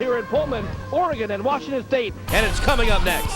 here in Pullman, Oregon and Washington State, and it's coming up next.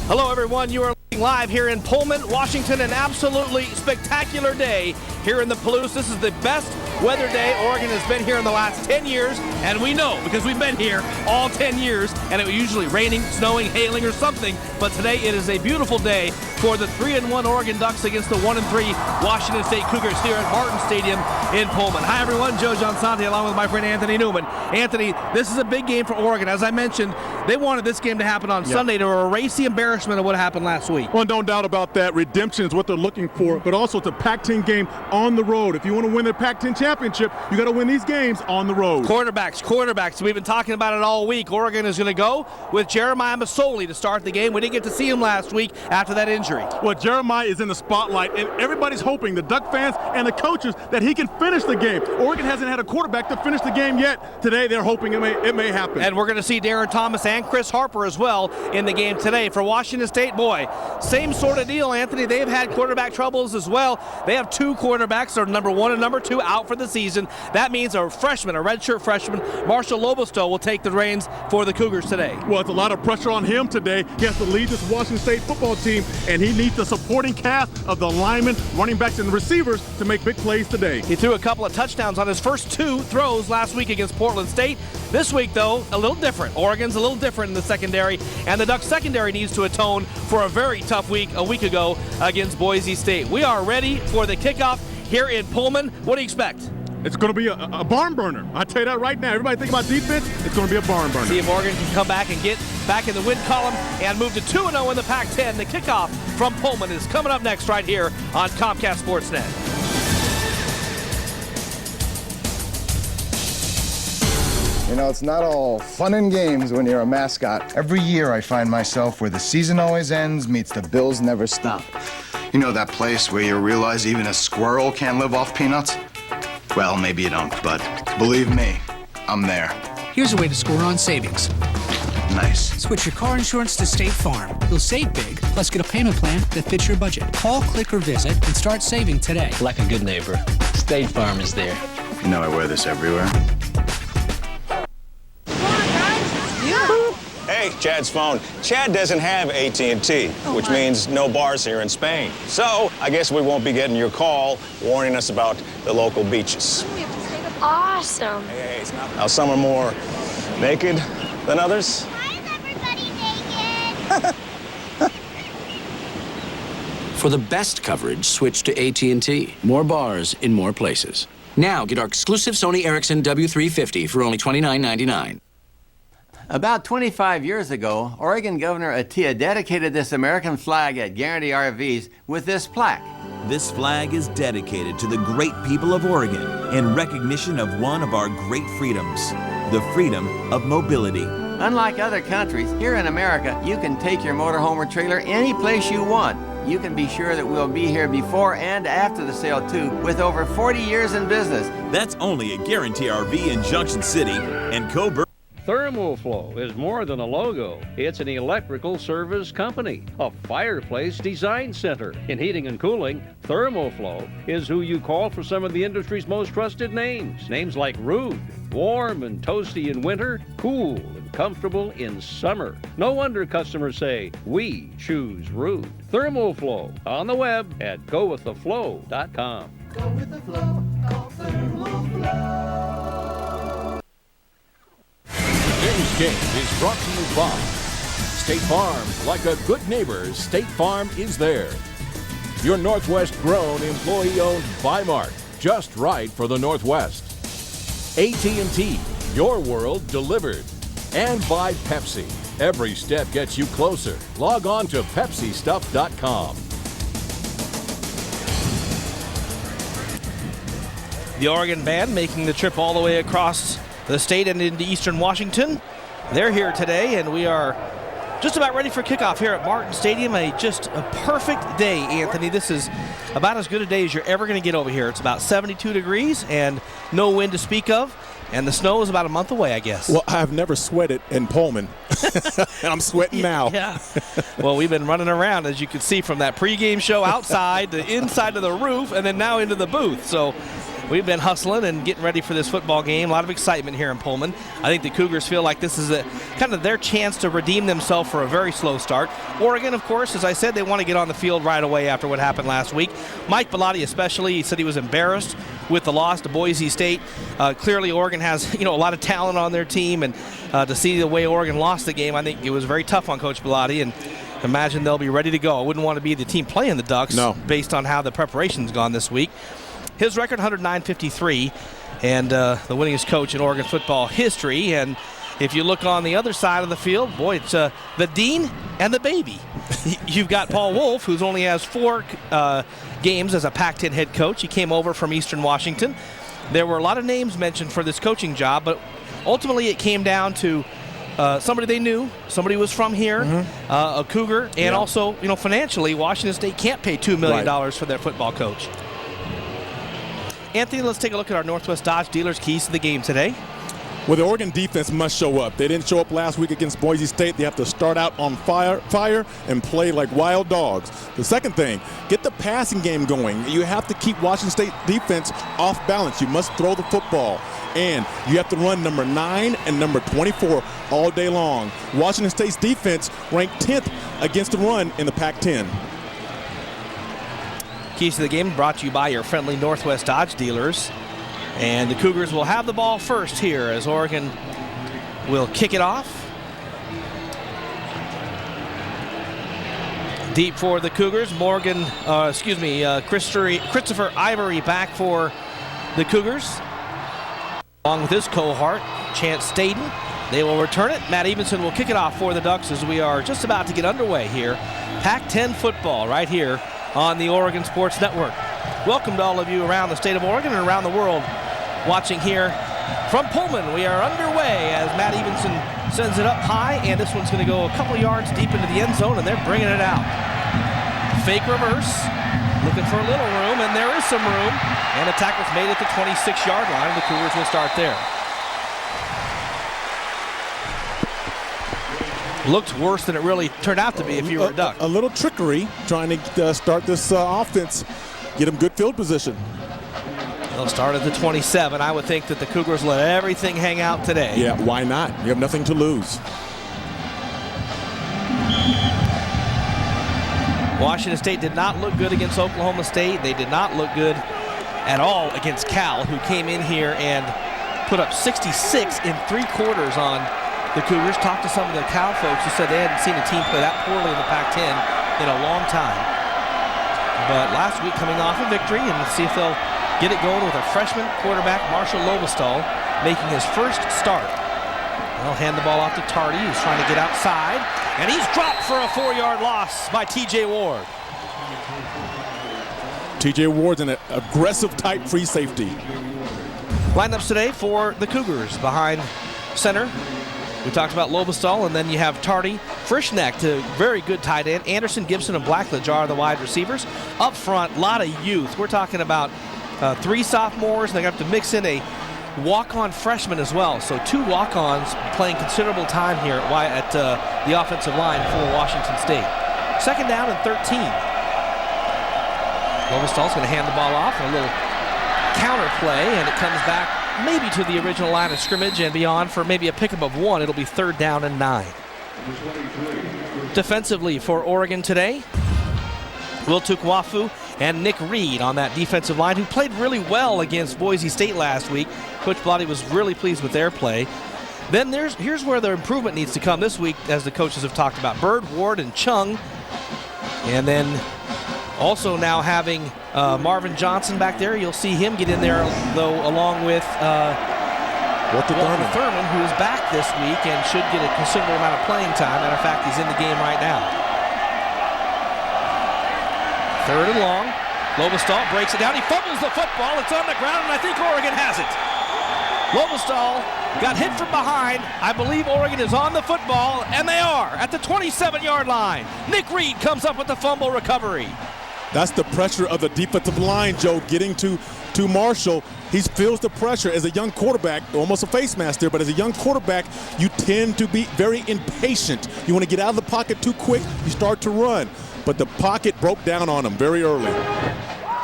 Hello everyone, you are live here in Pullman, Washington, an absolutely spectacular day here in the Palouse. This is the best weather day Oregon has been here in the last 10 years, and we know because we've been here all 10 years, and it was usually raining, snowing, hailing, or something, but today it is a beautiful day for the 3-1 Oregon Ducks against the 1-3 Washington State Cougars here at Martin Stadium in Pullman. Hi everyone, Joe Johnson along with my friend Anthony Newman. Anthony, this is a big game for Oregon. As I mentioned, they wanted this game to happen on Sunday to erase the embarrassment of what happened last week. Well, no doubt about that. Redemption is what they're looking for, but also it's a Pac-10 game on the road. If you want to win the Pac-10 championship, you got to win these games on the road. Quarterbacks. We've been talking about it all week. Oregon is going to go with J.Masoli to start the game. We didn't get to see him last week after that injury. Well, Jeremiah is in the spotlight, and everybody's hoping, the Duck fans and the coaches, that he can finish the game. Oregon hasn't had a quarterback to finish the game yet. Today, they're hoping it may happen. And we're going to see D.Thomas and Chris Harper as well in the game today. For Washington State, boy, same sort of deal, Anthony. They've had quarterback troubles as well. They have two quarterbacks, or number 1 and number 2, out for the season. That means a freshman, a redshirt freshman, Marshall Lobostow, will take the reins for the Cougars today. Well, it's a lot of pressure on him today. He has to lead this Washington State football team, and he needs the supporting cast of the linemen, running backs, and receivers to make big plays today. He threw a couple of touchdowns on his first 2 throws last week against Portland State. This week, though, a little different. Oregon's a little different in the secondary, and the Ducks secondary needs to atone for a very tough week a week ago against Boise State. We are ready for the kickoff here in Pullman. What do you expect? It's going to be a barn burner. I tell you that right now. Everybody think about defense, it's going to be a barn burner. See if Oregon can come back and get back in the win column and move to 2-0 in the Pac-10. The kickoff from Pullman is coming up next right here on Comcast Sportsnet. You know, it's not all fun and games when you're a mascot. Every year I find myself where the season always ends meets the bills never stop. You know that place where you realize even a squirrel can't live off peanuts? Well, maybe you don't, but believe me, I'm there. Here's a way to score on savings. Nice. Switch your car insurance to State Farm. You'll save big, plus get a payment plan that fits your budget. Call, click, or visit and start saving today. Like a good neighbor, State Farm is there. You know I wear this everywhere. Hey, Chad's phone. Chad doesn't have AT&T, which means no bars here in Spain. So I guess we won't be getting your call warning us about the local beaches. Awesome. Hey, now some are more naked than others. Why is everybody naked? For the best coverage, switch to AT&T. More bars in more places. Now get our exclusive Sony Ericsson W350 for only $29.99. About 25 years ago, Oregon Governor Atiyeh dedicated this American flag at Guarantee RVs with this plaque. This flag is dedicated to the great people of Oregon in recognition of one of our great freedoms, the freedom of mobility. Unlike other countries, here in America, you can take your motorhome or trailer any place you want. You can be sure that we'll be here before and after the sale, too, with over 40 years in business. That's only at Guarantee RV in Junction City and Coburg. Thermoflow is more than a logo. It's an electrical service company, a fireplace design center. In heating and cooling, Thermoflow is who you call for some of the industry's most trusted names. Names like Rude, warm and toasty in winter, cool and comfortable in summer. No wonder customers say, we choose Rude. Thermoflow on the web at gowiththeflow.com. Go with the flow, call Thermoflow. Today's game is brought to you by State Farm. Like a good neighbor, State Farm is there. Your Northwest-grown, employee-owned Bi-Mart, just right for the Northwest. AT&T, your world delivered. And by Pepsi. Every step gets you closer. Log on to PepsiStuff.com. The Oregon band making the trip all the way across the state and into eastern Washington. They're here today, and we are just about ready for kickoff here at Martin Stadium. Just a perfect day, Anthony. This is about as good a day as you're ever going to get over here. It's about 72 degrees and no wind to speak of. And the snow is about a month away, I guess. Well, I've never sweated in Pullman, and I'm sweating now. Yeah. Well, we've been running around, as you can see, from that pregame show outside to inside of the roof, and then now into the booth. So we've been hustling and getting ready for this football game. A lot of excitement here in Pullman. I think the Cougars feel like this is kind of their chance to redeem themselves for a very slow start. Oregon, of course, as I said, they want to get on the field right away after what happened last week. Mike Bellotti especially, he said he was embarrassed with the loss to Boise State. Clearly, Oregon has a lot of talent on their team, and to see the way Oregon lost the game, I think it was very tough on Coach Bellotti, and imagine they'll be ready to go. I wouldn't want to be the team playing the Ducks based on how the preparation's gone this week. His record, 109-53, and the winningest coach in Oregon football history. And if you look on the other side of the field, boy, it's the dean and the baby. You've got Paul Wolf, who's only has 4 games as a Pac-10 head coach. He came over from Eastern Washington. There were a lot of names mentioned for this coaching job, but ultimately it came down to somebody they knew, somebody who was from here, a Cougar, and also, financially, Washington State can't pay $2 million for their football coach. Anthony, let's take a look at our Northwest Dodge dealers' keys to the game today. Well, the Oregon defense must show up. They didn't show up last week against Boise State. They have to start out on fire and play like wild dogs. The second thing, get the passing game going. You have to keep Washington State defense off balance. You must throw the football. And you have to run number 9 and number 24 all day long. Washington State's defense ranked 10th against the run in the Pac-10. Keys to the game brought to you by your friendly Northwest Dodge dealers. And the Cougars will have the ball first here as Oregon will kick it off. Deep for the Cougars. Christopher Ivory back for the Cougars. Along with his cohort, Chance Staden. They will return it. Matt Evenson will kick it off for the Ducks as we are just about to get underway here. Pac-10 football right here on the Oregon Sports Network. Welcome to all of you around the state of Oregon and around the world watching here from Pullman. We are underway as Matt Evenson sends it up high, and this one's going to go a couple yards deep into the end zone, and they're bringing it out. Fake reverse, looking for a little room, and there is some room, and the tackle's made at the 26-yard line. The Cougars will start there. Looked worse than it really turned out to be if you were a Duck. A little trickery trying to start this offense, get them good field position. They'll start at the 27. I would think that the Cougars let everything hang out today. Yeah, why not? You have nothing to lose. Washington State did not look good against Oklahoma State. They did not look good at all against Cal, who came in here and put up 66 in 3 quarters on the Cougars. Talked to some of the Cal folks who said they hadn't seen a team play that poorly in the Pac-10 in a long time. But last week coming off a victory, and let's see if they'll get it going with a freshman quarterback, Marshall Lobestall, making his first start. They'll hand the ball off to Tardy, who's trying to get outside, and he's dropped for a 4-yard loss by T.J. Ward. T.J. Ward's an aggressive type free safety. Lineups today for the Cougars. Behind center, we talked about Lobestall, and then you have Tardy, Frischneck, to very good tight end. Anderson, Gibson, and Blackledge are the wide receivers. Up front, a lot of youth. We're talking about 3 sophomores, and they have to mix in a walk-on freshman as well. So 2 walk-ons playing considerable time here at the offensive line for Washington State. Second down and 13. Lobestall's going to hand the ball off, and a little counter play, and it comes back maybe to the original line of scrimmage and beyond for maybe a pickup of 1. It'll be 3rd down and 9. Defensively for Oregon today, Will Tukwafu and Nick Reed on that defensive line, who played really well against Boise State last week. Coach Bellotti was really pleased with their play. Then here's where the improvement needs to come this week, as the coaches have talked about. Bird, Ward, and Chung. And then also now having Marvin Johnson back there. You'll see him get in there, though, along with L.Blount, who is back this week and should get a considerable amount of playing time. Matter of fact, he's in the game right now. 3rd and long. Lobestall breaks it down. He fumbles the football. It's on the ground, and I think Oregon has it. Lobestall got hit from behind. I believe Oregon is on the football, and they are at the 27-yard line. Nick Reed comes up with the fumble recovery. That's the pressure of the defensive line, Joe, getting to to Marshall. He feels the pressure as a young quarterback, almost a face mask there, but as a young quarterback, you tend to be very impatient. You want to get out of the pocket too quick, you start to run. But the pocket broke down on him very early.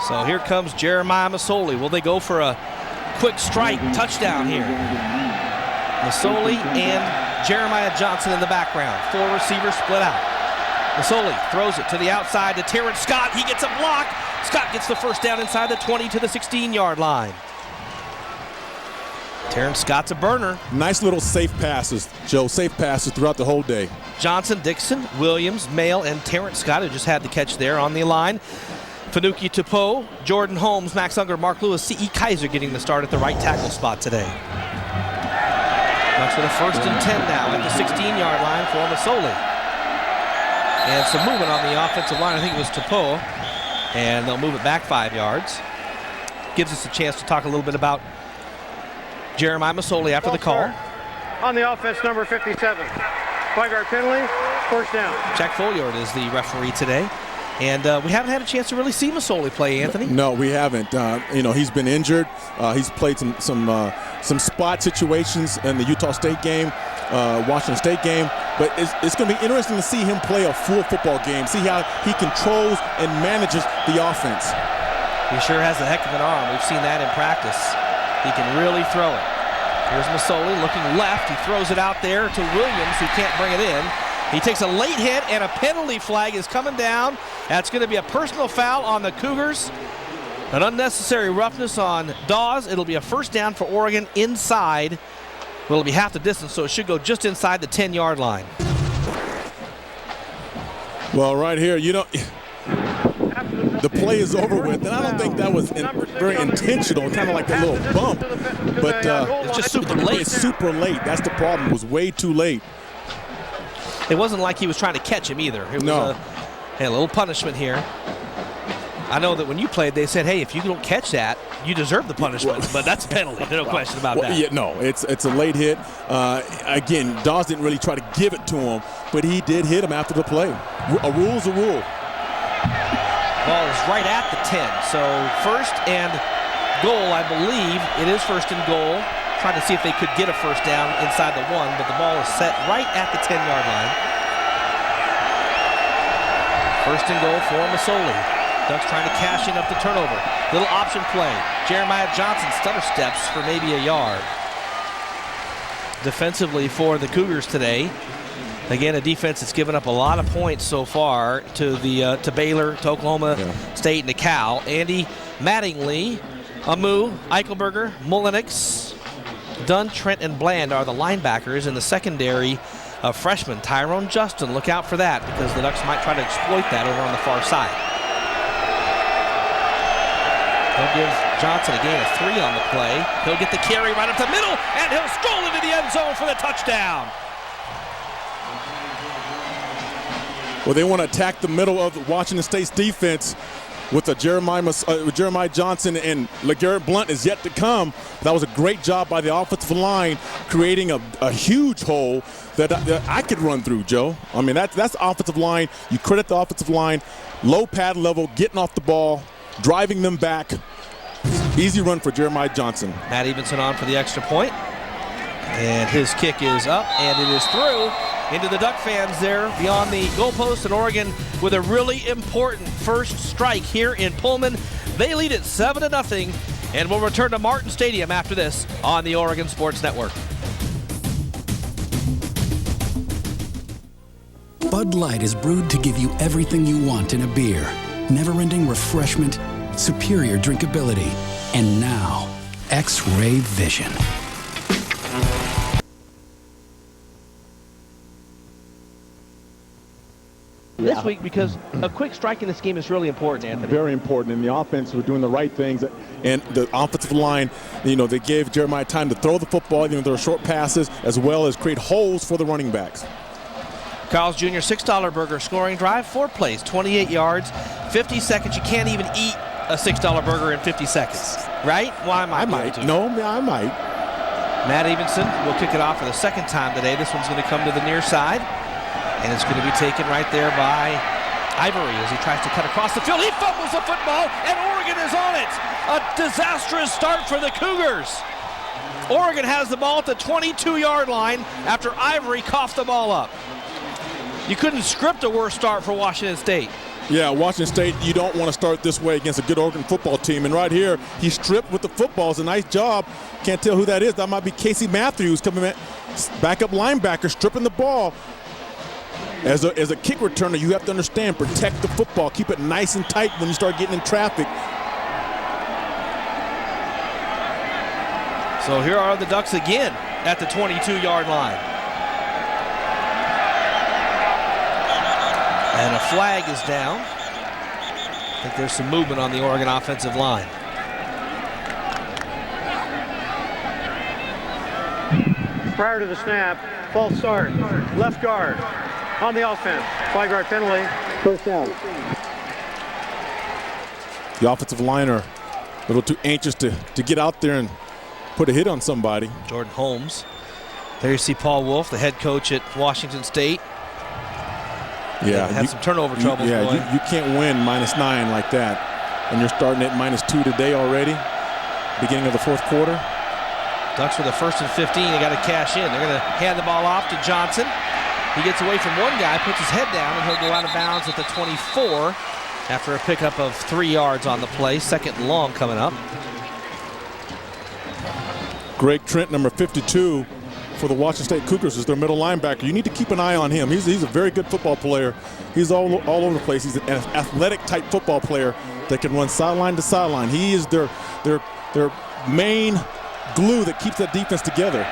So here comes J.Masoli. Will they go for a quick strike touchdown here? Masoli and Jeremiah Johnson in the background. 4 receivers split out. Masoli throws it to the outside to Terrence Scott. He gets a block. Scott gets the first down inside the 20 to the 16-yard line. Terrence Scott's a burner. Nice little safe passes, Joe. Safe passes throughout the whole day. Johnson, Dixon, Williams, Mail, and Terrence Scott, who just had the catch there on the line. Fanuki Tupo, Jordan Holmes, Max Unger, Mark Lewis, C.E. Kaiser getting the start at the right tackle spot today. Bucks with a 1st and 10 now at the 16-yard line for Masoli. And some movement on the offensive line. I think it was Tupo. And they'll move it back 5 yards. Gives us a chance to talk a little bit about Jeremiah Masoli after the call. On the offense, number 57. 5-yard penalty, 1st down. Jack Folliard is the referee today. And we haven't had a chance to really see Masoli play, Anthony. No, we haven't. He's been injured. He's played some spot situations in the Utah State game, Washington State game. But it's going to be interesting to see him play a full football game, see how he controls and manages the offense. He sure has a heck of an arm. We've seen that in practice. He can really throw it. Here's Masoli looking left. He throws it out there to Williams, who can't bring it in. He takes a late hit, and a penalty flag is coming down. That's going to be a personal foul on the Cougars. An unnecessary roughness on Dawes. It'll be a 1st down for Oregon inside. Well, it'll be half the distance, so it should go just inside the 10-yard line. Well, right here, the play is over with, and I don't think that was very intentional, kind of like a little bump. But it's just super late. It's super late. That's the problem. It was way too late. It wasn't like he was trying to catch him either. It was a little punishment here. I know that when you played, they said, hey, if you don't catch that, you deserve the punishment. But that's a penalty. No question about that. Yeah, no, it's a late hit. Again, Dawes didn't really try to give it to him, but he did hit him after the play. A rule's a rule. Ball is right at the 10. So 1st and goal, I believe. It is 1st and goal. Trying to see if they could get a 1st down inside the 1, but the ball is set right at the 10-yard line. 1st and goal for Masoli. Ducks trying to cash in up the turnover. Little option play. Jeremiah Johnson stutter steps for maybe a yard. Defensively for the Cougars today. Again, a defense that's given up a lot of points so far to Baylor, to Oklahoma State, and to Cal. Andy Mattingly, Amu, Eichelberger, Mullenix, Dunn, Trent, and Bland are the linebackers. In the secondary, a freshman, Tyrone Justin. Look out for that, because the Ducks might try to exploit that over on the far side. He'll give Johnson a gain of 3 on the play. He'll get the carry right up the middle, and he'll stroll into the end zone for the touchdown. Well, they want to attack the middle of Washington State's defense with a Jeremiah Johnson, and LeGarrette Blount is yet to come. That was a great job by the offensive line, creating a huge hole that I could run through, Joe. I mean, that's the offensive line. You credit the offensive line, low pad level, getting off the ball, driving them back. Easy run for Jeremiah Johnson. Matt Evenson on for the extra point. And his kick is up, and it is through into the Duck fans there beyond the goalpost, and Oregon with a really important first strike here in Pullman. They lead it 7-0, and we'll return to Martin Stadium after this on the Oregon Sports Network. Bud Light is brewed to give you everything you want in a beer. Never-ending refreshment, superior drinkability, and now, X-ray vision. This week, because a quick strike in this game is really important, Anthony. Very important, and the offense was doing the right things, and the offensive line, they gave Jeremiah time to throw the football, there were short passes, as well as create holes for the running backs. Carl's Jr. $6 burger scoring drive, 4 plays, 28 yards, 50 seconds. You can't even eat a $6 burger in 50 seconds, right? Well, I might. No, I might. Matt Evenson will kick it off for the second time today. This one's going to come to the near side. And it's going to be taken right there by Ivory as he tries to cut across the field. He fumbles the football, and Oregon is on it. A disastrous start for the Cougars. Oregon has the ball at the 22-yard line after Ivory coughed the ball up. You couldn't script a worse start for Washington State. Yeah, Washington State, you don't want to start this way against a good Oregon football team. And right here, he stripped with the football. It's a nice job. Can't tell who that is. That might be Casey Matthews coming in, backup linebacker, stripping the ball. As a kick returner, you have to understand, protect the football. Keep it nice and tight when you start getting in traffic. So here are the Ducks again at the 22-yard line. And a flag is down. I think there's some movement on the Oregon offensive line. Prior to the snap, false start, left guard on the offense. 5-yard penalty, first down. The offensive line are a little too anxious to get out there and put a hit on somebody. Jordan Holmes. There you see Paul Wolf, the head coach at Washington State. Yeah, had some turnover troubles. Yeah, you can't win -9 like that. And you're starting at -2 today already, beginning of the fourth quarter. Ducks with a 1st and 15. They got to cash in. They're going to hand the ball off to Johnson. He gets away from one guy, puts his head down, and he'll go out of bounds at the 24 after a pickup of 3 yards on the play. 2nd and long coming up. Greg Trent, number 52, for the Washington State Cougars is their middle linebacker. You need to keep an eye on him. He's a very good football player. He's all over the place. He's an athletic type football player that can run sideline to sideline. He is their main glue that keeps that defense together.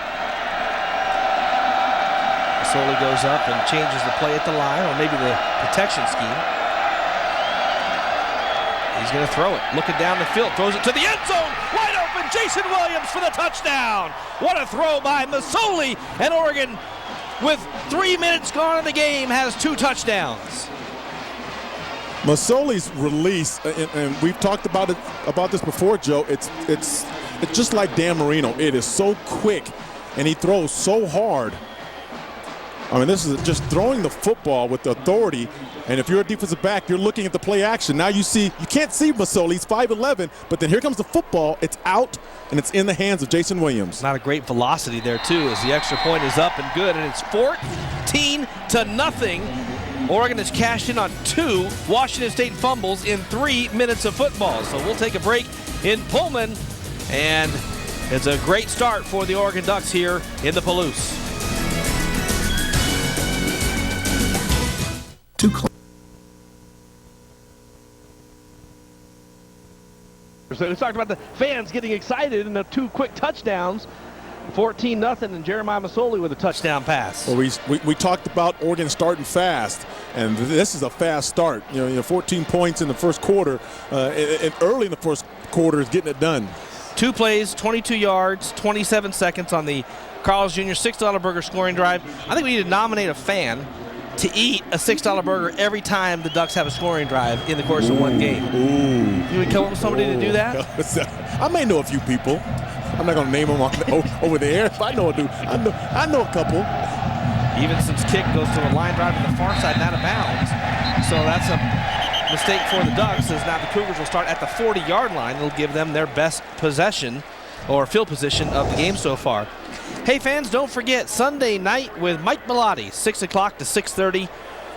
Masoli goes up and changes the play at the line, or maybe the protection scheme. He's going to throw it. Looking down the field, throws it to the end zone. Wide open, J.Williams for the touchdown. What a throw by Masoli, and Oregon, with 3 minutes gone in the game, has 2 touchdowns. Masoli's release, and we've talked about this before, Joe. It's just like Dan Marino. It is so quick, and he throws so hard. I mean, this is just throwing the football with authority. And if you're a defensive back, you're looking at the play action. Now you can't see Masoli. He's 5'11", but then here comes the football. It's out, and it's in the hands of J.Williams. Not a great velocity there, too, as the extra point is up and good, and it's 14-0. Oregon has cashed in on 2 Washington State fumbles in 3 minutes of football. So we'll take a break in Pullman, and it's a great start for the Oregon Ducks here in the Palouse. So we talked about the fans getting excited and the 2 quick touchdowns. 14-0, and Jeremiah Masoli with a touchdown pass. Well, we talked about Oregon starting fast, and this is a fast start. You know 14 points in the first quarter, and early in the first quarter is getting it done. 2 plays, 22 yards, 27 seconds on the R.Alston Jr. $6 burger scoring drive. I think we need to nominate a fan to eat a $6 burger every time the Ducks have a scoring drive in the course of one game. Ooh. You would come up with somebody to do that? I may know a few people. I'm not going to name them over the air. If I know a dude, I know a couple. Evenson's kick goes to a line drive to the far side and out of bounds. So that's a mistake for the Ducks, as now the Cougars will start at the 40-yard line. It'll give them their best possession or field position of the game so far. Hey fans, don't forget Sunday night with Mike Bellotti, 6 o'clock to 6:30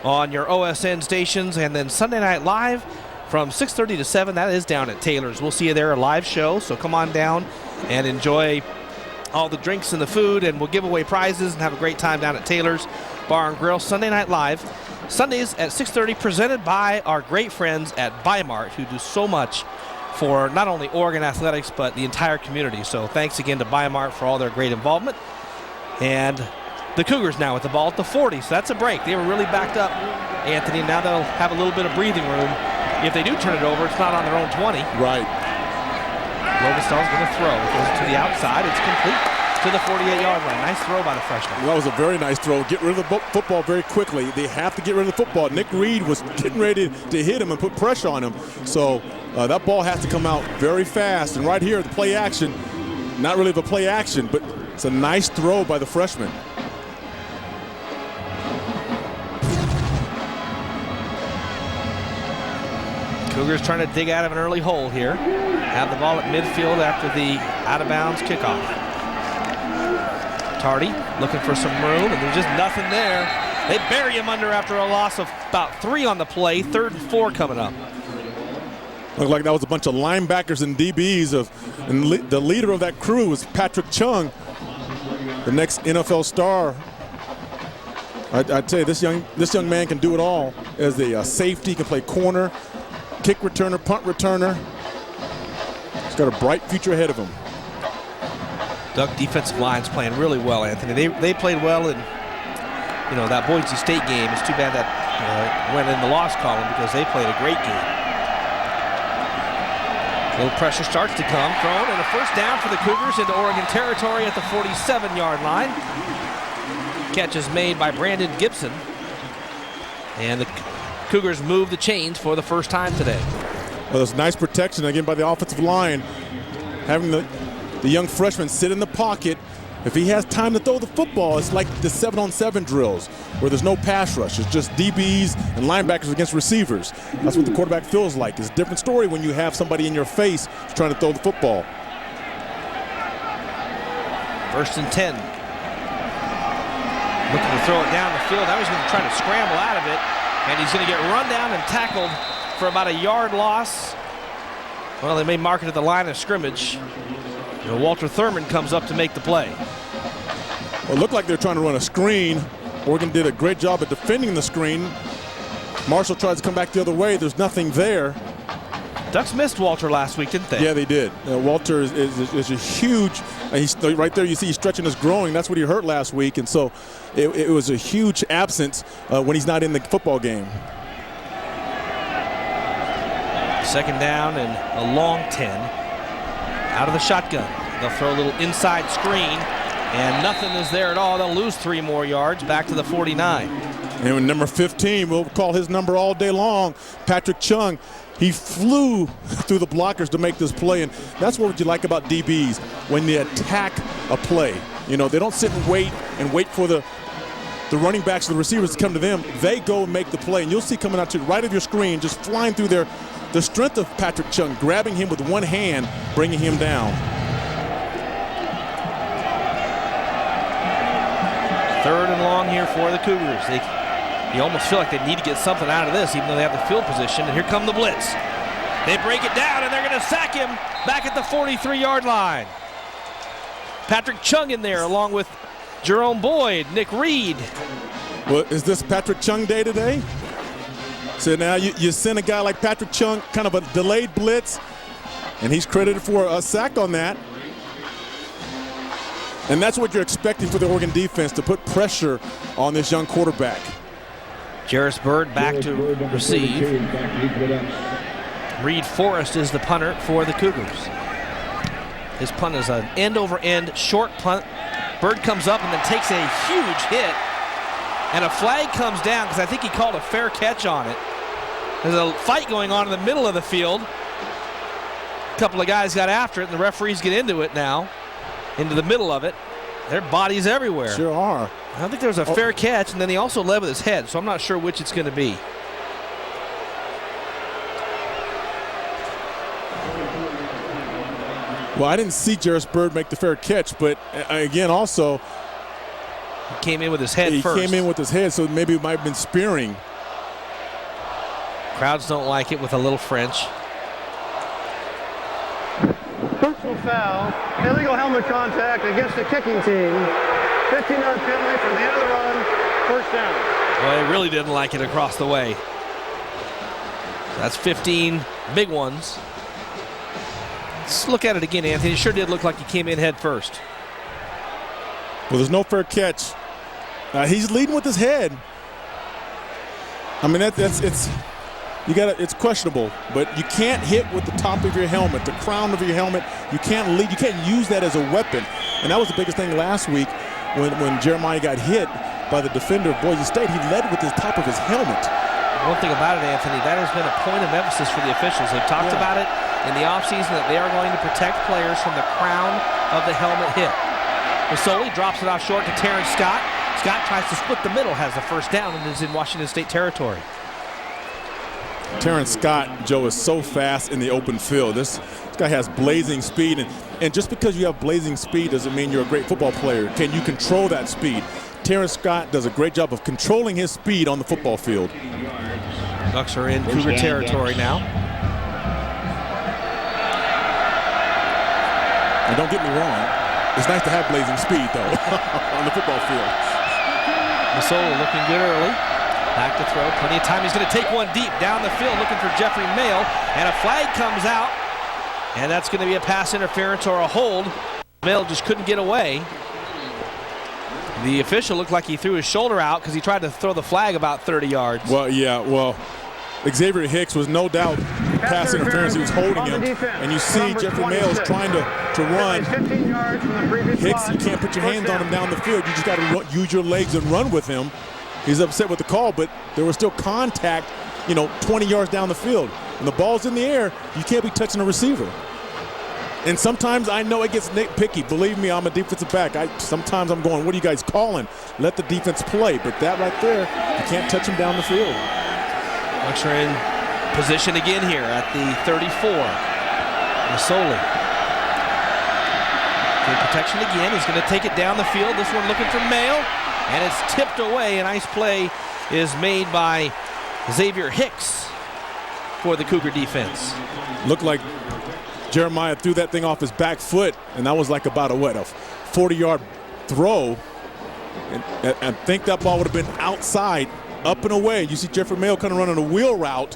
on your OSN stations, and then Sunday Night Live from 6:30 to 7. That is down at Taylor's. We'll see you there, a live show, so come on down and enjoy all the drinks and the food, and we'll give away prizes and have a great time down at Taylor's Bar and Grill. Sunday Night Live, Sundays at 6:30, presented by our great friends at Bi-Mart, who do so much for not only Oregon athletics, but the entire community. So thanks again to Bi-Mart for all their great involvement. And the Cougars now with the ball at the 40, so that's a break. They were really backed up, Anthony. Now they'll have a little bit of breathing room. If they do turn it over, it's not on their own 20. Right. Lovenstall's going to throw. It goes to the outside. It's complete to the 48-yard line. Nice throw by the freshman. That was a very nice throw. Get rid of the football very quickly. They have to get rid of the football. Nick Reed was getting ready to hit him and put pressure on him. So that ball has to come out very fast. And right here, the play action, not really the play action, but it's a nice throw by the freshman. Cougars trying to dig out of an early hole here. Have the ball at midfield after the out-of-bounds kickoff. Tardy looking for some room, and there's just nothing there. They bury him under after a loss of about 3 on the play. 3rd and 4 coming up. Looked like that was a bunch of linebackers and DBs and the leader of that crew was Patrick Chung, the next NFL star. I tell you, this young man can do it all. As a safety, can play corner, kick returner, punt returner. He's got a bright future ahead of him. Duck defensive line's playing really well, Anthony. They played well in, that Boise State game. It's too bad that went in the loss column because they played a great game. A little pressure starts to come. Thrown and a first down for the Cougars into Oregon territory at the 47-yard line. Catch is made by Brandon Gibson. And the Cougars move the chains for the first time today. Well, there's nice protection again by the offensive line. Having the young freshman sit in the pocket. If he has time to throw the football, it's like the 7-on-7 drills where there's no pass rush. It's just DBs and linebackers against receivers. That's what the quarterback feels like. It's a different story when you have somebody in your face trying to throw the football. 1st and 10. Looking to throw it down the field. Now he's going to try to scramble out of it. And he's going to get run down and tackled for about a yard loss. Well, they may mark it at the line of scrimmage. W.Thurmond comes up to make the play. Well, it looked like they're trying to run a screen. Oregon did a great job of defending the screen. Marshall tries to come back the other way. There's nothing there. Ducks missed Walter last week, didn't they? Yeah, they did. Walter is a huge, he's right there. You see he's stretching his groin. That's what he hurt last week. And so it was a huge absence when he's not in the football game. 2nd down and a long 10. Out of the shotgun. They'll throw a little inside screen, and nothing is there at all. They'll lose 3 more yards back to the 49. And with number 15, we'll call his number all day long, Patrick Chung. He flew through the blockers to make this play, and that's what you like about DBs, when they attack a play. They don't sit and wait for the running backs and the receivers to come to them. They go and make the play, and you'll see coming out to the right of your screen, just flying through there, the strength of Patrick Chung, grabbing him with one hand, bringing him down. 3rd and long here for the Cougars. You almost feel like they need to get something out of this, even though they have the field position. And here come the blitz. They break it down, and they're going to sack him back at the 43-yard line. Patrick Chung in there, along with Jerome Boyd, Nick Reed. Well, is this Patrick Chung day today? So now you send a guy like Patrick Chung, kind of a delayed blitz, and he's credited for a sack on that. And that's what you're expecting for the Oregon defense, to put pressure on this young quarterback. Jarris Bird back to receive. Reed Forrest is the punter for the Cougars. His punt is an end-over-end short punt. Bird comes up and then takes a huge hit. And a flag comes down because I think he called a fair catch on it. There's a fight going on in the middle of the field. A couple of guys got after it, and the referees get into it now, into the middle of it. Their bodies everywhere. Sure are. I think there was a fair catch, and then he also led with his head, so I'm not sure which it's going to be. Well, I didn't see Jarris Bird make the fair catch, but again, also, he came in with his head first. He came in with his head, so maybe it might have been spearing. Crowds don't like it with a little French. Personal foul, illegal helmet contact against the kicking team. 15-yard penalty from the end of the run, first down. Well, they really didn't like it across the way. That's 15 big ones. Let's look at it again, Anthony. It sure did look like he came in head first. Well, there's no fair catch. He's leading with his head. I mean, it's questionable, but you can't hit with the top of your helmet, the crown of your helmet. You can't lead. You can't use that as a weapon. And that was the biggest thing last week when Jeremiah got hit by the defender of Boise State. He led with the top of his helmet. One thing about it, Anthony, that has been a point of emphasis for the officials. They've talked about it in the offseason that they are going to protect players from the crown of the helmet hit. Masoli drops it off short to Terrence Scott. Scott tries to split the middle, has the first down, and is in Washington State territory. Terrence Scott, Joe, is so fast in the open field. This guy has blazing speed, and just because you have blazing speed doesn't mean you're a great football player. Can you control that speed? Terrence Scott does a great job of controlling his speed on the football field. Ducks are in Cougar territory now. And don't get me wrong, it's nice to have blazing speed, though, on the football field. Masoli looking good early. Back to throw, plenty of time. He's going to take one deep down the field looking for Jeffrey Mail, and a flag comes out, and that's going to be a pass interference or a hold. Mail just couldn't get away. The official looked like he threw his shoulder out because he tried to throw the flag about 30 yards. Well, yeah, well, Xavier Hicks was no doubt pass interference. He was holding him, and you see Jeffrey Mail is trying to run. Hicks, you can't put your hands on him down the field. You just got to use your legs and run with him. He's upset with the call, but there was still contact, 20 yards down the field. When the ball's in the air, you can't be touching a receiver. And sometimes I know it gets nitpicky. Believe me, I'm a defensive back. Sometimes I'm going, what are you guys calling? Let the defense play. But that right there, you can't touch him down the field. Ducks are in position again here at the 34. Masoli. Good protection again. He's going to take it down the field. This one looking for Mail. And it's tipped away. A nice play is made by Xavier Hicks for the Cougar defense. Looked like Jeremiah threw that thing off his back foot, and that was like about a 40-yard throw. And I think that ball would have been outside, up and away. You see Jeffrey Mail kind of running a wheel route,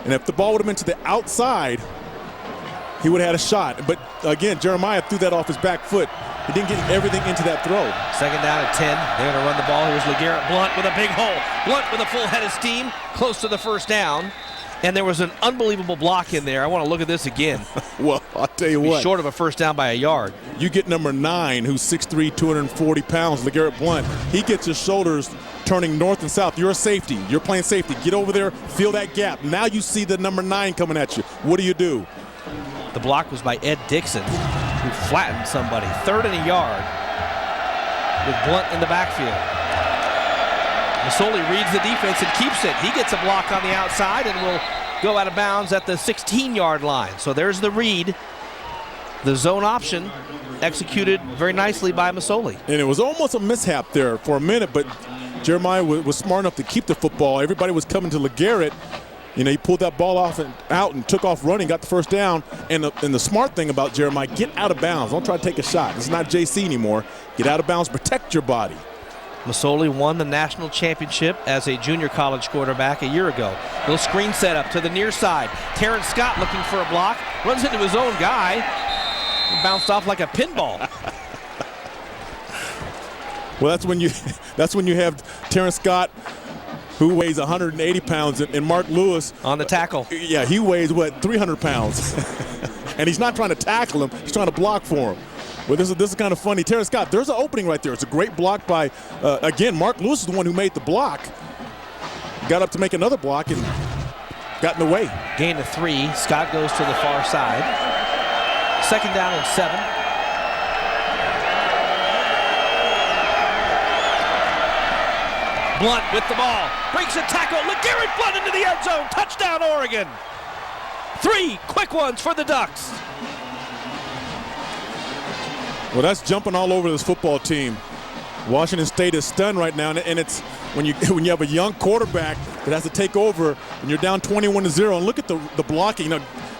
and if the ball would have been to the outside, he would have had a shot. But again, Jeremiah threw that off his back foot. He didn't get everything into that throw. Second down at 10. They're going to run the ball. Here's LeGarrette Blount with a big hole. Blount with a full head of steam, close to the first down. And there was an unbelievable block in there. I want to look at this again. Well, I'll tell you what. Short of a first down by a yard. You get number 9, who's 6'3", 240 pounds, LeGarrette Blount. He gets his shoulders turning north and south. You're a safety. You're playing safety. Get over there, fill that gap. Now you see the number 9 coming at you. What do? The block was by Ed Dixon, who flattened somebody. 3rd and a yard with Blount in the backfield. Masoli reads the defense and keeps it. He gets a block on the outside and will go out of bounds at the 16-yard line. So there's the read. The zone option executed very nicely by Masoli. And it was almost a mishap there for a minute, but Jeremiah was smart enough to keep the football. Everybody was coming to LeGarrette. He pulled that ball out and took off running, got the first down. And the smart thing about Jeremiah, get out of bounds. Don't try to take a shot. It's not JC anymore. Get out of bounds, protect your body. Masoli won the national championship as a junior college quarterback a year ago. Little screen setup to the near side. Terrence Scott looking for a block. Runs into his own guy. He bounced off like a pinball. Well, that's when you have Terrence Scott, who weighs 180 pounds, and Mark Lewis on the tackle. Yeah, he weighs 300 pounds. And he's not trying to tackle him, he's trying to block for him. Well, this is kind of funny. Terrence Scott, there's an opening right there. It's a great block by, again, Mark Lewis is the one who made the block. Got up to make another block and got in the way. Gain of 3. Scott goes to the far side. 2nd down and 7. Blount with the ball. Breaks a tackle. LeGarrette Blount into the end zone. Touchdown, Oregon. 3 quick ones for the Ducks. Well, that's jumping all over this football team. Washington State is stunned right now, and it's when you have a young quarterback that has to take over, and you're down 21-0. And look at the blocking.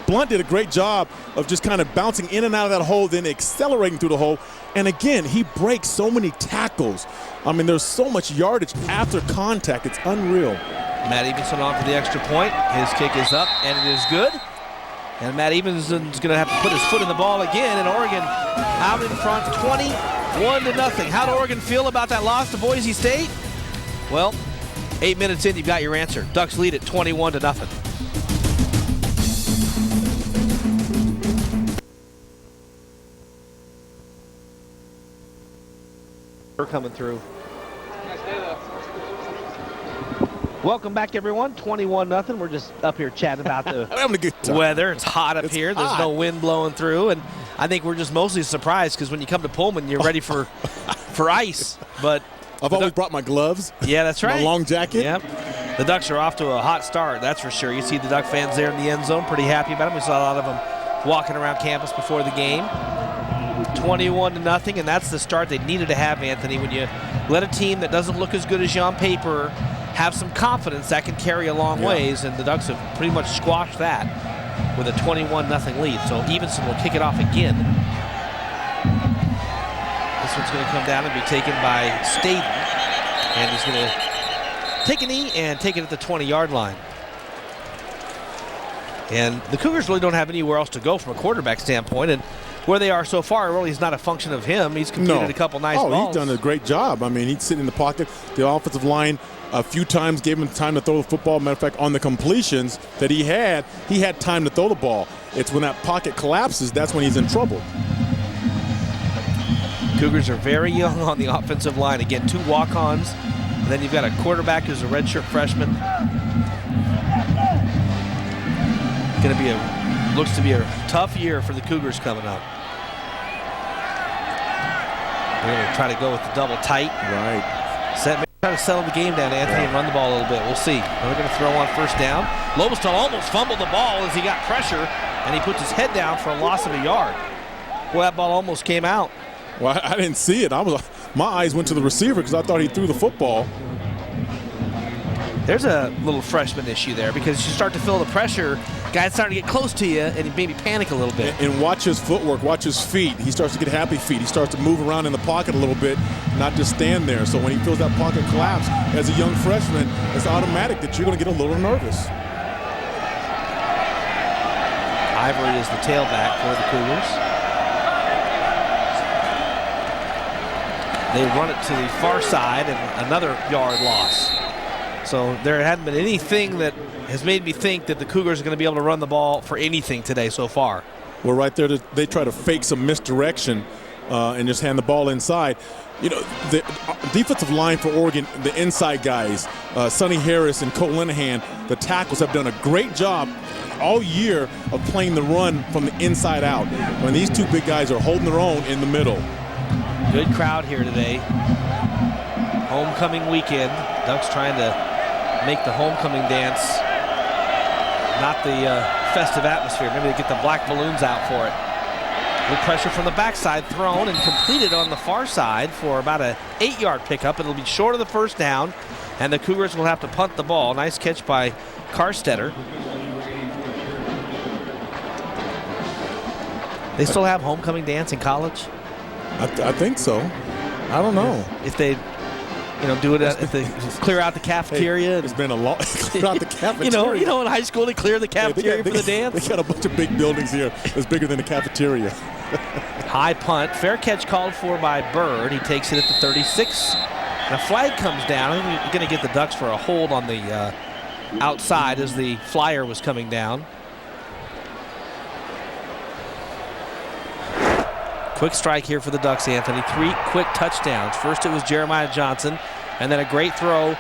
Blount did a great job of just kind of bouncing in and out of that hole, then accelerating through the hole. And again, he breaks so many tackles. I mean, there's so much yardage after contact. It's unreal. Matt Evenson on for the extra point. His kick is up, and it is good. And Matt Evenson's going to have to put his foot in the ball again, and Oregon out in front 21-0. How did Oregon feel about that loss to Boise State? Well, 8 minutes in, you've got your answer. Ducks lead at 21-0. We're coming through. Welcome back, everyone. 21-0. We're just up here chatting about the having a good time. Weather. It's hot up here. There's no wind blowing through, and I think we're just mostly surprised because when you come to Pullman, you're ready for ice. But I've always brought my gloves. Yeah, that's right. My long jacket. Yep. The Ducks are off to a hot start, that's for sure. You see the Duck fans there in the end zone, pretty happy about them. We saw a lot of them walking around campus before the game. 21-0, and that's the start they needed to have, Anthony. When you let a team that doesn't look as good as you on paper have some confidence, that can carry a long ways, and the Ducks have pretty much squashed that with a 21-0 lead. So Evenson will kick it off again. This one's going to come down and be taken by Staten, and he's going to take a knee and take it at the 20-yard line. And the Cougars really don't have anywhere else to go from a quarterback standpoint, and where they are so far really is not a function of him. He's completed a couple nice balls. He's done a great job. I mean, he's sitting in the pocket. The offensive line a few times gave him time to throw the football. Matter of fact, on the completions that he had time to throw the ball. It's when that pocket collapses, that's when he's in trouble. Cougars are very young on the offensive line. Again, 2 walk-ons, and then you've got a quarterback who's a redshirt freshman. Looks to be a tough year for the Cougars coming up. They're going to try to go with the double tight. Right. Set, maybe try to settle the game down, Anthony, and run the ball a little bit. We'll see. They're going to throw on first down. Lobostel almost fumbled the ball as he got pressure, and he puts his head down for a loss of a yard. Well, that ball almost came out. Well, I didn't see it. My eyes went to the receiver because I thought he threw the football. There's a little freshman issue there because you start to feel the pressure. Guys starting to get close to you and maybe panic a little bit. And watch his footwork, watch his feet. He starts to get happy feet. He starts to move around in the pocket a little bit, not just stand there. So when he feels that pocket collapse as a young freshman, it's automatic that you're going to get a little nervous. Ivory is the tailback for the Cougars. They run it to the far side and another yard loss. So there hadn't been anything that has made me think that the Cougars are going to be able to run the ball for anything today so far. Well, right there, they try to fake some misdirection and just hand the ball inside. You know, the defensive line for Oregon, the inside guys, Sonny Harris and Cole Linehan, the tackles have done a great job all year of playing the run from the inside out. When these two big guys are holding their own in the middle. Good crowd here today. Homecoming weekend. Ducks trying to make the homecoming dance not the festive atmosphere. Maybe they get the black balloons out for it. Good pressure from the backside, thrown and completed on the far side for about a 8-yard pickup. It'll be short of the first down, and the Cougars will have to punt the ball. Nice catch by Carstetter. They still have homecoming dance in college? I think so. I don't know. If they, do it if they clear out the cafeteria. It's been a long clear out the cafeteria. you know, in high school they clear the cafeteria for the dance. They got a bunch of big buildings here that's bigger than the cafeteria. High punt, fair catch called for by Bird. He takes it at the 36. And a flag comes down. You're going to get the Ducks for a hold on the outside as the flyer was coming down. Quick strike here for the Ducks, Anthony. 3 quick touchdowns. First it was Jeremiah Johnson, and then a great throw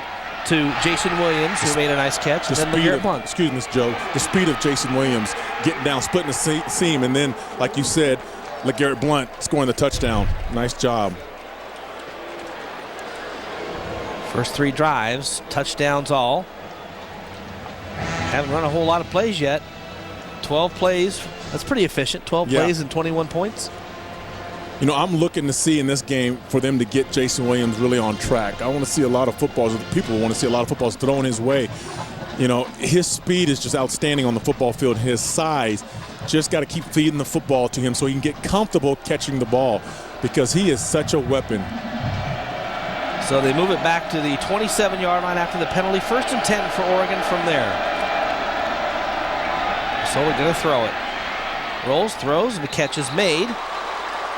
to Jason Williams, who made a nice catch, and then LeGarrette Blount. Excuse me, Joe. The speed of Jason Williams getting down, splitting the seam, and then, like you said, LeGarrette Blount scoring the touchdown. Nice job. First 3 drives, touchdowns all. Haven't run a whole lot of plays yet. 12 plays. That's pretty efficient. 12 plays and 21 points. You know, I'm looking to see in this game for them to get Jason Williams really on track. I want to see a lot of footballs. People want to see a lot of footballs thrown his way. You know, his speed is just outstanding on the football field. His size, just got to keep feeding the football to him so he can get comfortable catching the ball because he is such a weapon. So they move it back to the 27-yard line after the penalty. 1st and 10 for Oregon from there. So we're going to throw it. Rolls, throws, and the catch is made.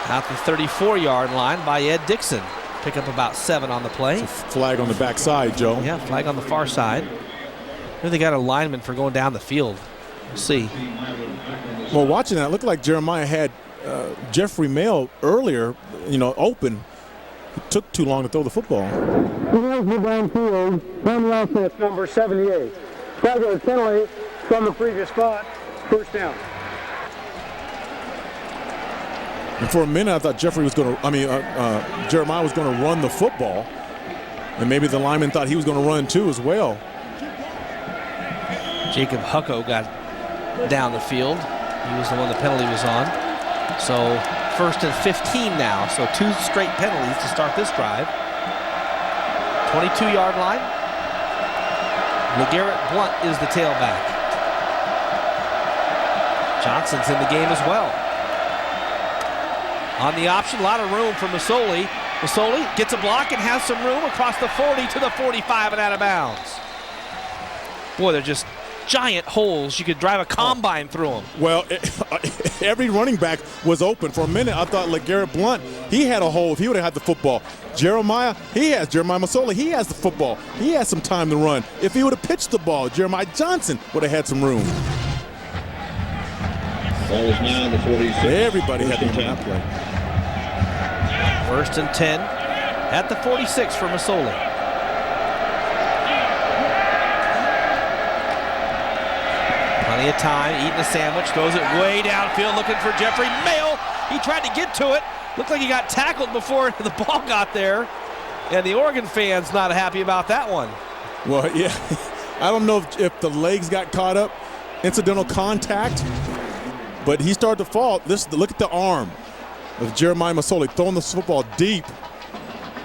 Out the 34-yard line by Ed Dixon. Pick up about 7 on the play. It's a flag on the backside, Joe. Yeah, flag on the far side. Here they got a lineman for going down the field. We'll see. Well, watching that, it looked like Jeremiah had Jeffrey Mail earlier, open. It took too long to throw the football. Downfield on the offense, number 78. Flag on the penalty from the previous spot. First down. And for a minute, I thought Jeremiah was going to run the football. And maybe the lineman thought he was going to run too as well. Jacob Hucko got down the field. He was the one the penalty was on. So 1st and 15 now. So 2 straight penalties to start this drive. 22-yard line. LeGarrette Blount is the tailback. Johnson's in the game as well. On the option, a lot of room for Masoli. Masoli gets a block and has some room across the 40 to the 45 and out of bounds. Boy, they're just giant holes. You could drive a combine through them. Well, every running back was open. For a minute, I thought LeGarrette Blount, he had a hole if he would have had the football. Jeremiah Masoli, he has the football. He has some time to run. If he would have pitched the ball, Jeremiah Johnson would have had some room. Ball is now the 46. Everybody had to run that play. 1st and 10 at the 46 for Masoli. Plenty of time, eating a sandwich, throws it way downfield, looking for Jeffrey Mail. He tried to get to it. Looked like he got tackled before the ball got there. And the Oregon fans not happy about that one. Well, yeah, I don't know if the legs got caught up, incidental contact, but he started to fall. Look at the arm of Jeremiah Masoli throwing the football deep.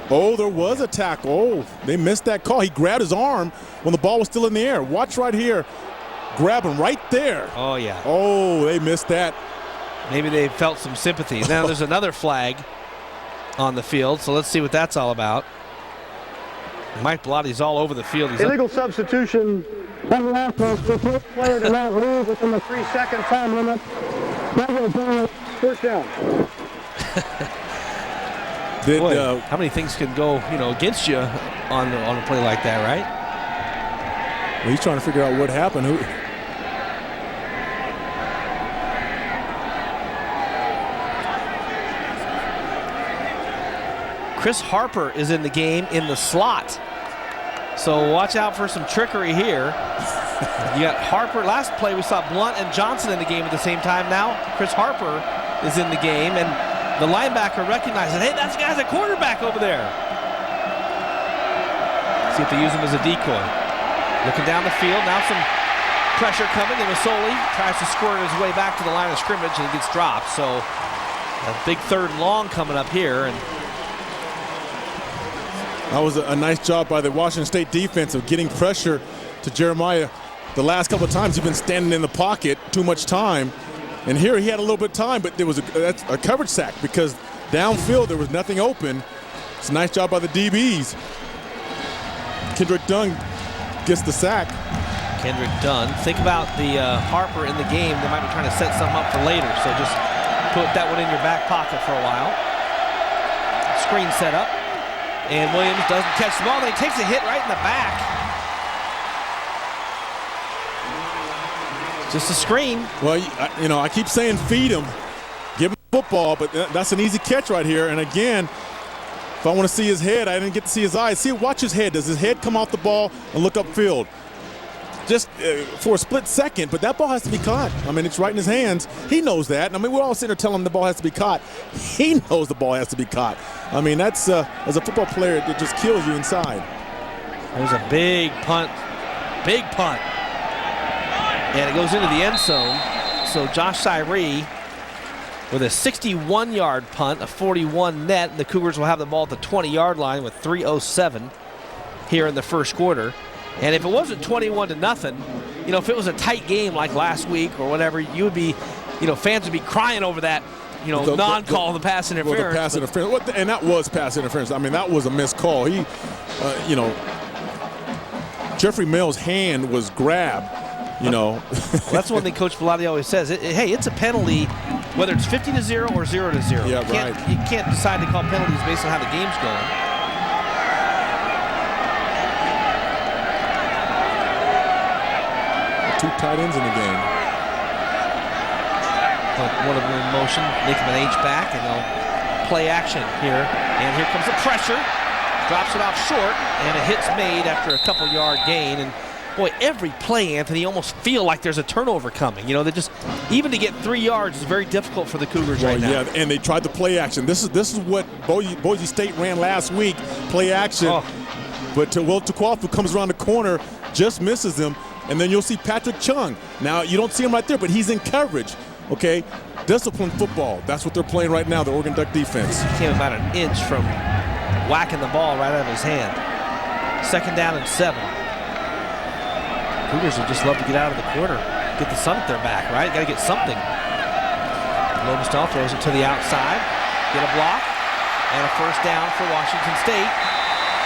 Oh, there was a tackle. Oh, they missed that call. He grabbed his arm when the ball was still in the air. Watch right here. Grab him right there. Oh, yeah. Oh, they missed that. Maybe they felt some sympathy. Now there's another flag on the field, so let's see what that's all about. Mike Blotty's all over the field. He's illegal substitution. Player to not leave within the 3-second time limit. First down. Boy, how many things can go, against you on a play like that, right? Well, he's trying to figure out what happened. Chris Harper is in the game in the slot. So watch out for some trickery here. You got Harper. Last play we saw Blount and Johnson in the game at the same time. Now Chris Harper is in the game, and the linebacker recognizes, hey, that guy's a quarterback over there. See if they use him as a decoy. Looking down the field, now some pressure coming, and Masoli tries to squirt his way back to the line of scrimmage, and it gets dropped. So a big 3rd and long coming up here. And that was a nice job by the Washington State defense of getting pressure to Jeremiah. The last couple of times he's been standing in the pocket too much time. And here he had a little bit of time, but there was a coverage sack because downfield there was nothing open. It's a nice job by the DBs. Kendrick Dunn gets the sack. Kendrick Dunn. Think about the Harper in the game. They might be trying to set something up for later, so just put that one in your back pocket for a while. Screen set up. And Williams doesn't catch the ball. Then he takes a hit right in the back. Just a screen. Well, I keep saying feed him. Give him the football, but that's an easy catch right here. And again, if I want to see his head, I didn't get to see his eyes. Watch his head. Does his head come off the ball and look upfield? Just for a split second, but that ball has to be caught. I mean, it's right in his hands. He knows that. I mean, we're all sitting there telling him the ball has to be caught. He knows the ball has to be caught. I mean, that's, as a football player, it just kills you inside. There's a big punt. Big punt. And it goes into the end zone. So Josh Cyree with a 61-yard punt, a 41 net. The Cougars will have the ball at the 20-yard line with 3:07 here in the first quarter. And if it wasn't 21-0, if it was a tight game like last week or whatever, you would be, fans would be crying over that, non-call, the pass interference. Well, the pass interference, and that was pass interference. I mean, that was a missed call. He, Jeffrey Mail's hand was grabbed, Well, that's one thing Coach Bellotti always says. Hey, it's a penalty, whether it's 50-0 or 0-0. Yeah, right. You can't decide to call penalties based on how the game's going. Two tight ends in the game. One of them in motion, make him an H back, and they'll play action here. And here comes the pressure. Drops it off short, and a hit's made after a couple-yard gain. And boy, every play, Anthony, you almost feel like there's a turnover coming. They just, even to get 3 yards is very difficult for the Cougars right now. Yeah, and they tried the play action. This is what Boise State ran last week, play action. But Will Tuquafu comes around the corner, just misses him. and then you'll see Patrick Chung. Now, you don't see him right there, but he's in coverage, okay? Disciplined football. That's what they're playing right now, the Oregon Duck defense. He came about an inch from whacking the ball right out of his hand. 2nd down and 7. Cougars would just love to get out of the corner, get the sun at their back, right? Got to get something. Lobestall throws it to the outside, get a block, and a 1st down for Washington State.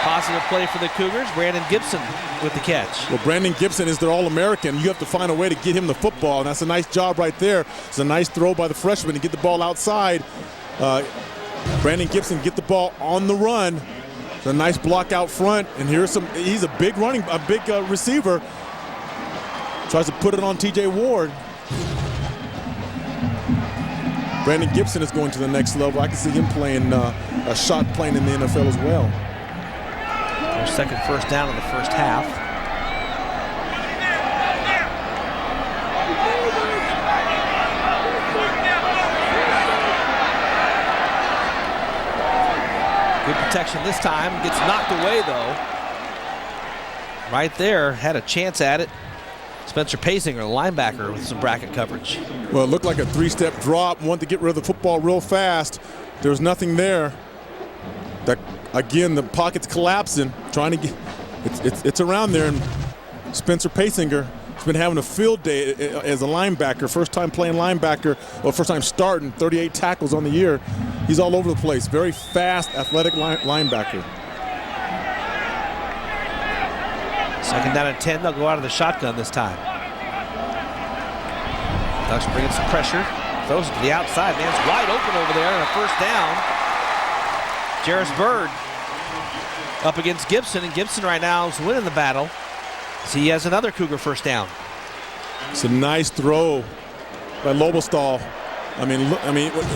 Positive play for the Cougars. Brandon Gibson with the catch. Well, Brandon Gibson is their All-American. You have to find a way to get him the football, and that's a nice job right there. It's a nice throw by the freshman to get the ball outside. Brandon Gibson get the ball on the run. It's a nice block out front, and he's a big receiver. Tries to put it on T.J. Ward. Brandon Gibson is going to the next level. I can see him playing a shot playing in the NFL as well. Their 2nd 1st down in the 1st half. Good protection this time. Gets knocked away though. Right there, had a chance at it. Spencer Pasinger, the linebacker, with some bracket coverage. Well, it looked like a 3-step drop. Wanted to get rid of the football real fast. There was nothing there. Again, the pocket's collapsing. Trying to get it's around there, and Spencer Pasinger has been having a field day as a linebacker. First time playing linebacker, or first time starting. 38 tackles on the year. He's all over the place. Very fast, athletic linebacker. 2nd down and 10. They'll go out of the shotgun this time. Ducks bringing some pressure. Throws it to the outside. Man's wide open over there, and a 1st down. Jarris Bird up against Gibson, and Gibson right now is winning the battle. So he has another Cougar 1st down. It's a nice throw by Lobestall. I mean,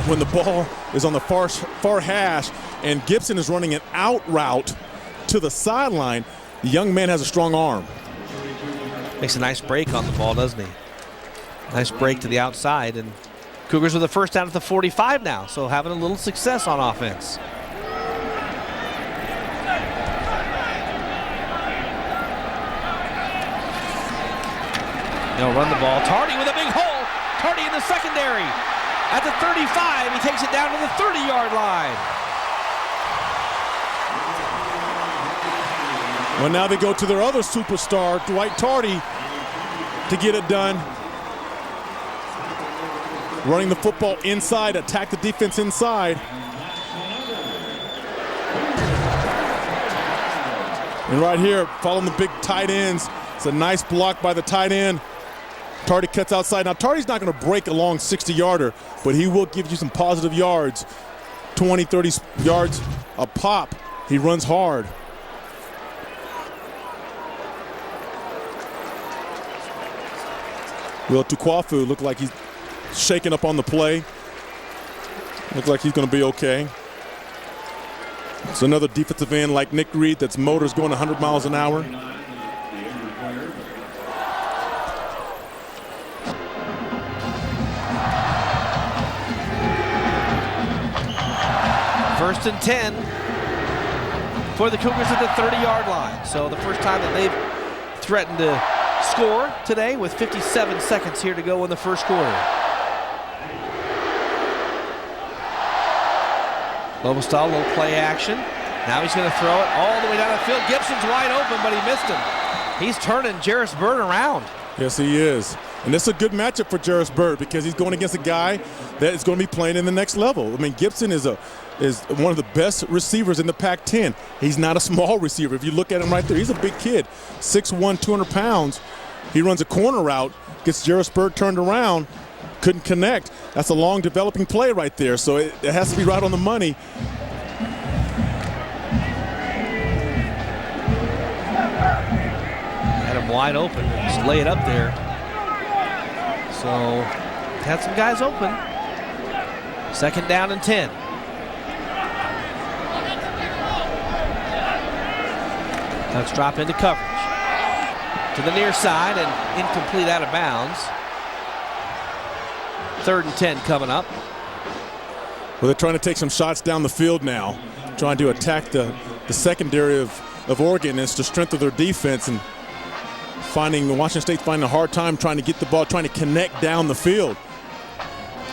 when the ball is on the far hash, and Gibson is running an out route to the sideline, the young man has a strong arm. Makes a nice break on the ball, doesn't he? Nice break to the outside, and Cougars with a 1st down at the 45 now, so having a little success on offense. They'll run the ball. Tardy with a big hole. Tardy in the secondary. At the 35, he takes it down to the 30-yard line. Well, now they go to their other superstar, Dwight Tardy, to get it done. Running the football inside, attack the defense inside. And right here, following the big tight ends. It's a nice block by the tight end. Tardy cuts outside. Now, Tardy's not going to break a long 60-yarder, but he will give you some positive yards. 20, 30 yards a pop. He runs hard. Will Tukwafu look like he's shaking up on the play. Looks like he's going to be okay. It's another defensive end like Nick Reed that's motors going 100 miles an hour. First and 10 for the Cougars at the 30-yard line. So the first time that they've threatened to score today with 57 seconds here to go in the first quarter. Lobestall, little play action. Now he's going to throw it all the way down the field. Gibson's wide open, but he missed him. He's turning Jarris Bird around. Yes, he is. And this is a good matchup for Jarris Bird because he's going against a guy that is going to be playing in the next level. I mean, Gibson is one of the best receivers in the Pac-10. He's not a small receiver. If you look at him right there, he's a big kid. 6'1", 200 pounds. He runs a corner route, gets Jarris Bird turned around, couldn't connect. That's a long developing play right there, so it has to be right on the money. Had him wide open, just lay it up there. So, had some guys open. Second down and 10. Ducks drop into coverage. To the near side and incomplete out of bounds. 3rd and 10 coming up. Well, they're trying to take some shots down the field now, trying to attack the secondary of Oregon. It's the strength of their defense. And Washington State finding a hard time trying to get the ball, trying to connect down the field.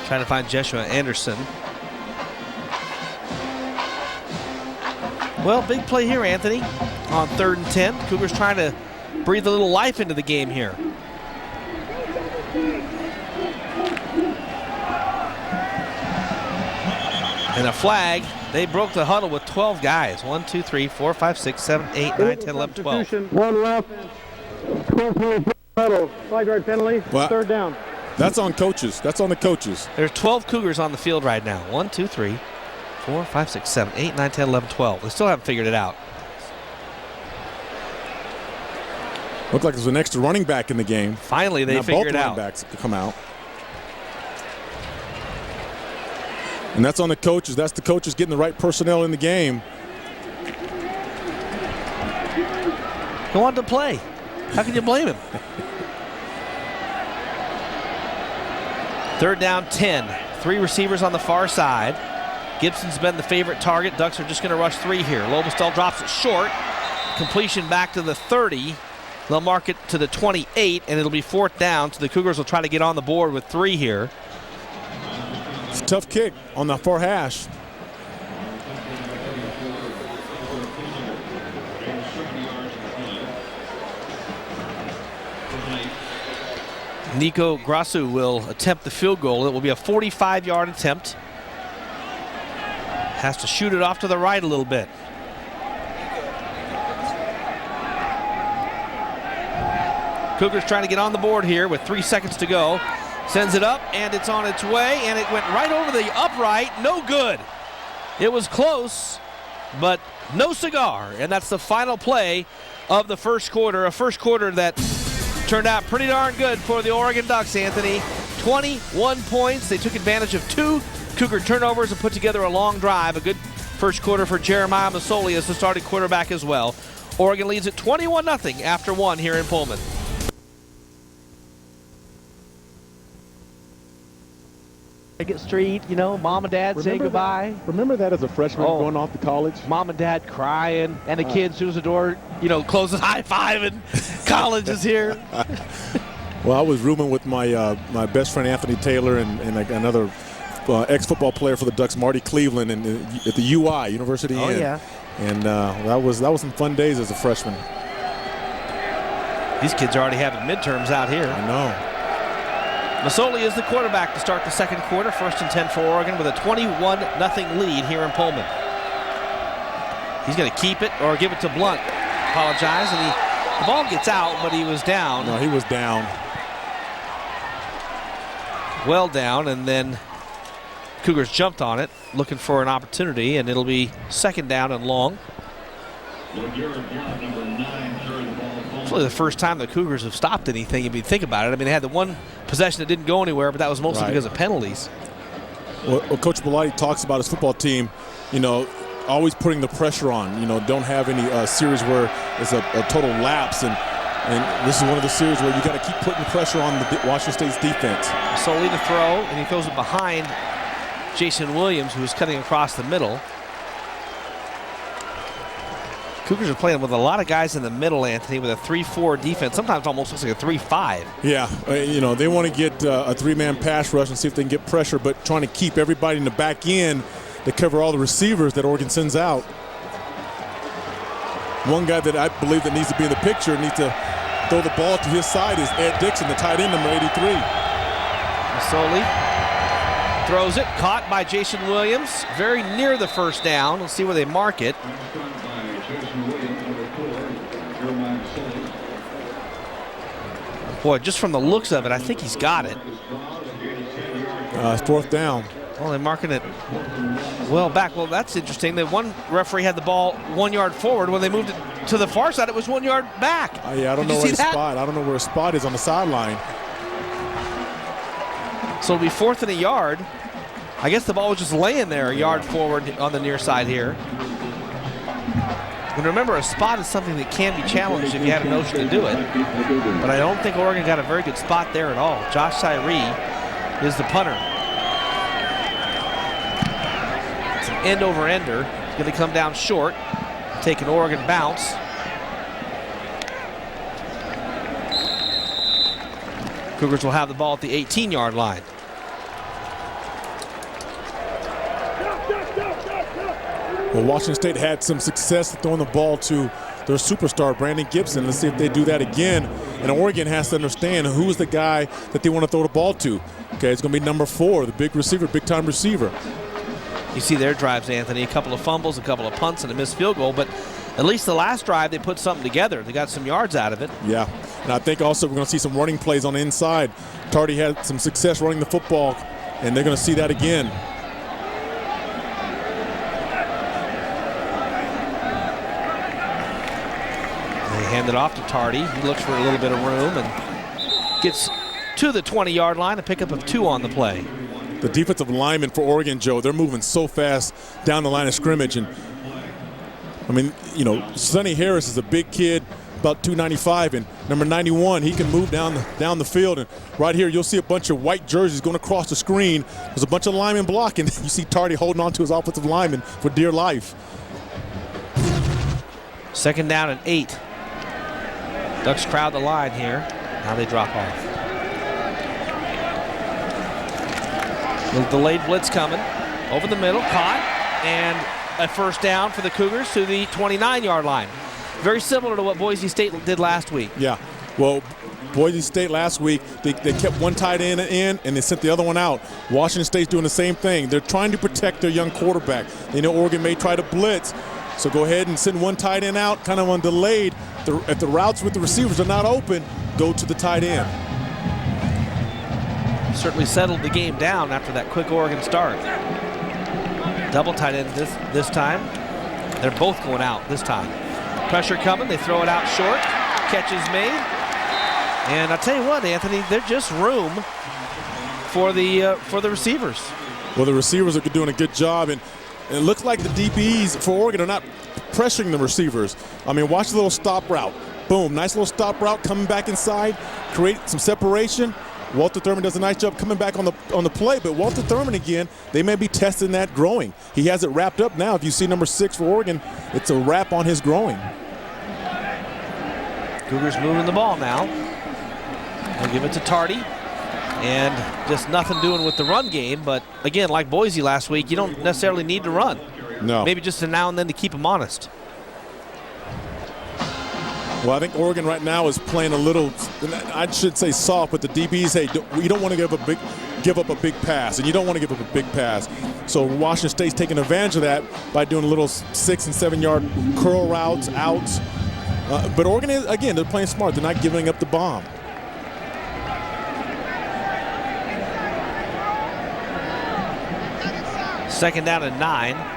Trying to find Jeshua Anderson. Well, big play here, Anthony, on 3rd and 10. Cougars trying to breathe a little life into the game here. And a flag. They broke the huddle with 12 guys. 1, 2, 3, 4, 5, 6, 7, 8, 9, 10, 11, 12. One left. 12 huddle. 5-yard penalty. Well, 3rd down. That's on coaches. That's on the coaches. There's 12 Cougars on the field right now. 1, 2, 3, 4, 5, 6, 7, 8, 9, 10, 11, 12. They still haven't figured it out. Looked like there's an extra running back in the game. Finally, they figured it out. Both running backs come out. And that's on the coaches. That's the coaches getting the right personnel in the game. He wanted to play. How can you blame him? 3rd down, 10. 3 receivers on the far side. Gibson's been the favorite target. Ducks are just going to rush 3 here. Lobostel drops it short. Completion back to the 30. They'll mark it to the 28, and it'll be 4th down. So the Cougars will try to get on the board with 3 here. It's a tough kick on the far hash. Nico Grasu will attempt the field goal. It will be a 45-yard attempt. Has to shoot it off to the right a little bit. Cougars trying to get on the board here with 3 seconds to go. Sends it up, and it's on its way, and it went right over the upright. No good. It was close, but no cigar. And that's the final play of the first quarter. A first quarter that turned out pretty darn good for the Oregon Ducks, Anthony. 21 points. They took advantage of 2 Cougar turnovers and put together a long drive. A good first quarter for J.Masoli as the starting quarterback as well. Oregon leads at 21-0 after 1 here in Pullman. Get Street, you know, mom and dad say goodbye. Remember that as a freshman going off to college? Mom and dad crying, and the kids, as soon as the door, you know, closes, high-fiving. College is here. Well, I was rooming with my my best friend Anthony Taylor and another ex-football player for the Ducks, Marty Cleveland, at the UI, University Inn. Oh, yeah. And that was some fun days as a freshman. These kids are already having midterms out here. I know. Masoli is the quarterback to start the second quarter. 1st and 10 for Oregon with a 21-0 lead here in Pullman. He's going to keep it or give it to Blount. Apologize, and the ball gets out, but he was down. No, he was down. Well down, and then Cougars jumped on it, looking for an opportunity, and it'll be 2nd down and long. It's really the first time the Cougars have stopped anything, if you think about it. I mean, they had the one possession that didn't go anywhere, but that was mostly because of penalties. Well, Coach Bellotti talks about his football team, you know, always putting the pressure on. You know, don't have any series where it's a total lapse, and this is one of the series where you got to keep putting pressure on the Washington State's defense. Masoli to throw, and he throws it behind J.Williams, who is cutting across the middle. Cougars are playing with a lot of guys in the middle, Anthony, with a 3-4 defense. Sometimes almost looks like a 3-5. Yeah, you know, they want to get a 3-man pass rush and see if they can get pressure, but trying to keep everybody in the back end to cover all the receivers that Oregon sends out. One guy that I believe that needs to be in the picture, needs to throw the ball to his side, is Ed Dixon, the tight end, number 83. Masoli throws it, caught by J.Williams, very near the 1st down. We'll see where they mark it. Boy, just from the looks of it, I think he's got it. It's 4th down. Well, they're marking it well back. Well, that's interesting. The one referee had the ball 1 yard forward. When they moved it to the far side, it was 1 yard back. Yeah, I don't know where his spot. I don't know where his spot is on the sideline. So it'll be 4th and a yard. I guess the ball was just laying there a yard forward on the near side here. And remember, a spot is something that can be challenged if you had a notion to do it. But I don't think Oregon got a very good spot there at all. Josh Tyree is the punter. It's an end-over-ender. It's going to come down short, take an Oregon bounce. Cougars will have the ball at the 18-yard line. Well, Washington State had some success throwing the ball to their superstar, Brandon Gibson. Let's see if they do that again. And Oregon has to understand who's the guy that they want to throw the ball to. Okay, it's going to be number 4, the big receiver, big-time receiver. You see their drives, Anthony, a couple of fumbles, a couple of punts, and a missed field goal. But at least the last drive, they put something together. They got some yards out of it. Yeah, and I think also we're going to see some running plays on the inside. Tardy had some success running the football, and they're going to see that again. Hand it off to Tardy. He looks for a little bit of room and gets to the 20-yard line, a pickup of 2 on the play. The defensive linemen for Oregon, Joe, they're moving so fast down the line of scrimmage. And I mean, you know, Sonny Harris is a big kid, about 295, and number 91, he can move down the field. And right here, you'll see a bunch of white jerseys going across the screen. There's a bunch of linemen blocking. You see Tardy holding on to his offensive lineman for dear life. 2nd down and 8. Ducks crowd the line here. Now they drop off. Little delayed blitz coming. Over the middle, caught, and a first down for the Cougars to the 29-yard line. Very similar to what Boise State did last week. Yeah, well, Boise State last week, they kept one tight end in and they sent the other one out. Washington State's doing the same thing. They're trying to protect their young quarterback. They know Oregon may try to blitz, so go ahead and send one tight end out, kind of on delayed. If the routes with the receivers are not open, go to the tight end. Certainly settled the game down after that quick Oregon start. Double tight end this time. They're both going out this time. Pressure coming, they throw it out short. Catch is made. And I'll tell you what, Anthony, there's just room for the receivers. Well, the receivers are doing a good job, and it looks like the DBs for Oregon are not pressuring the receivers. I mean, watch the little stop route. Boom, nice little stop route coming back inside, create some separation. W.Thurmond does a nice job coming back on the play, but W.Thurmond again, they may be testing that growing. He has it wrapped up now. If you see number 6 for Oregon, it's a wrap on his growing. Cougars moving the ball now. They'll give it to Tardy. And just nothing doing with the run game, but again, like Boise last week, you don't necessarily need to run. No. Maybe just a now and then to keep them honest. Well, I think Oregon right now is playing a little, I should say soft, but the DBs, hey, you don't want to give up a big pass, and you don't want to give up a big pass. So Washington State's taking advantage of that by doing a little 6 and 7 yard curl routes, outs. But Oregon, again, they're playing smart. They're not giving up the bomb. Second down and 9.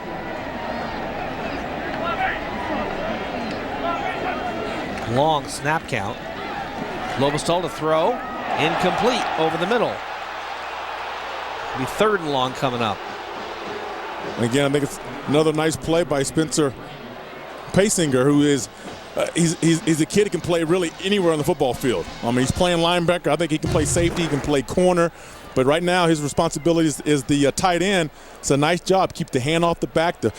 Long snap count. L.Blount to throw. Incomplete over the middle. Be 3rd and long coming up. And again, I think it's another nice play by Spencer Paysinger, who is he's a kid who can play really anywhere on the football field. I mean, he's playing linebacker. I think he can play safety. He can play corner. But right now, his responsibility is the tight end. It's a nice job. Keep the hand off the back. The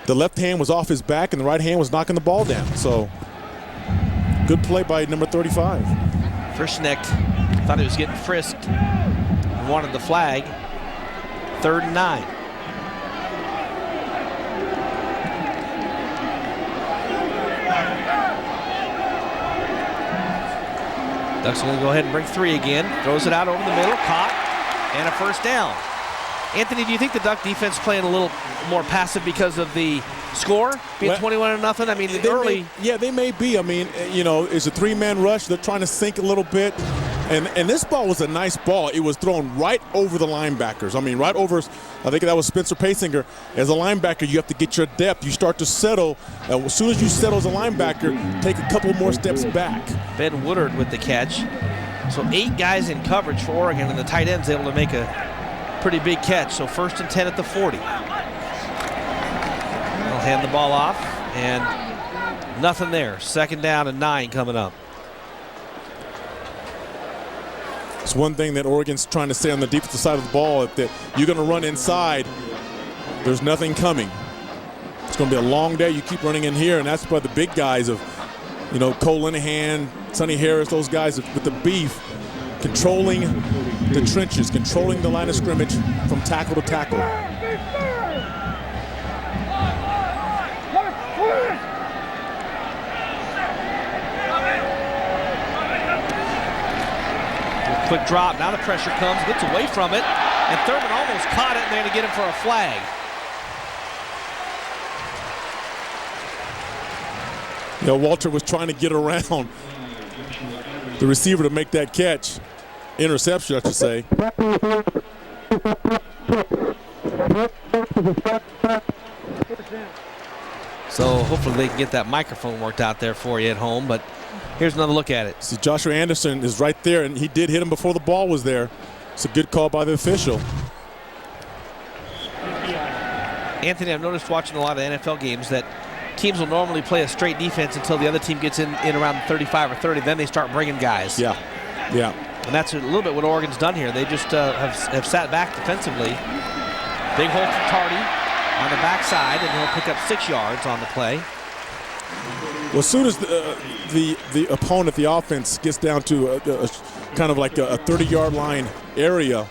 left hand was off his back, and the right hand was knocking the ball down. So, good play by number 35. Frischnecht thought he was getting frisked and wanted the flag. 3rd and 9. Ducks are going to go ahead and bring 3 again. Throws it out over the middle. Caught. And a first down. Anthony, do you think the Duck defense playing a little more passive because of the score being 21-0? I mean, early. They may be. I mean, you know, it's a 3-man rush. They're trying to sink a little bit. And this ball was a nice ball. It was thrown right over the linebackers. I mean, right over, I think that was Spencer Paysinger. As a linebacker, you have to get your depth. You start to settle. As soon as you settle as a linebacker, take a couple more steps back. Ben Woodard with the catch. So 8 guys in coverage for Oregon, and the tight end's able to make a pretty big catch. So 1st and 10 at the 40. They'll hand the ball off, and nothing there. 2nd down and 9 coming up. It's one thing that Oregon's trying to say on the defensive side of the ball, if you're going to run inside, there's nothing coming. It's going to be a long day. You keep running in here, and that's why the big guys of, you know, Cole Linehan, Sonny Harris, those guys with the beef, controlling the trenches, controlling the line of scrimmage from tackle to tackle. Quick drop, now the pressure comes, gets away from it, and Thurmond almost caught it, and they're going to get him for a flag. You know, Walter was trying to get around the receiver to make that catch. Interception, I should say. So hopefully they can get that microphone worked out there for you at home, but here's another look at it. See, Joshua Anderson is right there, and he did hit him before the ball was there. It's a good call by the official. Anthony, I've noticed watching a lot of NFL games that teams will normally play a straight defense until the other team gets in around 35 or 30. Then they start bringing guys. Yeah, yeah. And that's a little bit what Oregon's done here. They just have sat back defensively. Big hole for Tardy on the backside, and he'll pick up 6 yards on the play. Well, as soon as the opponent, the offense, gets down to a kind of like a 30-yard line area,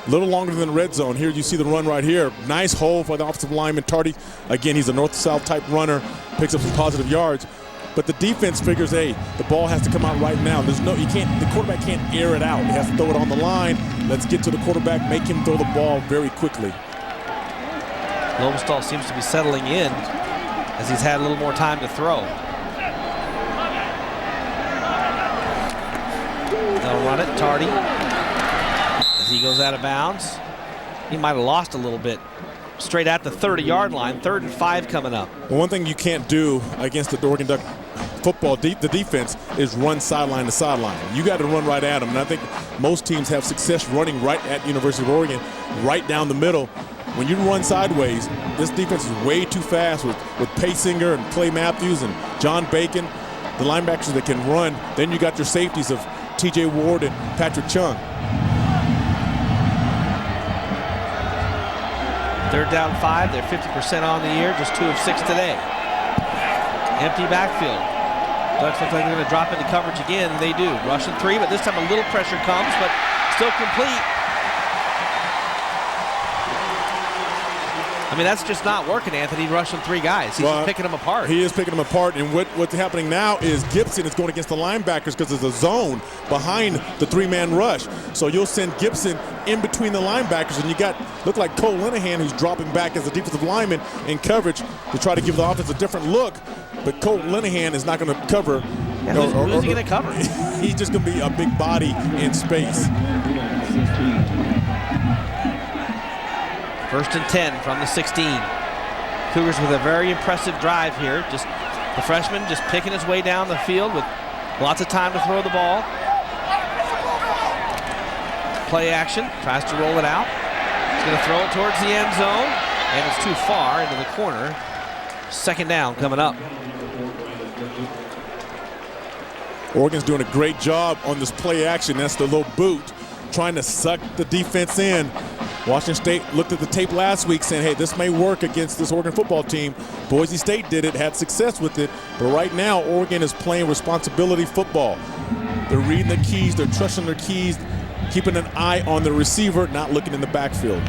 a little longer than the red zone. Here you see the run right here. Nice hole for the offensive lineman. Tardy, again, he's a north-south type runner, picks up some positive yards. But the defense figures, hey, the ball has to come out right now. The quarterback can't air it out. He has to throw it on the line. Let's get to the quarterback, make him throw the ball very quickly. Lowenthal seems to be settling in as he's had a little more time to throw. They'll run it, Tardy. As he goes out of bounds, he might have lost a little bit. Straight at the 30-yard line, 3rd and 5 coming up. Well, one thing you can't do against the Oregon Duck football, the defense, is run sideline to sideline. You got to run right at them, and I think most teams have success running right at University of Oregon, right down the middle. When you run sideways, this defense is way too fast with Paysinger and Clay Matthews and John Bacon, the linebackers that can run. Then you got your safeties of T.J. Ward and Patrick Chung. 3rd down 5, they're 50% on the year, just 2 of 6 today. Empty backfield. Ducks look like they're going to drop into coverage again, and they do. Rushing 3, but this time a little pressure comes, but still complete. I mean, that's just not working, Anthony, rushing 3 guys. He's just picking them apart. He is picking them apart, and what's happening now is Gibson is going against the linebackers because there's a zone behind the 3-man rush. So you'll send Gibson in between the linebackers, and you look like Cole Linehan, who's dropping back as a defensive lineman in coverage to try to give the offense a different look. But Cole Linehan is not going to cover. Yeah, who's he going to cover? He's just going to be a big body in space. 1st and 10 from the 16. Cougars with a very impressive drive here. Just the freshman just picking his way down the field with lots of time to throw the ball. Play action, tries to roll it out. He's going to throw it towards the end zone, and it's too far into the corner. 2nd down coming up. Oregon's doing a great job on this play action. That's the little boot, trying to suck the defense in. Washington State looked at the tape last week saying, hey, this may work against this Oregon football team. Boise State did it, had success with it. But right now, Oregon is playing responsibility football. They're reading the keys, they're trusting their keys, keeping an eye on the receiver, not looking in the backfield.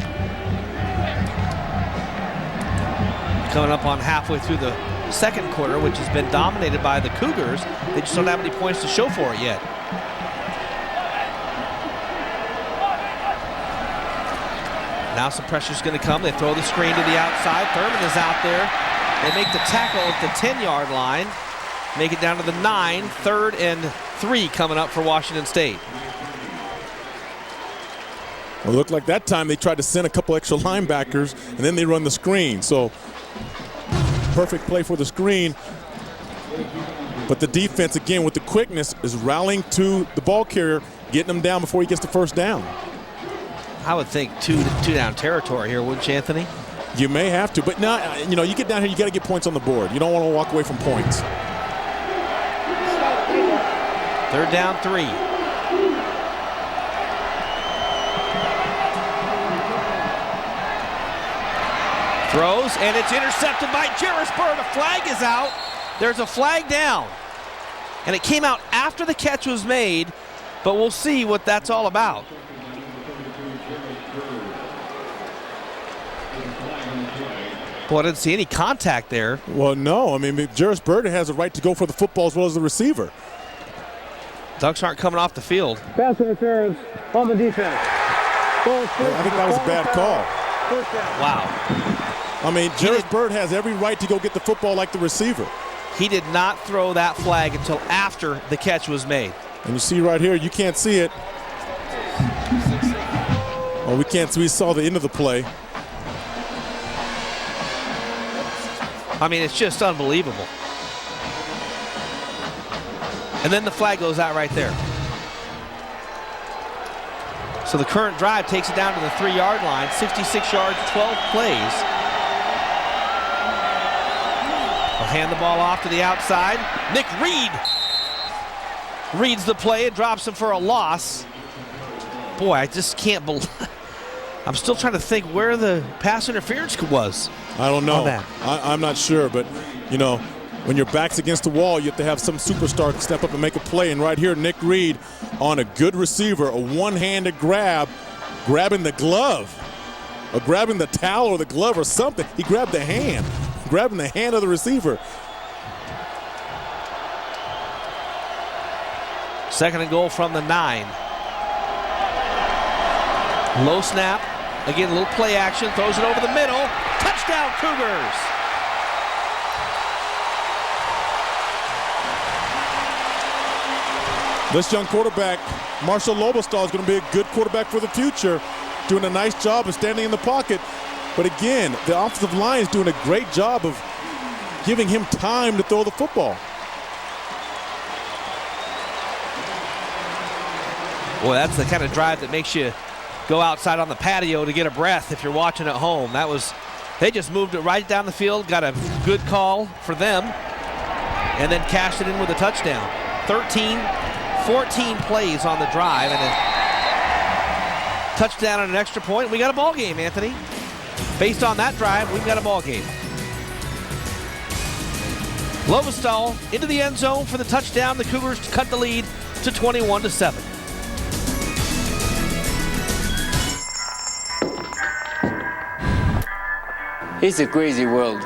Coming up on halfway through the 2nd quarter, which has been dominated by the Cougars. They just don't have any points to show for it yet. Now some pressure's going to come. They throw the screen to the outside. Thurmond is out there. They make the tackle at the 10-yard line. Make it down to the 9. 3rd and 3 coming up for Washington State. Well, it looked like that time they tried to send a couple extra linebackers, and then they run the screen. So perfect play for the screen. But the defense, again, with the quickness, is rallying to the ball carrier, getting him down before he gets the 1st down. I would think two down territory here, wouldn't you, Anthony? You may have to, but not. You know, you get down here, you got to get points on the board. You don't want to walk away from points. 3rd down 3. Throws, and it's intercepted by Jerrisburg. The flag is out. There's a flag down. And it came out after the catch was made. But we'll see what that's all about. Boy, I didn't see any contact there. Well, no. I mean, Juris Bird has a right to go for the football as well as the receiver. Ducks aren't coming off the field. Pass interference on the defense. I think that was a bad call. Wow. I mean, Juris Bird has every right to go get the football like the receiver. He did not throw that flag until after the catch was made. And you see right here, you can't see it. Oh, we can't see. We saw the end of the play. I mean, it's just unbelievable. And then the flag goes out right there. So the current drive takes it down to the 3-yard line, 66 yards, 12 plays. They'll hand the ball off to the outside. Nick Reed reads the play and drops him for a loss. Boy, I just can't believe. I'm still trying to think where the pass interference was. I don't know. On that. I'm not sure, but you know, when your back's against the wall, you have to have some superstar step up and make a play. And right here, Nick Reed on a good receiver, a one-handed grab, grabbing the glove, or grabbing the towel or the glove or something. He grabbed the hand, grabbing the hand of the receiver. Second and goal from the 9. Low snap. Again, a little play action. Throws it over the middle. Touchdown, Cougars. This young quarterback, Marshall Lobostal, is going to be a good quarterback for the future, doing a nice job of standing in the pocket. But again, the offensive line is doing a great job of giving him time to throw the football. Boy, that's the kind of drive that makes you go outside on the patio to get a breath if you're watching at home. They just moved it right down the field, got a good call for them, and then cashed it in with a touchdown. 14 plays on the drive and a touchdown and an extra point. We got a ball game, Anthony. Based on that drive, we've got a ball game. Lobostal into the end zone for the touchdown. The Cougars cut the lead to 21-7. It's a crazy world.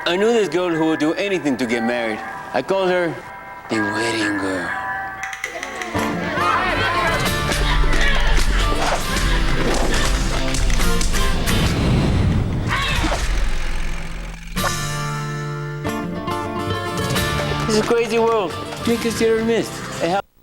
I knew this girl who would do anything to get married. I called her the wedding girl. It's a crazy world. Make us hit or miss.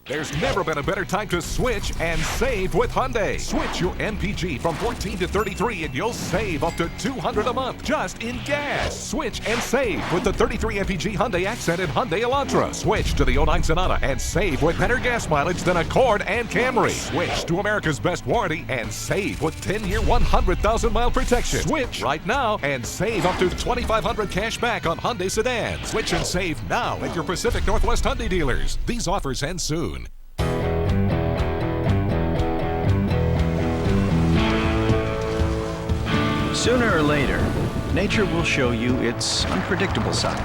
There's never been a better time to switch and save with Hyundai. Switch your MPG from 14 to 33 and you'll save up to $200 a month just in gas. Switch and save with the 33 MPG Hyundai Accent and Hyundai Elantra. Switch to the 09 Sonata and save with better gas mileage than Accord and Camry. Switch to America's best warranty and save with 10-year, 100,000-mile protection. Switch right now and save up to $2,500 cash back on Hyundai sedans. Switch and save now at your Pacific Northwest Hyundai dealers. These offers end soon. Sooner or later, nature will show you its unpredictable side.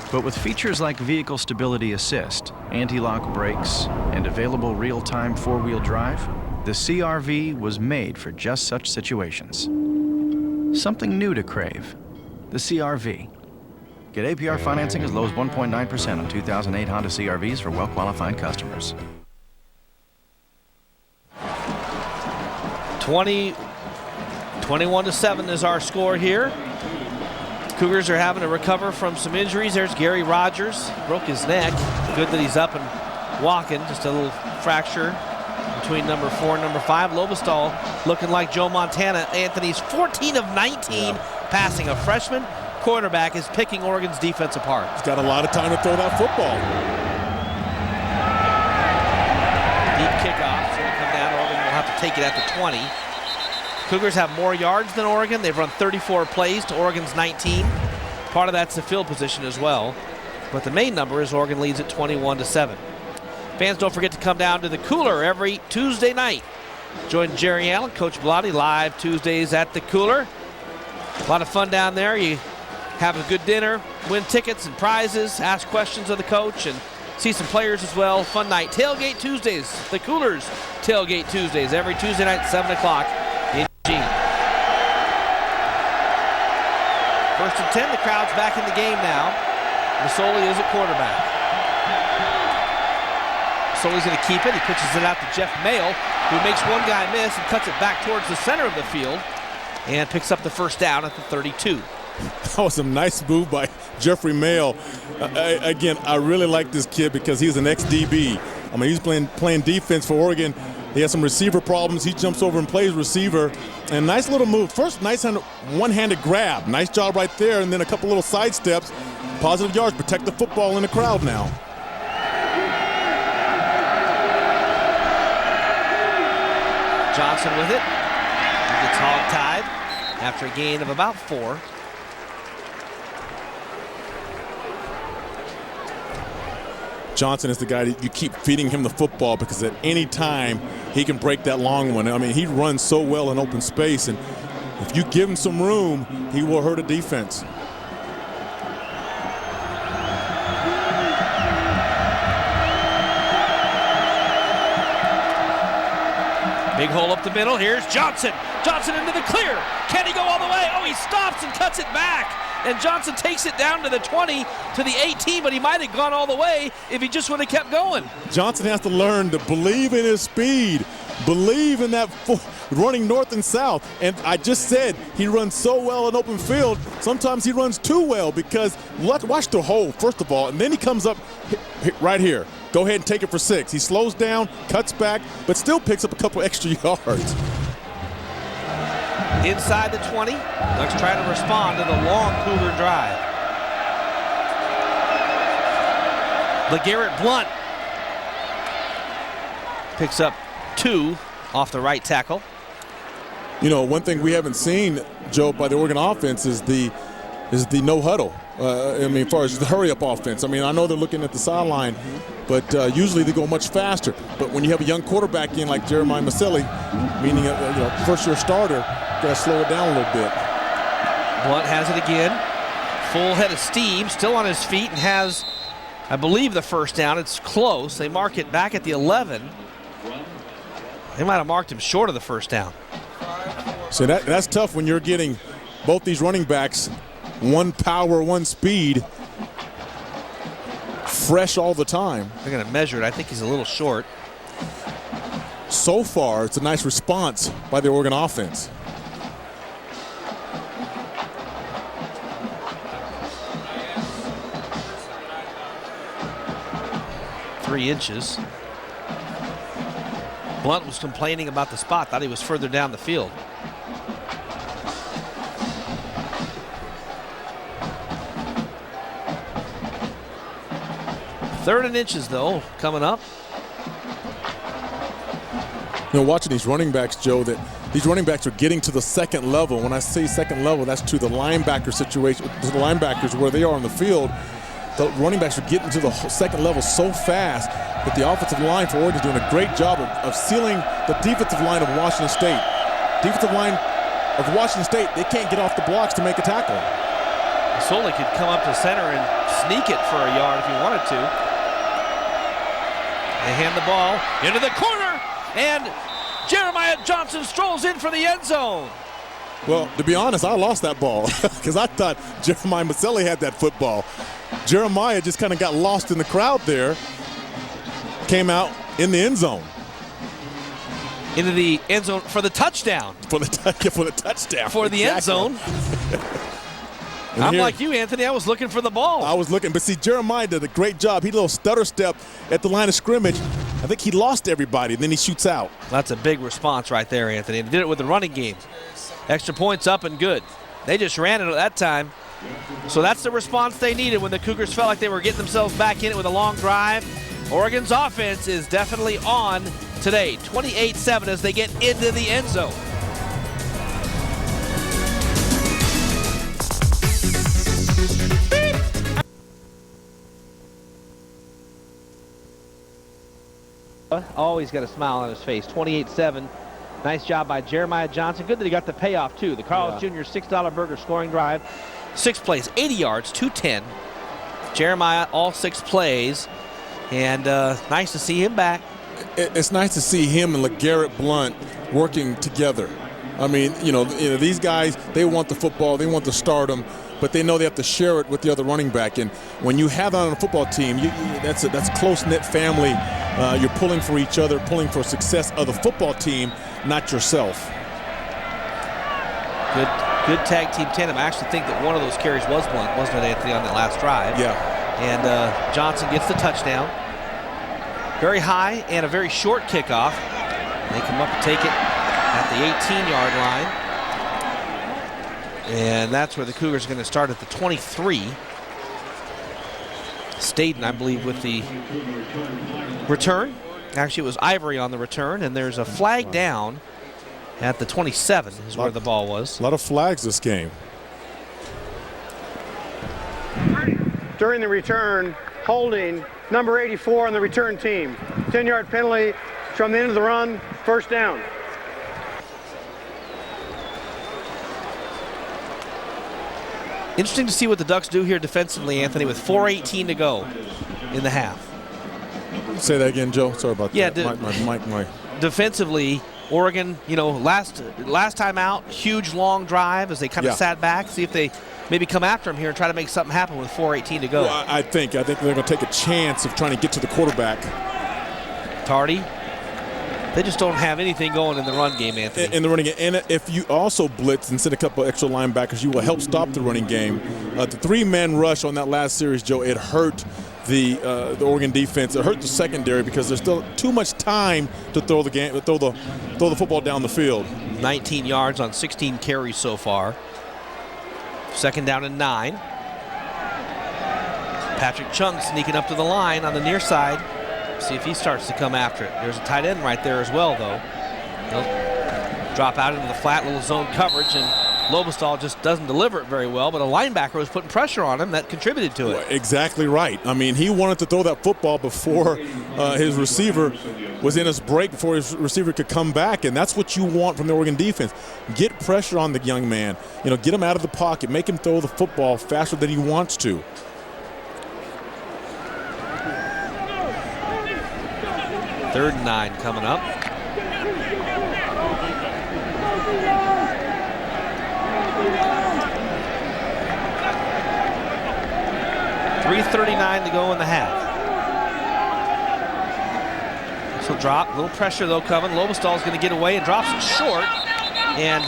But with features like Vehicle Stability Assist, anti-lock brakes, and available real-time four-wheel drive, the CR-V was made for just such situations. Something new to crave, the CR-V. Get APR financing as low as 1.9% on 2008 Honda CR-Vs for well-qualified customers. 21-7 is our score here. Cougars are having to recover from some injuries. There's Gary Rogers, broke his neck. Good that he's up and walking. Just a little fracture between number 4 and number 5. Lobostal looking like Joe Montana. Anthony's 14 of 19 passing. A freshman quarterback is picking Oregon's defense apart. He's got a lot of time to throw that football. Deep kickoff, so it'll come down. Oregon will have to take it at the 20. Cougars have more yards than Oregon. They've run 34 plays to Oregon's 19. Part of that's the field position as well. But the main number is Oregon leads at 21-7. Fans, don't forget to come down to the Cooler every Tuesday night. Join Jerry Allen, Coach Bellotti, live Tuesdays at the Cooler. A lot of fun down there. You have a good dinner, win tickets and prizes, ask questions of the coach, and See some players as well. Fun night. Tailgate Tuesdays. The Cougars Tailgate Tuesdays every Tuesday night at 7 o'clock in Eugene. 1st and 10. The crowd's back in the game now. Masoli is at quarterback. Masoli's going to keep it. He pitches it out to Jeff Mayle, who makes one guy miss and cuts it back towards the center of the field and picks up the first down at the 32. That was a nice move by Jeffrey Mayle. Again, I really like this kid because he's an ex-DB. I mean, he's playing defense for Oregon. He has some receiver problems. He jumps over and plays receiver. And nice little move. First, nice one-handed grab. Nice job right there. And then a couple little side steps. Positive yards. Protect the football in the crowd now. Johnson with it. He gets hog-tied after a gain of about 4. Johnson is the guy that you keep feeding him the football because at any time he can break that long one. I mean, he runs so well in open space, and if you give him some room, he will hurt a defense. Big hole up the middle. Here's Johnson. Johnson into the clear. Can he go all the way? Oh, he stops and cuts it back. And Johnson takes it down to the 20, to the 18, but he might have gone all the way if he just would have kept going. Johnson has to learn to believe in his speed, believe in that running north and south. And I just said he runs so well in open field. Sometimes he runs too well because watch the hole, first of all, and then he comes up right here. Go ahead and take it for 6. He slows down, cuts back, but still picks up a couple extra yards. Inside the 20, Ducks try to respond to the long Cougar drive. LeGarrette Blount picks up 2 off the right tackle. You know, one thing we haven't seen, Joe, by the Oregon offense is the no huddle. I mean, as far as the hurry-up offense. I mean, I know they're looking at the sideline, but usually they go much faster. But when you have a young quarterback in like J.Masoli, meaning a first-year starter, you got to slow it down a little bit. Blount has it again. Full head of steam, still on his feet, and has, I believe, the first down. It's close. They mark it back at the 11. They might have marked him short of the first down. So that's tough when you're getting both these running backs, one power, one speed, fresh all the time. They're going to measure it. I think he's a little short. So far, it's a nice response by the Oregon offense. Three inches. Blount was complaining about the spot, thought he was further down the field. Third and inches, though, coming up. You know, watching these running backs, Joe, that these running backs are getting to the second level. When I say second level, that's to the linebacker situation, to the linebackers where they are on the field. The running backs are getting to the second level so fast that the offensive line for Oregon is doing a great job of sealing the defensive line of Washington State. Defensive line of Washington State, they can't get off the blocks to make a tackle. Masoli could come up to center and sneak it for a yard if he wanted to. They hand the ball into the corner, and Jeremiah Johnson strolls in for the end zone. Well, to be honest, I lost that ball because I thought J.Masoli had that football. Jeremiah just kind of got lost in the crowd there, came out in the end zone. Into the end zone for the touchdown. For the touchdown. For the end zone. I'm like you, Anthony. I was looking for the ball. I was looking, but see, Jeremiah did a great job. He did a little stutter step at the line of scrimmage. I think he lost everybody, and then he shoots out. That's a big response right there, Anthony. And did it with the running game. Extra points up and good. They just ran it at that time. So that's the response they needed when the Cougars felt like they were getting themselves back in it with a long drive. Oregon's offense is definitely on today. 28-7 as they get into the end zone. Always got a smile on his face. 28-7. Nice job by Jeremiah Johnson. Good that he got the payoff, too. The R.Alston Jr. $6 burger scoring drive. 6 plays, 80 yards, 210. Jeremiah, all 6 plays. And nice to see him back. It's nice to see him and LeGarrette Blount working together. I mean, these guys, they want the football, they want the stardom, but they know they have to share it with the other running back. And when you have that on a football team, that's a close-knit family. You're pulling for each other, pulling for success of the football team, not yourself. Good tag team tandem. I actually think that one of those carries was Blount, wasn't it, Anthony, on that last drive? Yeah. And Johnson gets the touchdown. Very high and a very short kickoff. They come up and take it at the 18-yard line. And that's where the Cougars are going to start at the 23. Staten, I believe, with the return. Actually, it was Ivory on the return, and there's a flag down at the 27 is where the ball was. A lot of flags this game. During the return, holding number 84 on the return team. 10-yard penalty from the end of the run, first down. Interesting to see what the Ducks do here defensively, Anthony, with 4:18 to go in the half. Say that again, Joe. Sorry about that. Yeah, defensively, Oregon, last time out, huge long drive as they kind of sat back. See if they maybe come after him here and try to make something happen with 4:18 to go. Well, I think they're going to take a chance of trying to get to the quarterback. Tardy. They just don't have anything going in the run game, Anthony. In the running game. And if you also blitz and send a couple extra linebackers, you will help stop the running game. The three-man rush on that last series, Joe, it hurt the Oregon defense. It hurt the secondary because there's still too much time to throw the football down the field. 19 yards on 16 carries so far. Second down and 9. Patrick Chung sneaking up to the line on the near side. See if he starts to come after it. There's a tight end right there as well, though. He'll drop out into the flat, little zone coverage, and Lobostal just doesn't deliver it very well, but a linebacker was putting pressure on him that contributed to it. Exactly right. I mean, he wanted to throw that football before his receiver was in his break, before his receiver could come back, and that's what you want from the Oregon defense. Get pressure on the young man. Get him out of the pocket. Make him throw the football faster than he wants to. Third and 9 coming up. .339 to go in the half. So drop, a little pressure though coming. Lobostal's going to get away and drops it short and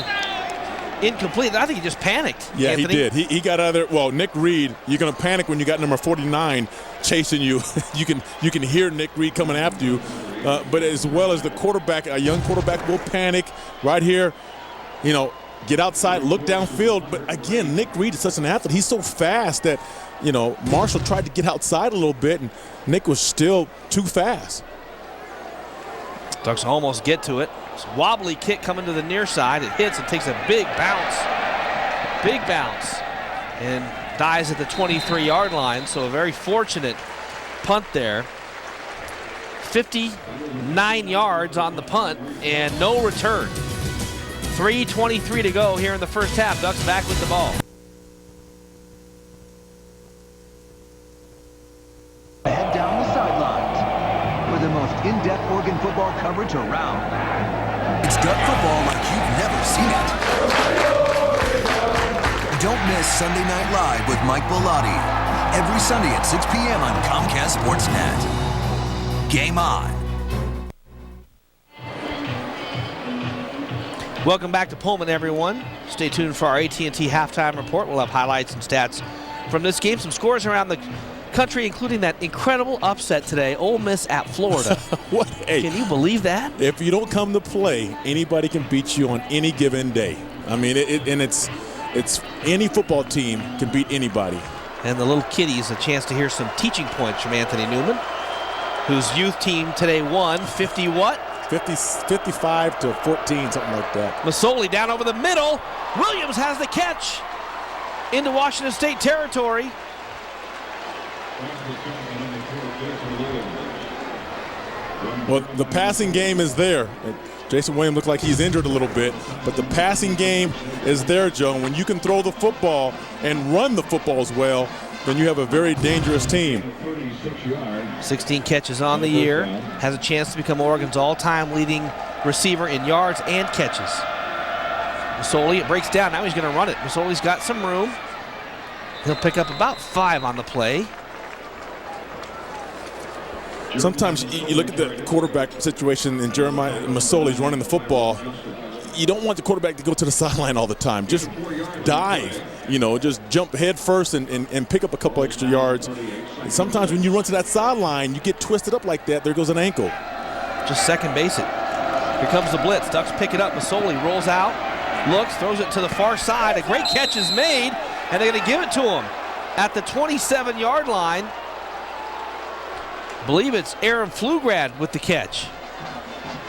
incomplete. I think he just panicked. Yeah, Anthony. He did. He got out of there. Well, Nick Reed, you're going to panic when you got number 49 chasing you. you can hear Nick Reed coming after you. But as well as the quarterback, a young quarterback will panic right here. Get outside, look downfield. But again, Nick Reed is such an athlete. He's so fast that, Marshall tried to get outside a little bit, and Nick was still too fast. Ducks almost get to it. It's a wobbly kick coming to the near side. It hits and takes a big bounce. And dies at the 23-yard line. So a very fortunate punt there. 59 yards on the punt and no return. 3:23 to go here in the first half. Ducks back with the ball. Head down the sidelines for the most in-depth Oregon football coverage around. It's Duck football like you've never seen it. Don't miss Sunday Night Live with Mike Bellotti. Every Sunday at 6 p.m. on Comcast Sportsnet. Game on. Welcome back to Pullman, everyone. Stay tuned for our AT&T halftime report. We'll have highlights and stats from this game. Some scores around the country, including that incredible upset today, Ole Miss at Florida. Can you believe that? If you don't come to play, anybody can beat you on any given day. I mean, it's any football team can beat anybody. And the little kiddies, a chance to hear some teaching points from Anthony Newman, whose youth team today won 50 what? 55 to 14, something like that. Masoli down over the middle. Williams has the catch into Washington State territory. Well, the passing game is there. Jason Williams looked like he's injured a little bit, but the passing game is there, Joe. When you can throw the football and run the football as well, then you have a very dangerous team. 16 catches on the year. Has a chance to become Oregon's all-time leading receiver in yards and catches. Masoli, it breaks down. Now he's going to run it. Masoli's got some room. He'll pick up about 5 on the play. Sometimes you look at the quarterback situation and J.Masoli's running the football. You don't want the quarterback to go to the sideline all the time. Just dive, just jump head first and pick up a couple extra yards. And sometimes when you run to that sideline, you get twisted up like that. There goes an ankle. Just second base it. Here comes the blitz. Ducks pick it up. Masoli rolls out, looks, throws it to the far side. A great catch is made, and they're going to give it to him at the 27-yard line. I believe it's Aaron Pflugrad with the catch.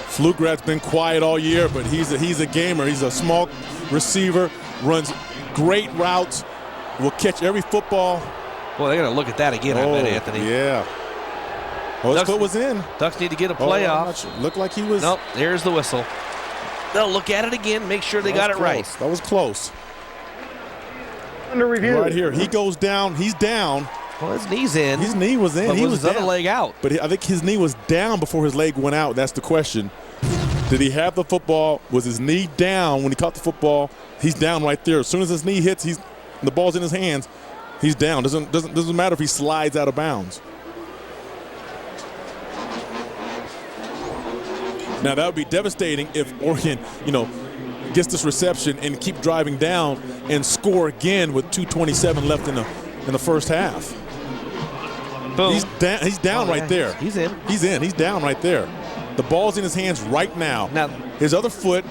Pflugrad's been quiet all year, but he's a gamer. He's a small receiver, runs great routes, will catch every football. Boy, they're going to look at that again, I bet, Anthony. Yeah. Well, his foot was in. Ducks need to get a playoff. Sure. Looked like he was. Nope, there's the whistle. They'll look at it again, make sure they got it right. That was close. Under review. Right here, he goes down. He's down. Well, his knee's in. His knee was in. But He was his other down. leg out. But I think his knee was down before his leg went out. That's the question. Did he have the football? Was his knee down when he caught the football? He's down right there. As soon as his knee hits, the ball's in his hands. He's down. Doesn't matter if he slides out of bounds. Now that would be devastating if Oregon, gets this reception and keep driving down and score again with 2:27 left in the first half. Boom. He's down right there. He's in. He's down right there. The ball's in his hands right now. Now his other foot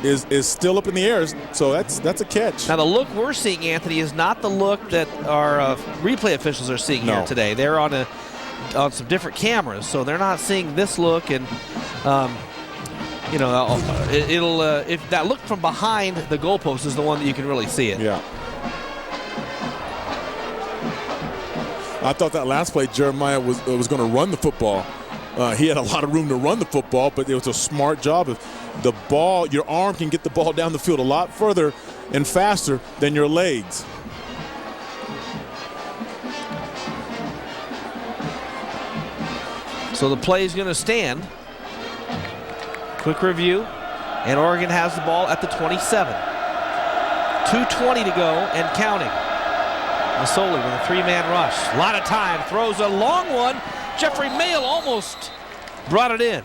is still up in the air, so that's a catch. Now the look we're seeing, Anthony, is not the look that our replay officials are seeing here today. They're on some different cameras, so they're not seeing this look, and if that look from behind the goalpost is the one that you can really see it. Yeah. I thought that last play Jeremiah was going to run the football. He had a lot of room to run the football, but it was a smart job. Of the ball, your arm can get the ball down the field a lot further and faster than your legs. So the play is going to stand. Quick review, and Oregon has the ball at the 27. 2:20 to go and counting. Masoli with a 3-man rush. A lot of time, throws a long one. Jeffrey Mayle almost brought it in.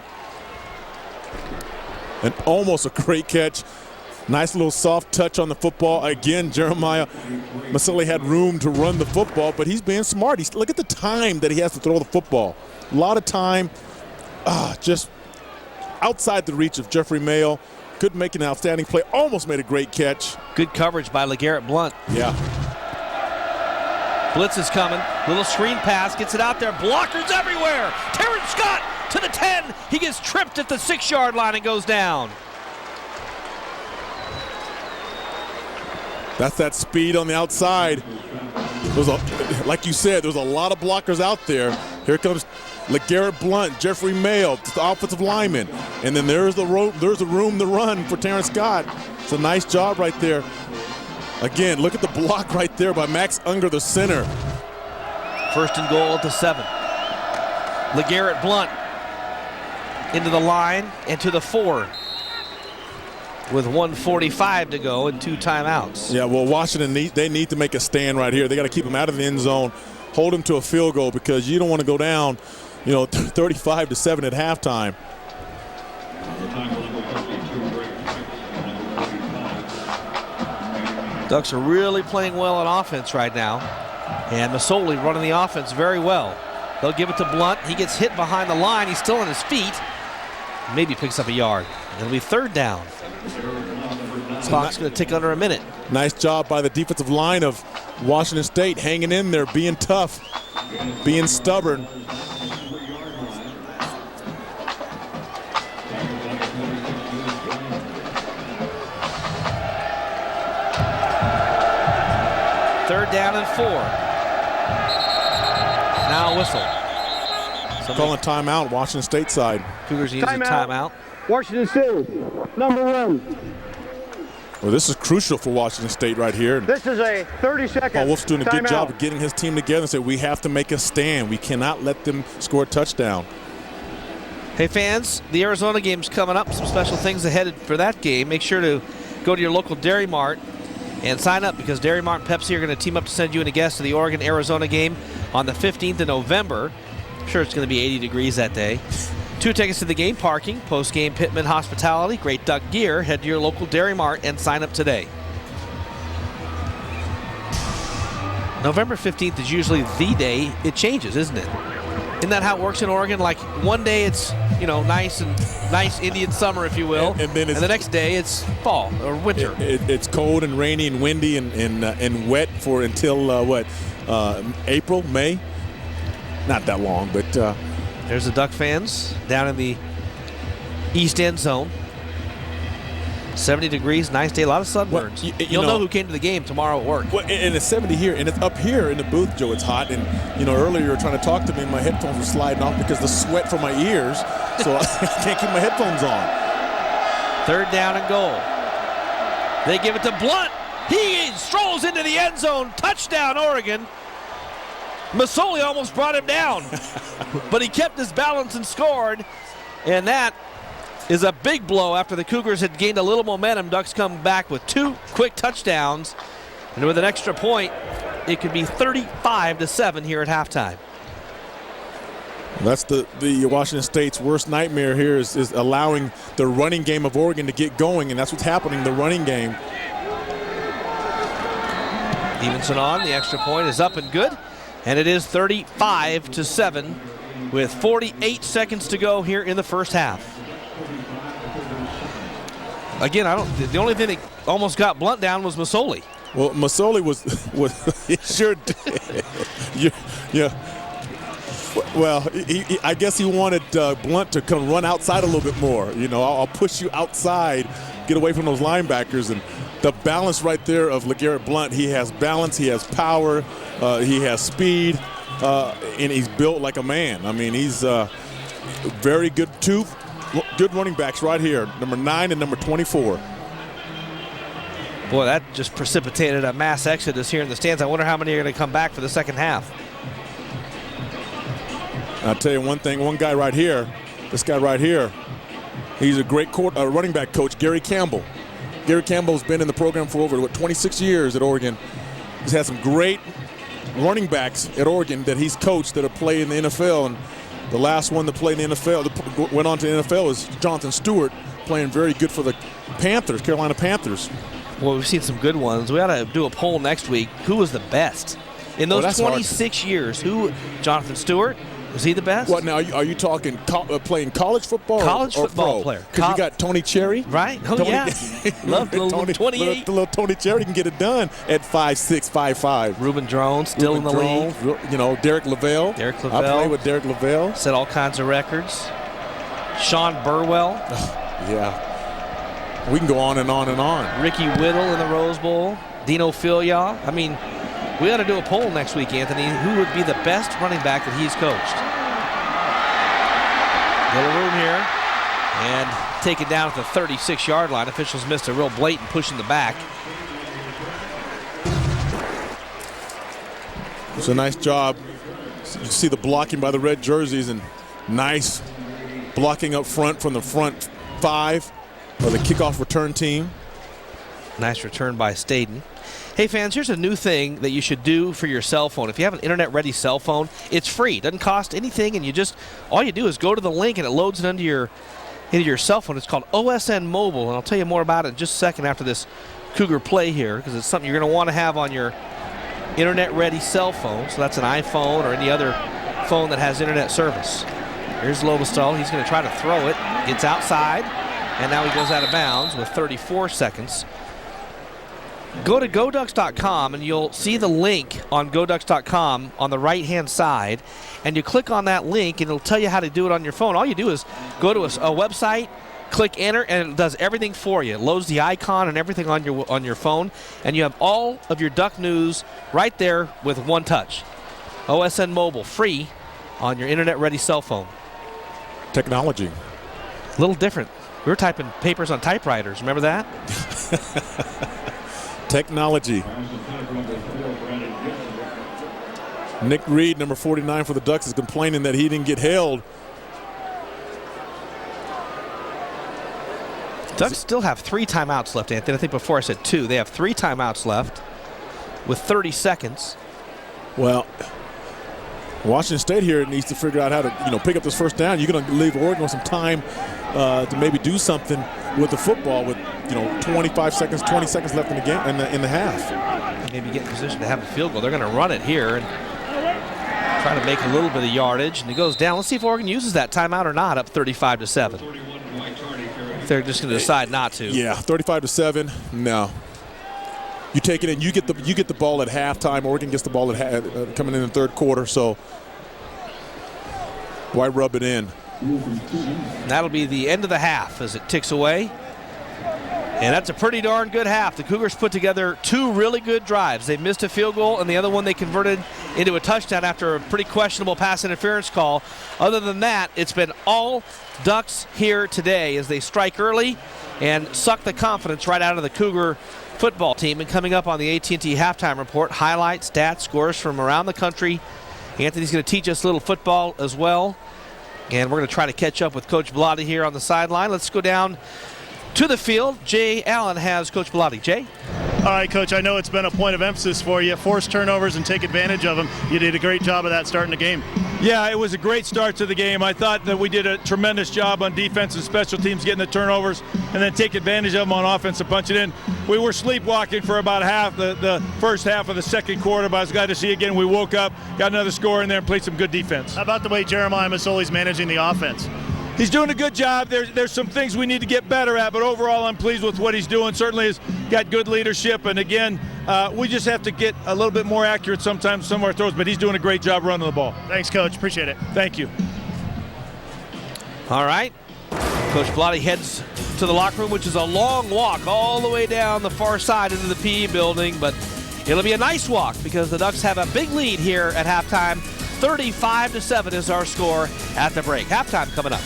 And almost a great catch. Nice little soft touch on the football. Again, J.Masoli had room to run the football, but he's being smart. Look at the time that he has to throw the football. A lot of time, just outside the reach of Jeffrey Mayle. Could make an outstanding play. Almost made a great catch. Good coverage by LeGarrette Blount. Yeah. Blitz is coming. Little screen pass. Gets it out there. Blockers everywhere. Terrence Scott to the 10. He gets tripped at the 6-yard line and goes down. That's that speed on the outside. Like you said, there's a lot of blockers out there. Here comes LeGarrette Blount, Jeffrey Mayle, the offensive lineman. And then there's the room to run for Terrence Scott. It's a nice job right there. Again, look at the block right there by Max Unger, the center. First and goal at the 7. LeGarrette Blount into the line and to the 4 with 1:45 to go and 2 timeouts. Yeah, well, Washington, they need to make a stand right here. They got to keep him out of the end zone, hold him to a field goal, because you don't want to go down, 35-7 at halftime. Ducks are really playing well on offense right now. And Masoli running the offense very well. They'll give it to Blount. He gets hit behind the line. He's still on his feet. Maybe picks up a yard. It'll be 3rd down. Clock's going to tick under a minute. Nice job by the defensive line of Washington State, hanging in there, being tough, being stubborn. Third down and 4. Now a whistle. Calling timeout, Washington State side. Cougars use a timeout. Washington State, number 1. Well, this is crucial for Washington State right here. This is a 30-second Paul Wolf's doing a good timeout. job of getting his team together and say, we have to make a stand. We cannot let them score a touchdown. Hey fans, the Arizona game's coming up. Some special things ahead for that game. Make sure to go to your local Dairy Mart and sign up, because Dairy Mart and Pepsi are going to team up to send you and a guest to the Oregon-Arizona game on the 15th of November. I'm sure it's going to be 80 degrees that day. 2 tickets to the game, parking, post-game Pittman hospitality, great duck gear. Head to your local Dairy Mart and sign up today. November 15th is usually the day it changes, isn't it? Isn't that how it works in Oregon? Like one day it's, nice Indian summer, if you will, and then the next day it's fall or winter. It's cold and rainy and windy and wet for until April, May. Not that long, but there's the Duck fans down in the East End zone. 70 degrees, nice day, a lot of sunburns. Well, You'll know who came to the game tomorrow at work. Well, and it's 70 here, and it's up here in the booth, Joe. It's hot, and earlier you were trying to talk to me, and my headphones were sliding off because the sweat from my ears, so I can't keep my headphones on. 3rd down and goal. They give it to Blount. He strolls into the end zone. Touchdown, Oregon. Masoli almost brought him down, but he kept his balance and scored, and that is a big blow after the Cougars had gained a little momentum. Ducks come back with 2 quick touchdowns, and with an extra point, it could be 35-7 here at halftime. That's the Washington State's worst nightmare here is allowing the running game of Oregon to get going, and that's what's happening, the running game. Stevenson on, the extra point is up and good, and it is 35-7 with 48 seconds to go here in the first half. Again, the only thing that almost got Blount down was Masoli. Well, Masoli was he sure did. Yeah. Well, I guess he wanted Blount to come run outside a little bit more. I'll push you outside, get away from those linebackers, and the balance right there of LeGarrette Blount. He has balance, he has power, he has speed, and he's built like a man. I mean, he's very good. 2 good running backs right here, number 9 and number 24. Boy, that just precipitated a mass exodus here in the stands. I wonder how many are going to come back for the second half. I'll tell you one thing, one guy right here, this guy right here, he's a great running back coach, Gary Campbell. Gary Campbell's been in the program for over 26 years at Oregon. He's had some great running backs at Oregon that he's coached that have played in the NFL, and the last one to play in the NFL, that went on to the NFL, is Jonathan Stewart, playing very good for the Panthers, Carolina Panthers. Well, we've seen some good ones. We ought to do a poll next week. Who was the best in those 26 years? Jonathan Stewart? Was he the best? What now? Are you talking playing college football? College or football pro? player. Because you got Tony Cherry, right? Oh Tony, yeah, love the little 28. The little Tony Cherry can get it done at 5'6", 5'5". Ruben Drones still in the league. Derek Lavelle. I played with Derek Lavelle. Set all kinds of records. Sean Burwell. Yeah, we can go on and on and on. Ricky Whittle in the Rose Bowl. Dino Filia. I mean, we ought to do a poll next week, Anthony. Who would be the best running back that he's coached? Little room here. And taken down at the 36-yard line. Officials missed a real blatant push in the back. It's a nice job. You see the blocking by the red jerseys, and nice blocking up front from the front 5 of the kickoff return team. Nice return by Staden. Hey fans, here's a new thing that you should do for your cell phone. If you have an internet-ready cell phone, it's free. It doesn't cost anything, and all you do is go to the link and it loads it into your cell phone. It's called OSN Mobile, and I'll tell you more about it in just a second after this Cougar play here, because it's something you're going to want to have on your internet-ready cell phone. So that's an iPhone or any other phone that has internet service. Here's Lobestall. He's going to try to throw it. Gets outside, and now he goes out of bounds with 34 seconds. Go to GoDucks.com and you'll see the link on GoDucks.com on the right-hand side, and you click on that link and it'll tell you how to do it on your phone. All you do is go to a website, click enter, and it does everything for you. It loads the icon and everything on your phone, and you have all of your Duck news right there with one touch. OSN Mobile, free on your internet-ready cell phone. Technology. A little different. We were typing papers on typewriters. Remember that? Technology. Nick Reed, number 49 for the Ducks, is complaining that he didn't get held. Ducks still have 3 timeouts left, Anthony. I think before I said 2. They have 3 timeouts left with 30 seconds. Well, Washington State here needs to figure out how to, pick up this first down. You're going to leave Oregon with some time to maybe do something with the football with, 25 seconds, 20 seconds left in the game, in the half. Maybe get in position to have a field goal. They're going to run it here and try to make a little bit of yardage. And it goes down. Let's see if Oregon uses that timeout or not, up 35-7. They're just going to decide not to. Yeah, 35-7. No. You take it in. You get the ball at halftime. Oregon gets the ball at coming in the third quarter. So why rub it in? That'll be the end of the half as it ticks away. And that's a pretty darn good half. The Cougars put together 2 really good drives. They missed a field goal, and the other one they converted into a touchdown after a pretty questionable pass interference call. Other than that, it's been all Ducks here today as they strike early and suck the confidence right out of the Cougar football team. And coming up on the AT&T Halftime Report, highlights, stats, scores from around the country. Anthony's going to teach us a little football as well. And we're going to try to catch up with Coach Bellotti here on the sideline. Let's go down to the field. Jay Allen has Coach Bellotti. Jay? All right, Coach, I know it's been a point of emphasis for you. Force turnovers and take advantage of them. You did a great job of that starting the game. Yeah, it was a great start to the game. I thought that we did a tremendous job on defense and special teams getting the turnovers and then take advantage of them on offense and punch it in. We were sleepwalking for about half, the first half of the second quarter, but I was glad to see again we woke up, got another score in there, and played some good defense. How about the way J.Masoli's managing the offense? He's doing a good job. There's some things we need to get better at, but overall I'm pleased with what he's doing. Certainly has got good leadership, and again, we just have to get a little bit more accurate sometimes some of our throws, but he's doing a great job running the ball. Thanks, Coach. Appreciate it. Thank you. All right. Coach Bellotti heads to the locker room, which is a long walk all the way down the far side into the PE building, but it'll be a nice walk because the Ducks have a big lead here at halftime. 35-7 is our score at the break. Halftime coming up.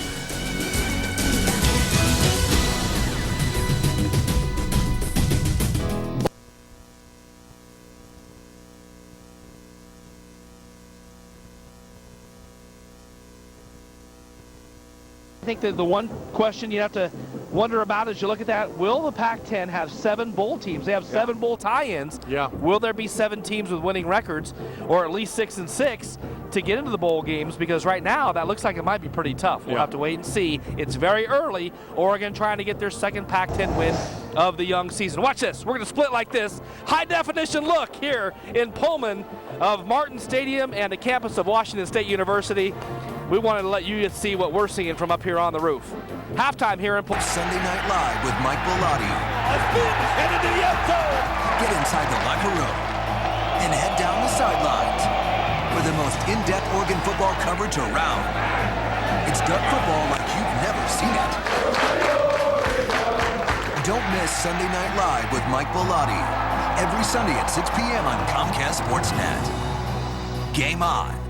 I think that the one question you have to wonder about as you look at that, will the Pac-10 have 7 bowl teams? They have 7 bowl tie-ins. Yeah. Will there be 7 teams with winning records, or at least 6-6 to get into the bowl games? Because right now that looks like it might be pretty tough. We'll have to wait and see. It's very early. Oregon trying to get their second Pac-10 win of the young season. Watch this. We're going to split like this. High definition look here in Pullman of Martin Stadium and the campus of Washington State University. We wanted to let you see what we're seeing from up here on the roof. Halftime here in Pullman. Sunday Night Live with Mike Bellotti. A spin headed to the end zone. Get inside the locker room and head down the sidelines for the most in-depth Oregon football coverage around. It's Duck football like you've never seen it. Don't miss Sunday Night Live with Mike Bellotti every Sunday at 6 p.m. on Comcast Sportsnet. Game on.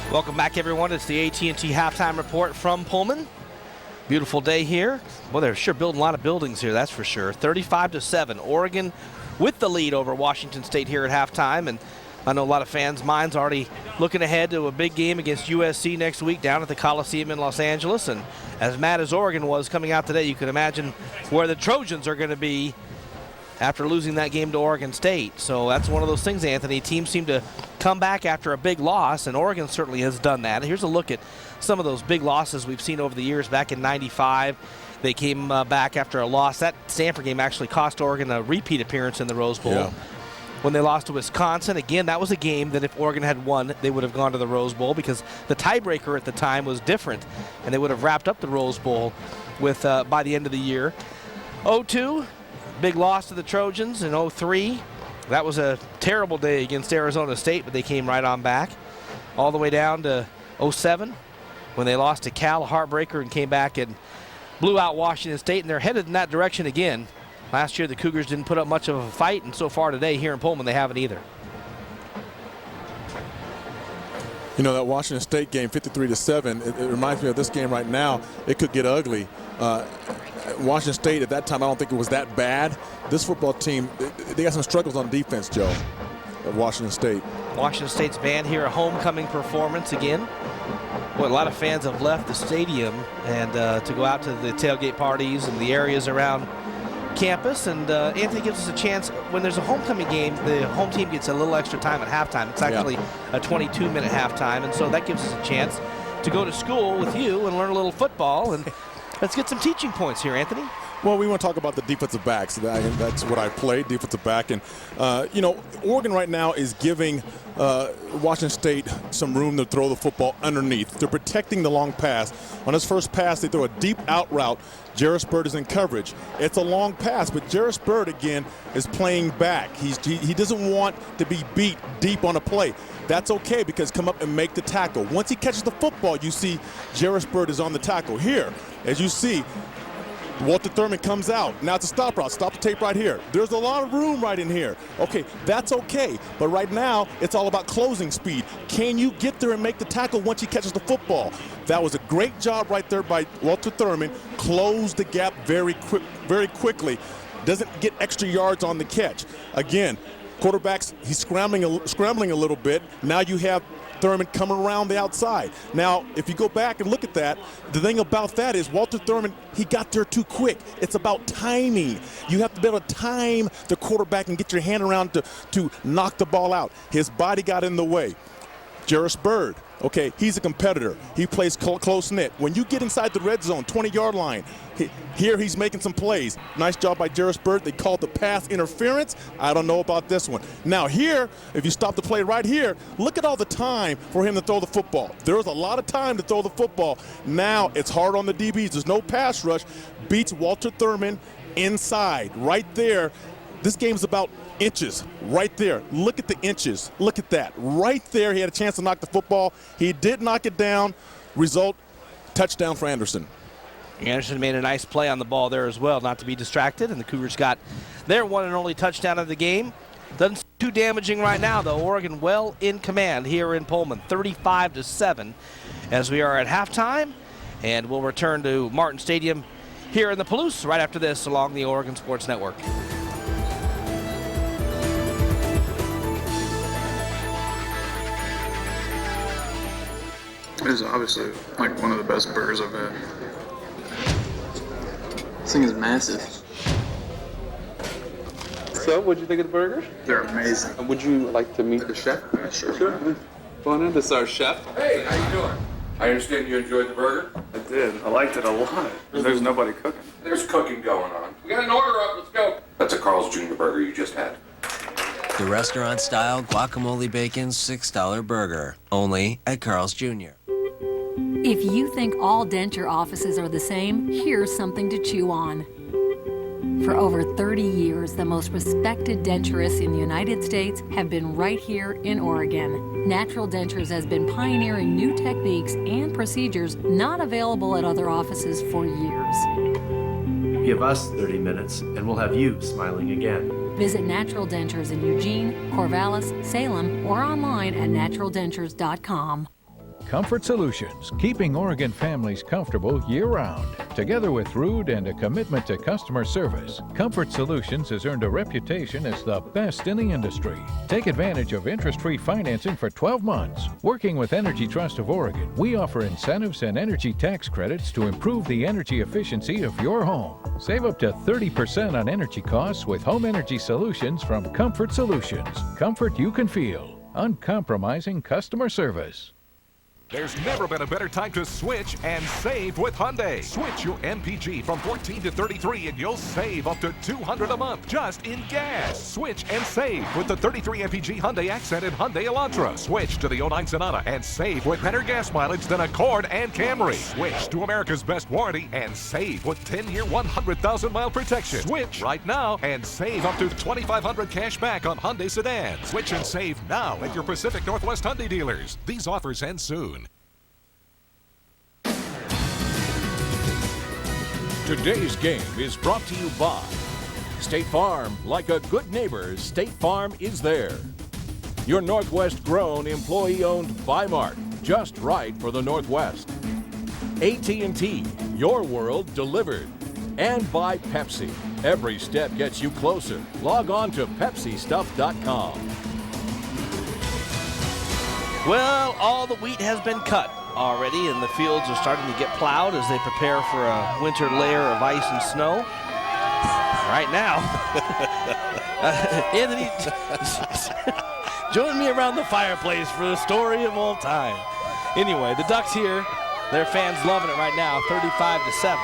Welcome back, everyone. It's the AT&T Halftime Report from Pullman. Beautiful day here. Well, they're sure building a lot of buildings here, that's for sure. 35-7, Oregon with the lead over Washington State here at halftime. And I know a lot of fans' minds already looking ahead to a big game against USC next week down at the Coliseum in Los Angeles. And as mad as Oregon was coming out today, you can imagine where the Trojans are going to be after losing that game to Oregon State. So that's one of those things, Anthony. Teams seem to come back after a big loss, and Oregon certainly has done that. Here's a look at some of those big losses we've seen over the years. Back in '95, they came back after a loss. That Stanford game actually cost Oregon a repeat appearance in the Rose Bowl. Yeah. When they lost to Wisconsin, again, that was a game that if Oregon had won, they would have gone to the Rose Bowl because the tiebreaker at the time was different, and they would have wrapped up the Rose Bowl with by the end of the year. 0-2. Big loss to the Trojans in 03. That was a terrible day against Arizona State, but they came right on back. All the way down to 07 when they lost to Cal, a heartbreaker, and came back and blew out Washington State, and they're headed in that direction again. Last year the Cougars didn't put up much of a fight, and so far today here in Pullman they haven't either. You know, that Washington State game, 53-7, it reminds me of this game right now. It could get ugly. Washington State at that time, I don't think it was that bad. This football team, they got some struggles on defense, Joe, at Washington State. Washington State's band here, a homecoming performance again. Boy, a lot of fans have left the stadium and to go out to the tailgate parties and the areas around campus, and Anthony gives us a chance. When there's a homecoming game, the home team gets a little extra time at halftime. It's actually a 22-minute halftime, and so that gives us a chance to go to school with you and learn a little football, and let's get some teaching points here, Anthony. Well, we want to talk about the defensive backs. That's what I played, defensive back. And, you know, Oregon right now is giving Washington State some room to throw the football underneath. They're protecting the long pass. On his first pass, they throw a deep out route. Jarris Byrd is in coverage. It's a long pass, but Jarris Byrd, again, is playing back. He doesn't want to be beat deep on a play. That's okay, because come up and make the tackle. Once he catches the football, you see Jarris Byrd is on the tackle. Here, as you see, W.Thurmond comes out. Now it's a stop route. Stop the tape right here. There's a lot of room right in here. Okay, that's okay. But right now, it's all about closing speed. Can you get there and make the tackle once he catches the football? That was a great job right there by W.Thurmond. Close the gap very quickly. Doesn't get extra yards on the catch. Again, quarterbacks, he's scrambling a little bit. Now you have Thurmond coming around the outside. Now, if you go back and look at that, the thing about that is W.Thurmond, he got there too quick. It's about timing. You have to be able to time the quarterback and get your hand around to knock the ball out. His body got in the way. Jarris Byrd, okay, he's a competitor. He plays close knit. When you get inside the red zone, 20-yard line, here he's making some plays. Nice job by Jarris Byrd. They called the pass interference. I don't know about this one. Now here, if you stop the play right here, look at all the time for him to throw the football. There was a lot of time to throw the football. Now it's hard on the DBs. There's no pass rush. Beats W.Thurmond inside, right there. This game's about inches right there. Look at the inches. Look at that. Right there, he had a chance to knock the football. He did knock it down. Result, touchdown for Anderson. Anderson made a nice play on the ball there as well, not to be distracted, and the Cougars got their one and only touchdown of the game. Doesn't seem too damaging right now, though. Oregon well in command here in Pullman, 35-7, as we are at halftime, and we'll return to Martin Stadium here in the Palouse right after this along the Oregon Sports Network. It is obviously like one of the best burgers I've had. This thing is massive. So, what'd you think of the burgers? They're amazing. Would you like to meet the chef? Sure. Come on in, this is our chef. Hey, how you doing? I understand you enjoyed the burger? I did. I liked it a lot. There's nobody cooking. There's cooking going on. We got an order up, let's go. That's a Carl's Jr. burger you just had. The restaurant-style guacamole bacon $6 burger, only at Carl's Jr. If you think all denture offices are the same, here's something to chew on. For over 30 years, the most respected denturists in the United States have been right here in Oregon. Natural Dentures has been pioneering new techniques and procedures not available at other offices for years. Give us 30 minutes, and we'll have you smiling again. Visit Natural Dentures in Eugene, Corvallis, Salem, or online at naturaldentures.com. Comfort Solutions, keeping Oregon families comfortable year-round. Together with Rude and a commitment to customer service, Comfort Solutions has earned a reputation as the best in the industry. Take advantage of interest-free financing for 12 months. Working with Energy Trust of Oregon, we offer incentives and energy tax credits to improve the energy efficiency of your home. Save up to 30% on energy costs with home energy solutions from Comfort Solutions. Comfort you can feel. Uncompromising customer service. There's never been a better time to switch and save with Hyundai. Switch your MPG from 14 to 33 and you'll save up to $200 a month just in gas. Switch and save with the 33 MPG Hyundai Accent and Hyundai Elantra. Switch to the 09 Sonata and save with better gas mileage than Accord and Camry. Switch to America's best warranty and save with 10-year, 100,000-mile protection. Switch right now and save up to $2,500 cash back on Hyundai sedans. Switch and save now at your Pacific Northwest Hyundai dealers. These offers end soon. Today's game is brought to you by State Farm. Like a good neighbor, State Farm is there. Your Northwest grown, employee-owned Bi-Mart. just right for the Northwest. AT&T, your world delivered. And by Pepsi. Every step gets you closer. Log on to PepsiStuff.com. Well, all the wheat has been cut already, and the fields are starting to get plowed as they prepare for a winter layer of ice and snow. Right now, Anthony, join me around the fireplace for the story of all time. Anyway, the Ducks here, their fans loving it right now, 35-7.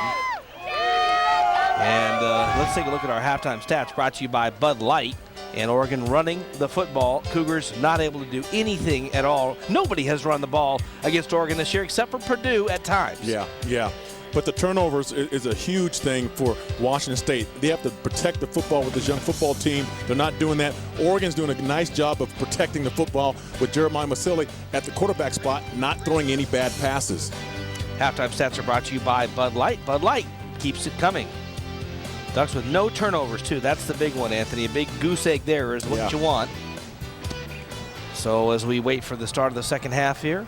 And let's take a look at our halftime stats, brought to you by Bud Light. And Oregon running the football. Cougars not able to do anything at all. Nobody has run the ball against Oregon this year except for Purdue at times. Yeah. But the turnovers is a huge thing for Washington State. They have to protect the football with this young football team. They're not doing that. Oregon's doing a nice job of protecting the football with J.Masoli at the quarterback spot, not throwing any bad passes. Halftime stats are brought to you by Bud Light. Bud Light keeps it coming. Ducks with no turnovers, too. That's the big one, Anthony. A big goose egg there is what you want. So as we wait for the start of the second half here.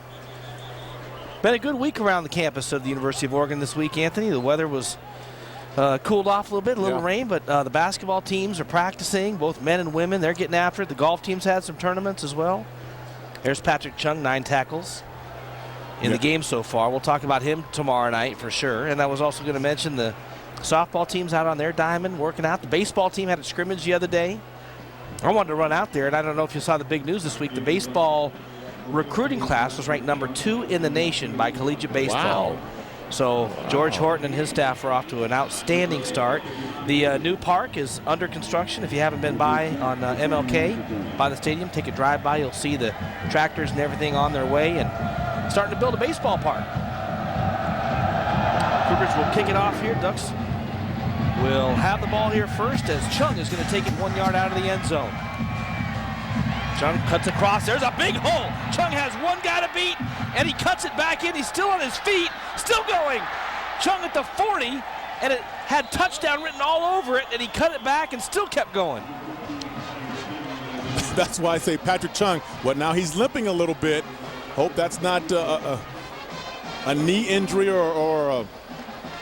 Been a good week around the campus of the University of Oregon this week, Anthony. The weather was cooled off a little bit, a little rain, but the basketball teams are practicing, both men and women. They're getting after it. The golf team's had some tournaments as well. There's Patrick Chung, 9 tackles in the game so far. We'll talk about him tomorrow night for sure. And I was also going to mention the softball team's out on their diamond working out. The baseball team had a scrimmage the other day. I wanted to run out there, and I don't know if you saw the big news this week. The baseball recruiting class was ranked number 2 in the nation by Collegiate Baseball. Wow. So George Horton and his staff are off to an outstanding start. The new park is under construction. If you haven't been by on MLK by the stadium, take a drive by. You'll see the tractors and everything on their way and starting to build a baseball park. Cougars will kick it off here. Ducks will have the ball here first as Chung is going to take it 1 yard out of the end zone. Chung cuts across. There's a big hole. Chung has one guy to beat, and he cuts it back in. He's still on his feet, still going. Chung at the 40, and it had touchdown written all over it, and he cut it back and still kept going. That's why I say Patrick Chung. Well, now he's limping a little bit. Hope that's not a knee injury or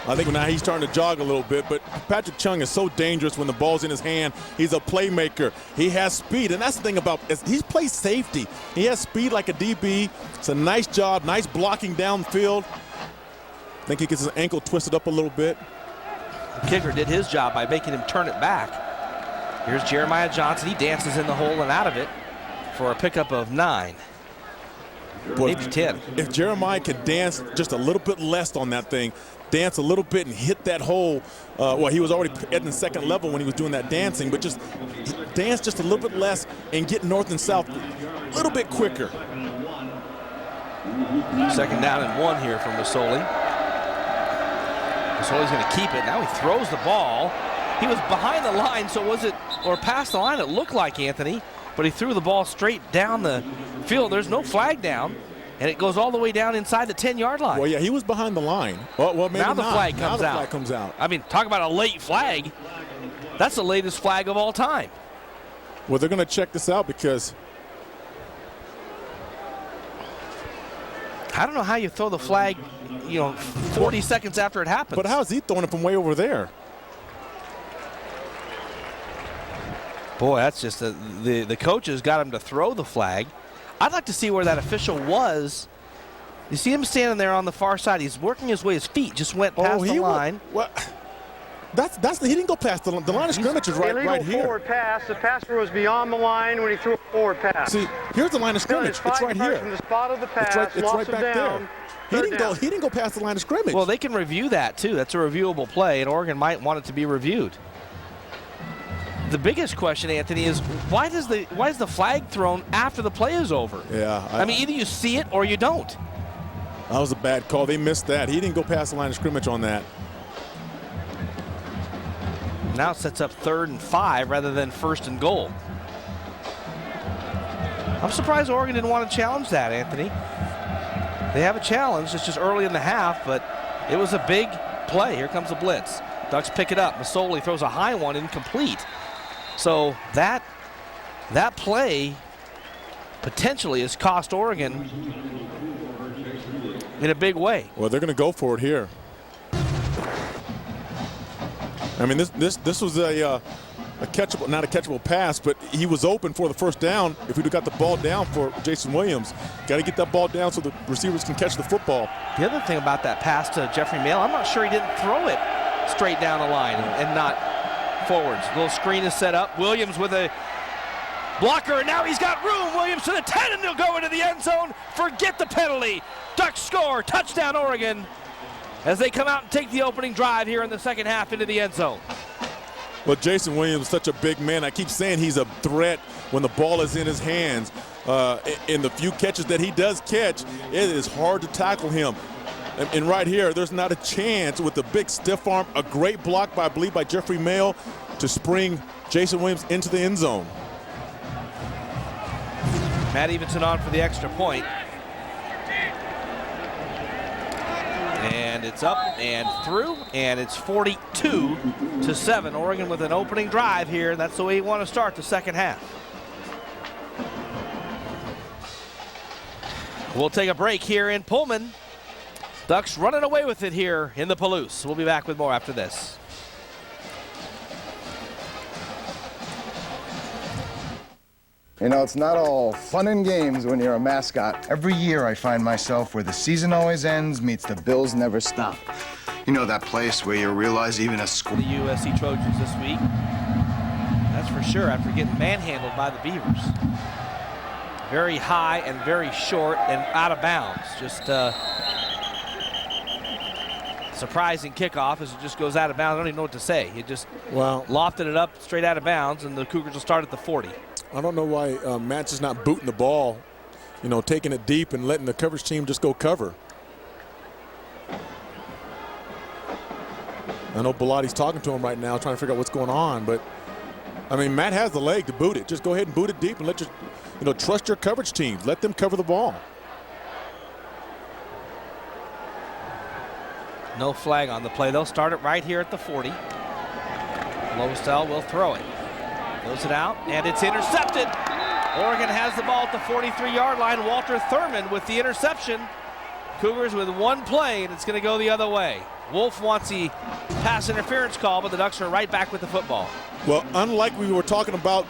I think now he's starting to jog a little bit, but Patrick Chung is so dangerous when the ball's in his hand. He's a playmaker. He has speed, and that's the thing about he plays safety. He has speed like a DB. It's a nice job, nice blocking downfield. I think he gets his ankle twisted up a little bit. The kicker did his job by making him turn it back. Here's Jeremiah Johnson. He dances in the hole and out of it for a pickup of 9. Maybe 10. If Jeremiah could dance just a little bit less on that thing, dance a little bit and hit that hole. Well, he was already at the second level when he was doing that dancing, but just dance just a little bit less and get north and south a little bit quicker. Second down and 1 here from Masoli. Masoli's going to keep it. Now he throws the ball. He was behind the line, so was it, or past the line, it looked like, Anthony, but he threw the ball straight down the field. There's no flag down. And it goes all the way down inside the 10-yard line. Well, yeah, he was behind the line. Well, maybe now the not. flag comes now out. The flag comes out. I mean, talk about a late flag. That's the latest flag of all time. Well, they're going to check this out because I don't know how you throw the flag, 40 seconds after it happens. But how is he throwing it from way over there? Boy, that's just the coaches got him to throw the flag. I'd like to see where that official was. You see him standing there on the far side. He's working his way. His feet just went past the line. He didn't go past the line of scrimmage is right here. Forward pass. The passer was beyond the line when he threw a forward pass. See, here's the line of scrimmage. It's right here. From the spot of the pass, it's right back there. He didn't go past the line of scrimmage. Well, they can review that too. That's a reviewable play, and Oregon might want it to be reviewed. The biggest question, Anthony, is why is the flag thrown after the play is over? Yeah. I mean, either you see it or you don't. That was a bad call. They missed that. He didn't go past the line of scrimmage on that. Now it sets up 3rd and 5 rather than 1st and goal. I'm surprised Oregon didn't want to challenge that, Anthony. They have a challenge. It's just early in the half, but it was a big play. Here comes the blitz. Ducks pick it up. Masoli throws a high one, incomplete. So that play potentially has cost Oregon in a big way. Well, they're going to go for it here. I mean, this was a catchable, not a catchable pass, but he was open for the first down. If we'd have got the ball down for Jason Williams, got to get that ball down so the receivers can catch the football. The other thing about that pass to Jeffrey Mail, I'm not sure he didn't throw it straight down the line and not forwards. Little screen is set up. Williams with a blocker, and now he's got room. Williams to the 10, and they'll go into the end zone. Forget the penalty. Ducks score. Touchdown, Oregon, as they come out and take the opening drive here in the second half into the end zone. Well, Jason Williams is such a big man. I keep saying he's a threat when the ball is in his hands. In the few catches that he does catch, it is hard to tackle him. And right here, there's not a chance with the big stiff arm. A great block, I believe, by Jeffrey Mail to spring Jason Williams into the end zone. Matt Evenson on for the extra point. And it's up and through, and it's 42-7. Oregon with an opening drive here. That's the way you want to start the second half. We'll take a break here in Pullman. Ducks running away with it here in the Palouse. We'll be back with more after this. You know, it's not all fun and games when you're a mascot. Every year I find myself where the season always ends meets the Bills never stop. You know that place where you realize even a score. The USC Trojans this week. That's for sure, after getting manhandled by the Beavers. Very high and very short and out of bounds. Just surprising kickoff as it just goes out of bounds. I don't even know what to say. It just lofted it up straight out of bounds, and the Cougars will start at the 40. I don't know why Matt's just not booting the ball, you know, taking it deep and letting the coverage team just go cover. I know Belotti's talking to him right now, trying to figure out what's going on, but I mean, Matt has the leg to boot it. Just go ahead and boot it deep and let your, you know, trust your coverage teams. Let them cover the ball. No flag on the play. They'll start it right here at the 40. Lowestell will throw it. Throws it out, and it's intercepted. Oregon has the ball at the 43-yard line. W.Thurmond with the interception. Cougars with one play, and it's going to go the other way. Wolf wants the pass interference call, but the Ducks are right back with the football. Well, unlike we were talking about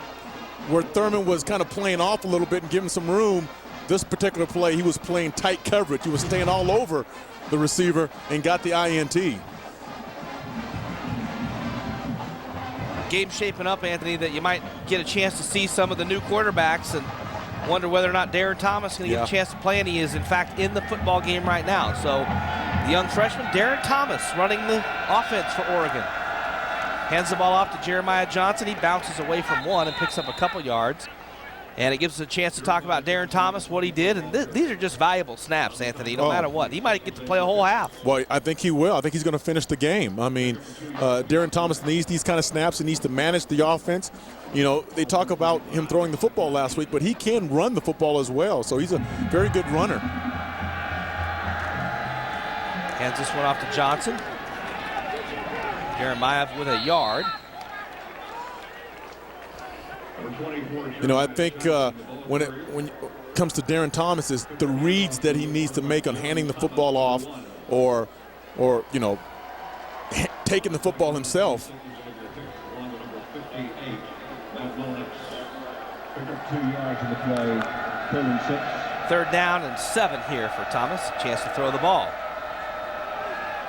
where Thurmond was kind of playing off a little bit and giving some room, this particular play, he was playing tight coverage. He was staying all over the receiver and got the INT. Game shaping up, Anthony, that you might get a chance to see some of the new quarterbacks and wonder whether or not Darren Thomas is going to get a chance to play, and he is, in fact, in the football game right now. So the young freshman, Darren Thomas, running the offense for Oregon. Hands the ball off to Jeremiah Johnson. He bounces away from one and picks up a couple yards. And it gives us a chance to talk about Darren Thomas, what he did. And these are just valuable snaps, Anthony, no matter what. He might get to play a whole half. Well, I think he will. I think he's going to finish the game. I mean, Darren Thomas needs these kind of snaps. He needs to manage the offense. You know, they talk about him throwing the football last week, but he can run the football as well. So he's a very good runner. Hands this one off to Johnson. Jeremiah with a yard. You know, I think when it comes to Darren Thomas, is the reads that he needs to make on handing the football off, or you know, taking the football himself. Third down and 7 here for Thomas. Chance to throw the ball.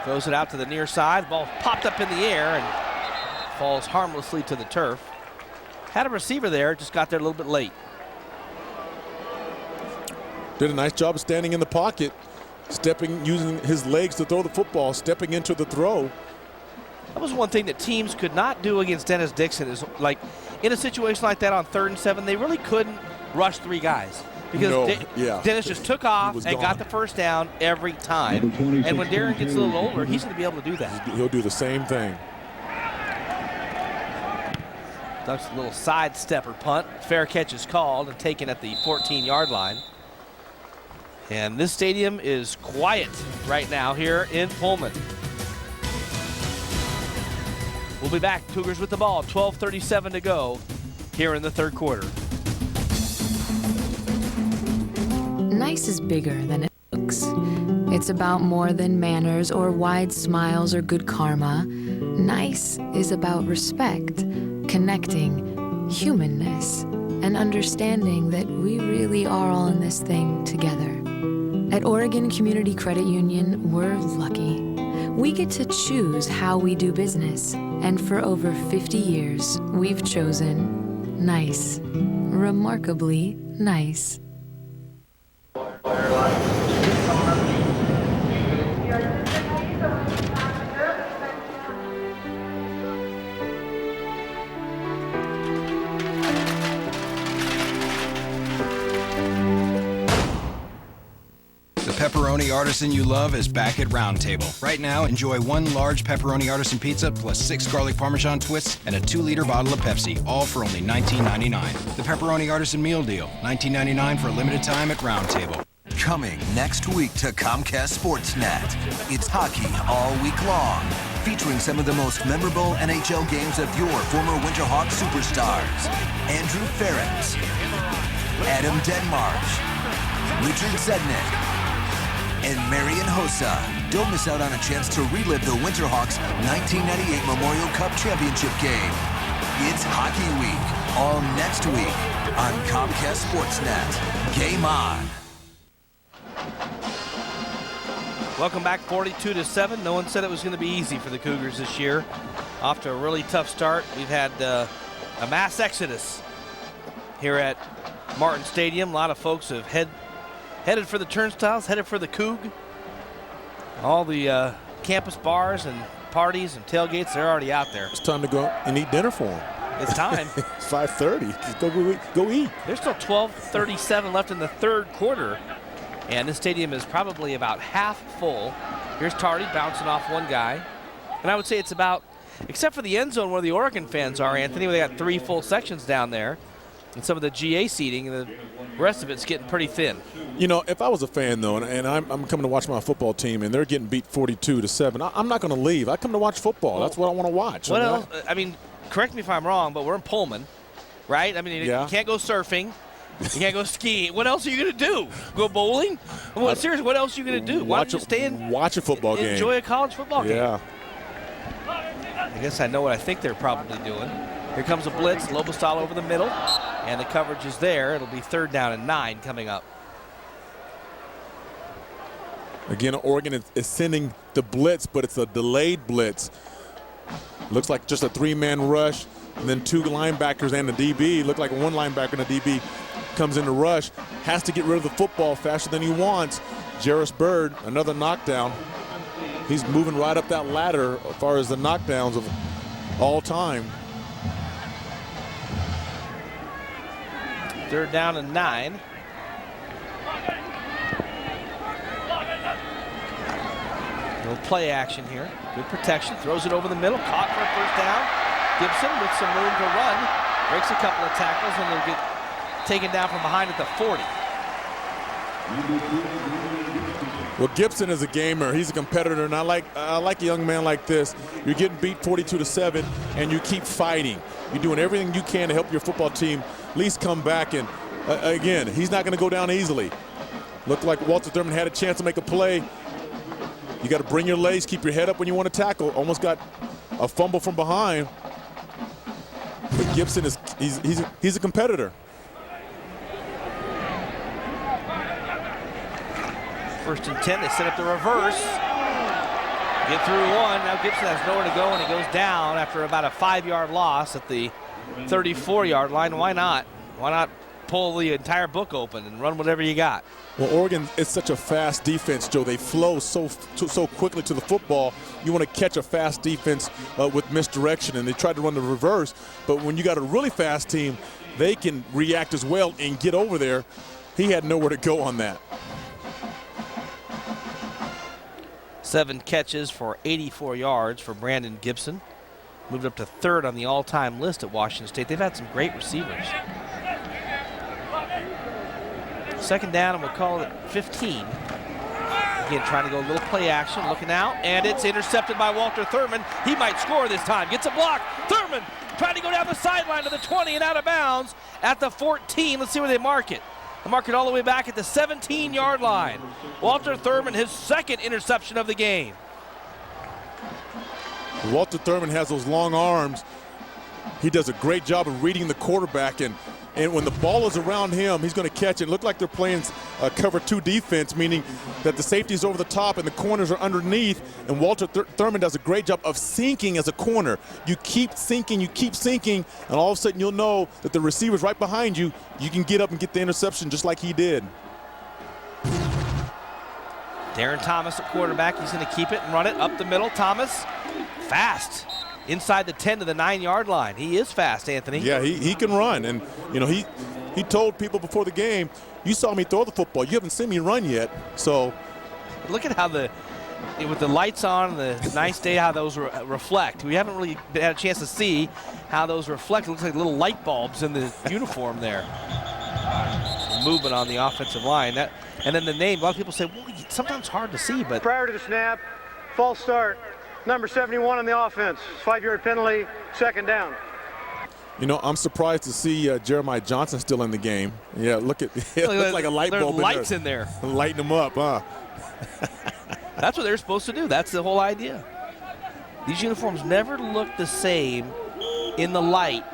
Throws it out to the near side. Ball popped up in the air and falls harmlessly to the turf. Had a receiver there, just got there a little bit late. Did a nice job of standing in the pocket, using his legs to throw the football, stepping into the throw. That was one thing that teams could not do against Dennis Dixon, is like in a situation like that on 3rd and 7, they really couldn't rush 3 guys. Because Dennis just took off and got the first down every time. And when Darren gets a little older, he's going to be able to do that. He'll do the same thing. Ducks a little side stepper punt. Fair catch is called and taken at the 14-yard line. And this stadium is quiet right now here in Pullman. We'll be back. Cougars with the ball. 12:37 to go here in the 3rd quarter. Nice is bigger than it looks. It's about more than manners or wide smiles or good karma. Nice is about respect, connecting, humanness, and understanding that we really are all in this thing together. At Oregon Community Credit Union, we're lucky. We get to choose how we do business, and for over 50 years, we've chosen nice. Remarkably nice. Pepperoni artisan you love is back at Round Table. Right now, enjoy one large pepperoni artisan pizza plus 6 garlic parmesan twists and a 2-liter bottle of Pepsi, all for only $19.99. The Pepperoni Artisan Meal Deal, $19.99 for a limited time at Round Table. Coming next week to Comcast Sportsnet, it's hockey all week long, featuring some of the most memorable NHL games of your former Winterhawk superstars. Andrew Ferentz, Adam Denmarsh, Richard Zednick, and Marian Hossa. Don't miss out on a chance to relive the Winterhawks' 1998 Memorial Cup Championship game. It's Hockey Week, all next week on Comcast Sportsnet. Game on. Welcome back, 42-7. No one said it was going to be easy for the Cougars this year. Off to a really tough start. We've had a mass exodus here at Martin Stadium. A lot of folks have headed for the turnstiles, headed for the Coug. All the campus bars and parties and tailgates, they're already out there. It's time to go and eat dinner for them. It's time. It's 5:30. Just go eat. There's still 12:37 left in the third quarter, and this stadium is probably about half full. Here's Tardy bouncing off one guy. And I would say it's about, except for the end zone where the Oregon fans are, Anthony, where they got 3 full sections down there, and some of the GA seating, and the rest of it's getting pretty thin. You know, if I was a fan, though, and I'm coming to watch my football team, and they're getting beat 42-7, I'm not going to leave. I come to watch football. That's what I want to watch. What else? I mean, correct me if I'm wrong, but we're in Pullman, right? I mean, you can't go surfing. You can't go skiing. What else are you going to do? Go bowling? Well, seriously, what else are you going to do? Why don't you stay and watch a football game? Enjoy a college football game. Yeah. I guess I know what I think they're probably doing. Here comes a blitz. Lobostal over the middle, and the coverage is there. It'll be 3rd down and 9 coming up. Again, Oregon is sending the blitz, but it's a delayed blitz. Looks like just a 3-man rush, and then 2 linebackers and a DB. Look like one linebacker and a DB comes in to rush. Has to get rid of the football faster than he wants. Jarris Bird, another knockdown. He's moving right up that ladder as far as the knockdowns of all time. 3rd down and 9. Little play action here. Good protection. Throws it over the middle. Caught for a 1st down. Gibson with some room to run. Breaks a couple of tackles, and they'll get taken down from behind at the 40. Well, Gibson is a gamer. He's a competitor, and I like a young man like this. You're getting beat 42-7, and you keep fighting. You're doing everything you can to help your football team at least come back. And again, he's not going to go down easily. Looked like Walter Thurmond had a chance to make a play. You got to bring your legs, keep your head up when you want to tackle. Almost got a fumble from behind. But Gibson is he's a competitor. 1st and 10. They set up the reverse. Get through one. Now Gibson has nowhere to go, and he goes down after about a 5-yard loss at the 34-yard line. Why not? Why not pull the entire book open and run whatever you got? Well, Oregon is such a fast defense, Joe. They flow so quickly to the football. You want to catch a fast defense with misdirection, and they tried to run the reverse. But when you got a really fast team, they can react as well and get over there. He had nowhere to go on that. 7 catches for 84 yards for Brandon Gibson. Moved up to 3rd on the all-time list at Washington State. They've had some great receivers. 2nd down, and we'll call it 15. Again, trying to go a little play action, looking out, and it's intercepted by Walter Thurmond. He might score this time. Gets a block. Thurmond trying to go down the sideline to the 20 and out of bounds at the 14. Let's see where they mark it. and mark it all the way back at the 17-yard line. Walter Thurmond, his second interception of the game. Walter Thurmond has those long arms. He does a great job of reading the quarterback, and when the ball is around him, he's going to catch it. Look like they're playing cover 2 defense, meaning that the safety is over the top and the corners are underneath, and Walter Thurmond does a great job of sinking as a corner. You keep sinking, and all of a sudden you'll know that the receiver's right behind you. You can get up and get the interception just like he did. Darren Thomas at quarterback. He's going to keep it and run it up the middle. Thomas, fast. Inside the 10 to the 9-yard line. He is fast, Anthony. Yeah, he can run. And, you know, he told people before the game, you saw me throw the football. You haven't seen me run yet. So look at how with the lights on and the nice day, how those reflect. We haven't really had a chance to see how those reflect. It looks like little light bulbs in the uniform there. Movement on the offensive line. And then the name, a lot of people say, well, sometimes hard to see. But prior to the snap, false start. Number 71 on the offense, 5-yard penalty, second down. You know, I'm surprised to see Jeremiah Johnson still in the game. Yeah, look at it. Looks like a light bulb. There's lights in there. Lighting them up, huh? That's what they're supposed to do. That's the whole idea. These uniforms never look the same in the light,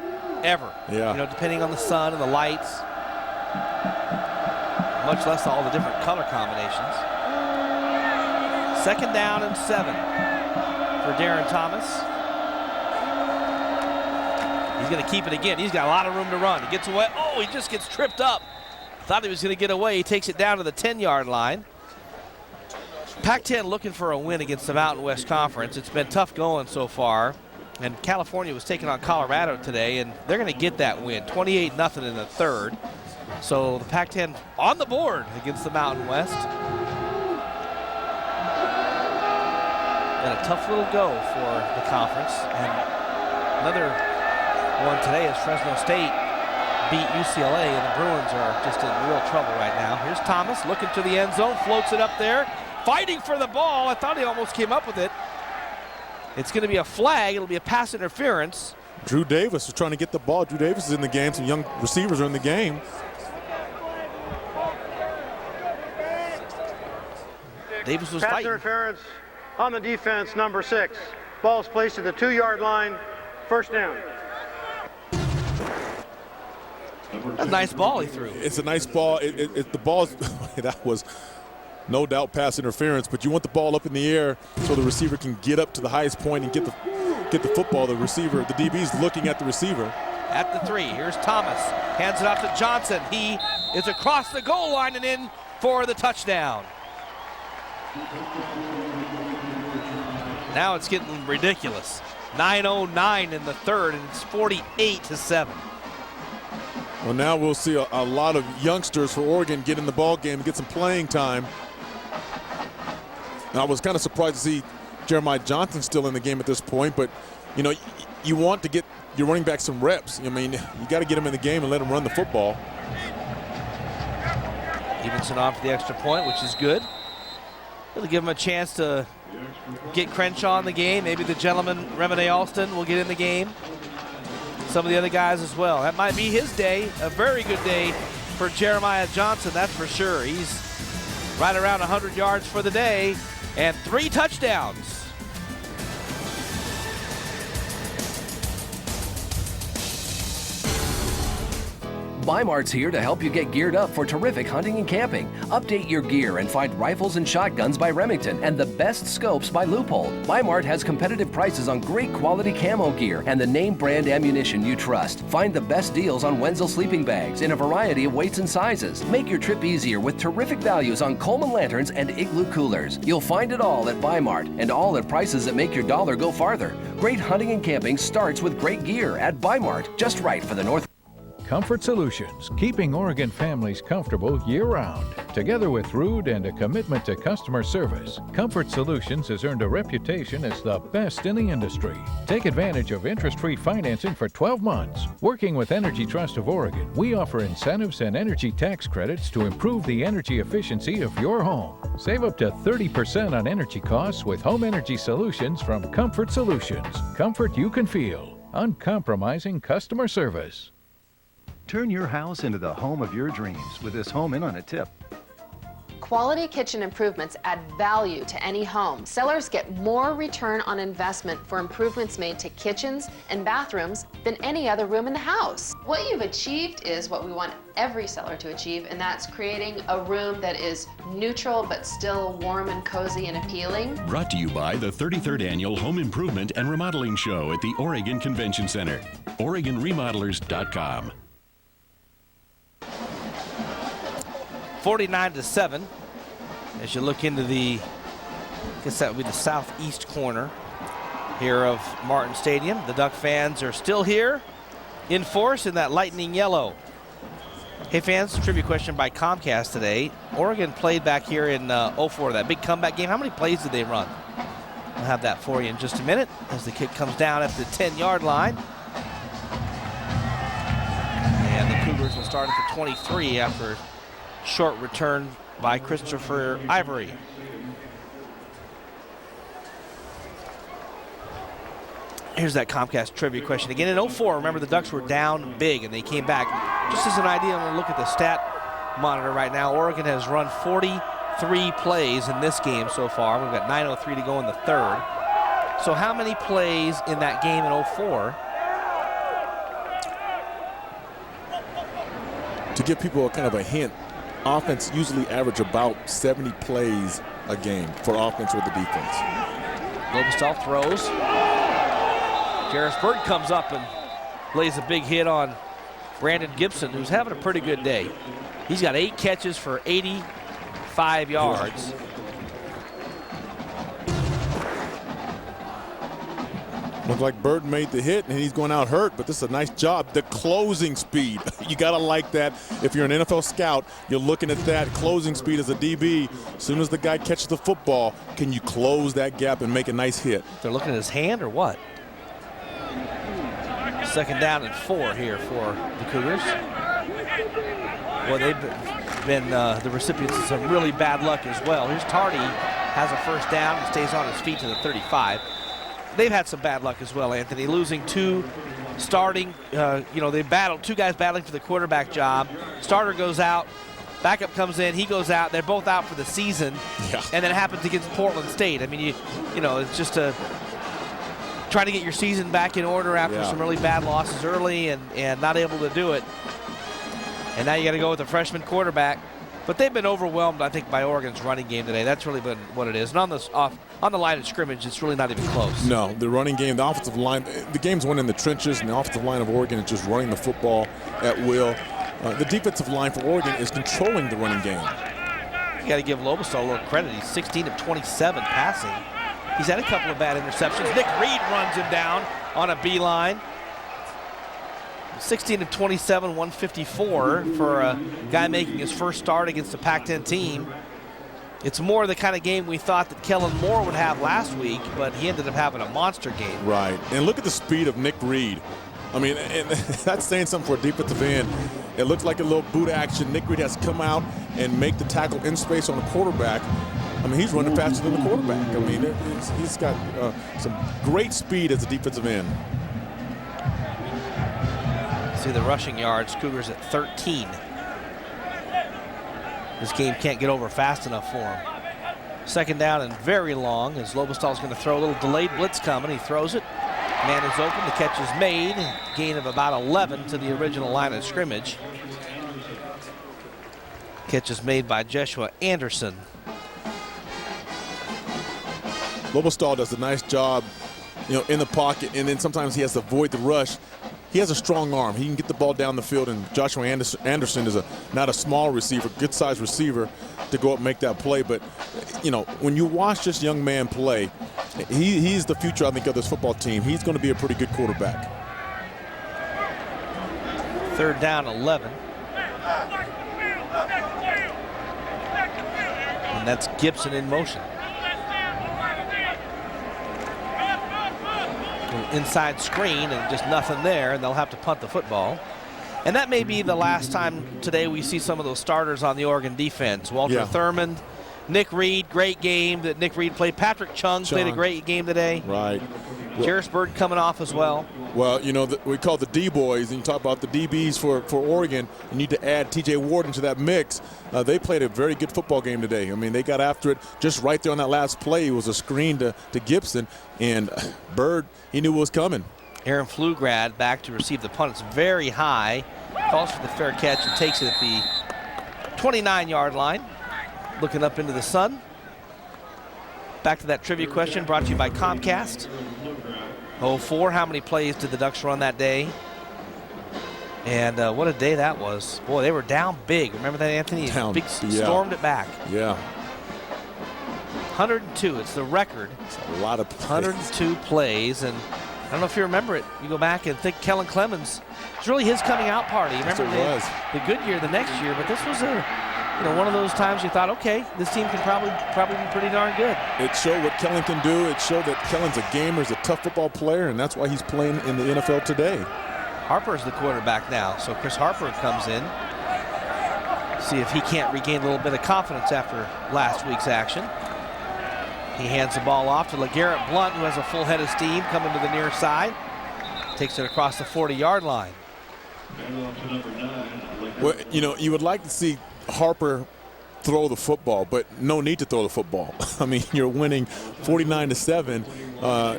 ever. Yeah. You know, depending on the sun and the lights, much less all the different color combinations. Second down and 7 for Darren Thomas. He's going to keep it again. He's got a lot of room to run. He gets away. Oh, he just gets tripped up. Thought he was going to get away. He takes it down to the 10-yard line. Pac-10 looking for a win against the Mountain West Conference. It's been tough going so far. And California was taking on Colorado today, and they're going to get that win. 28-0 in the third. So the Pac-10 on the board against the Mountain West. And a tough little go for the conference. And another one today is Fresno State beat UCLA, and the Bruins are just in real trouble right now. Here's Thomas looking to the end zone, floats it up there, fighting for the ball. I thought he almost came up with it. It's going to be a flag. It'll be a pass interference. Drew Davis is trying to get the ball. Drew Davis is in the game. Some young receivers are in the game. Davis was pass fighting. Interference on the defense, number 6. Ball's placed at the 2-yard line, first down. A nice ball he threw. It's a nice ball. The ball, that was no doubt pass interference, but you want the ball up in the air so the receiver can get up to the highest point and get the football. The receiver, the DB's looking at the receiver. At the 3, here's Thomas. Hands it off to Johnson. He is across the goal line and in for the touchdown. Now it's getting ridiculous. 9:09 in the third, and it's 48-7. Well, now we'll see a lot of youngsters for Oregon get in the ball game and get some playing time. Now, I was kind of surprised to see Jeremiah Johnson still in the game at this point, but you know, you want to get your running back some reps. I mean, you got to get him in the game and let him run the football. Evenson on for the extra point, which is good. It'll give him a chance to get Crenshaw in the game. Maybe the gentleman, R.Alston, will get in the game. Some of the other guys as well. That might be his day, a very good day for Jeremiah Johnson, that's for sure. He's right around 100 yards for the day and 3 touchdowns. Bi-Mart's here to help you get geared up for terrific hunting and camping. Update your gear and find rifles and shotguns by Remington and the best scopes by Loophole. Bi-Mart has competitive prices on great quality camo gear and the name brand ammunition you trust. Find the best deals on Wenzel sleeping bags in a variety of weights and sizes. Make your trip easier with terrific values on Coleman lanterns and Igloo coolers. You'll find it all at Bi-Mart, and all at prices that make your dollar go farther. Great hunting and camping starts with great gear at Bi-Mart, just right for the North. Comfort Solutions, keeping Oregon families comfortable year-round. Together with Rude and a commitment to customer service, Comfort Solutions has earned a reputation as the best in the industry. Take advantage of interest-free financing for 12 months. Working with Energy Trust of Oregon, we offer incentives and energy tax credits to improve the energy efficiency of your home. Save up to 30% on energy costs with home energy solutions from Comfort Solutions. Comfort you can feel. Uncompromising customer service. Turn your house into the home of your dreams with this Home In on a Tip. Quality kitchen improvements add value to any home. Sellers get more return on investment for improvements made to kitchens and bathrooms than any other room in the house. What you've achieved is what we want every seller to achieve, and that's creating a room that is neutral but still warm and cozy and appealing. Brought to you by the 33rd Annual Home Improvement and Remodeling Show at the Oregon Convention Center. OregonRemodelers.com. 49-7 as you look into the, I guess that would be the southeast corner here of Martin Stadium. The Duck fans are still here in force in that lightning yellow. Hey fans, trivia question by Comcast today. Oregon played back here in 04, that big comeback game. How many plays did they run? I'll have that for you in just a minute as the kick comes down at the 10-yard line. And the Cougars will start at the 23 after short return by Christopher Ivory. Here's that Comcast trivia question again. In 04, remember the Ducks were down big and they came back. Just as an idea, I'm going to look at the stat monitor right now. Oregon has run 43 plays in this game so far. We've got 9:03 to go in the third. So how many plays in that game in 04? To give people a kind of a hint, offense usually average about 70 plays a game for offense or the defense. Lobestall throws. Jarris Bird comes up and lays a big hit on Brandon Gibson, who's having a pretty good day. He's got 8 catches for 85 yards. Looked like Bird made the hit and he's going out hurt, but this is a nice job. The closing speed, you gotta like that. If you're an NFL scout, you're looking at that closing speed as a DB. As soon as the guy catches the football, can you close that gap and make a nice hit? They're looking at his hand or what? Second down and 4 here for the Cougars. Well, they've been the recipients of some really bad luck as well. Here's Tardy, has a first down and stays on his feet to the 35. They've had some bad luck as well, Anthony, losing 2 starting, they battled, 2 guys battling for the quarterback job. Starter goes out, backup comes in, he goes out. They're both out for the season. Yeah. And then it happens against Portland State. I mean, it's just a try to get your season back in order after some really bad losses early and not able to do it. And now you got to go with a freshman quarterback. But they've been overwhelmed, I think, by Oregon's running game today. That's really been what it is. And on the line of scrimmage, it's really not even close. No, the running game, the offensive line, the game's won in the trenches, and the offensive line of Oregon is just running the football at will. The defensive line for Oregon is controlling the running game. You got to give Lobestall a little credit. He's 16 of 27 passing. He's had a couple of bad interceptions. Nick Reed runs him down on a beeline. 16 of 27, 154 for a guy making his first start against a Pac-10 team. It's more the kind of game we thought that Kellen Moore would have last week, but he ended up having a monster game. Right, and look at the speed of Nick Reed. I mean, and that's saying something for a defensive end. It looks like a little boot action. Nick Reed has to come out and make the tackle in space on the quarterback. I mean, he's running faster than the quarterback. I mean, he's got some great speed as a defensive end. See the rushing yards, Cougars at 13. This game can't get over fast enough for him. Second down and very long as Lobestall's going to throw a little delayed blitz coming. He throws it. Man is open. The catch is made. Gain of about 11 to the original line of scrimmage. Catch is made by Joshua Anderson. Lobestall does a nice job, in the pocket, and then sometimes he has to avoid the rush. He has a strong arm. He can get the ball down the field, and Joshua Anderson is not a small receiver, good-sized receiver to go up and make that play. But, when you watch this young man play, he's the future, I think, of this football team. He's going to be a pretty good quarterback. Third down, 11. And that's Gibson in motion. Inside screen and just nothing there, and they'll have to punt the football. And that may be the last time today we see some of those starters on the Oregon defense. Walter Thurmond, Nick Reed, great game that Nick Reed played. Patrick Chung played a great game today. Right. Jarrisburg coming off as well. Well, you know, we call the D-boys, and you talk about the DBs for Oregon. You need to add T.J. Ward into that mix. They played a very good football game today. I mean, they got after it just right there on that last play. It was a screen to Gibson, and Bird, he knew what was coming. Aaron Pflugrad back to receive the punt. It's very high. Calls for the fair catch and takes it at the 29-yard line. Looking up into the sun. Back to that trivia question brought to you by Comcast. 04, how many plays did the Ducks run that day? And what a day that was. Boy, they were down big. Remember that, Anthony? Stormed it back. Yeah. 102, it's the record. It's a lot of plays. 102 plays, and I don't know if you remember it. You go back and think Kellen Clemens, it's really his coming out party. Remember the good year the next year, but this was one of those times you thought, okay, this team can probably be pretty darn good. It showed what Kellen can do. It showed that Kellen's a gamer, he's a tough football player, and that's why he's playing in the NFL today. Harper's the quarterback now, so Chris Harper comes in. See if he can't regain a little bit of confidence after last week's action. He hands the ball off to LeGarrette Blount, who has a full head of steam coming to the near side. Takes it across the 40-yard line. Well, you would like to see Harper throw the football, but no need to throw the football. I mean, you're winning 49-7.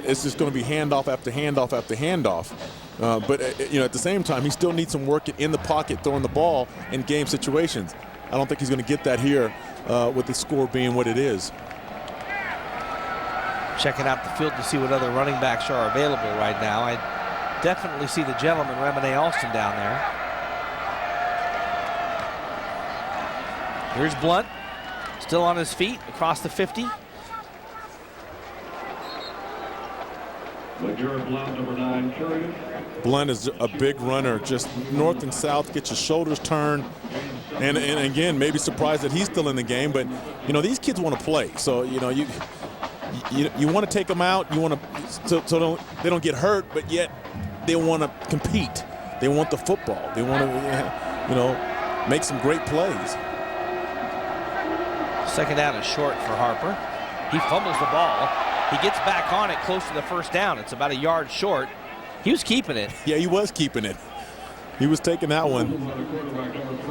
It's just going to be handoff after handoff after handoff. But at the same time, he still needs some work in the pocket throwing the ball in game situations. I don't think he's going to get that here with the score being what it is. Checking out the field to see what other running backs are available right now. I definitely see the gentleman, R.Alston down there. Here's Blount, still on his feet, across the 50. Blount is a big runner, just north and south, gets your shoulders turned. And again, maybe surprised that he's still in the game, but these kids want to play. So you want to take them out, you want to so they don't get hurt, but yet they want to compete. They want the football. They want to make some great plays. Second down is short for Harper. He fumbles the ball. He gets back on it close to the first down. It's about a yard short. He was keeping it. Yeah, he was keeping it. He was taking that one.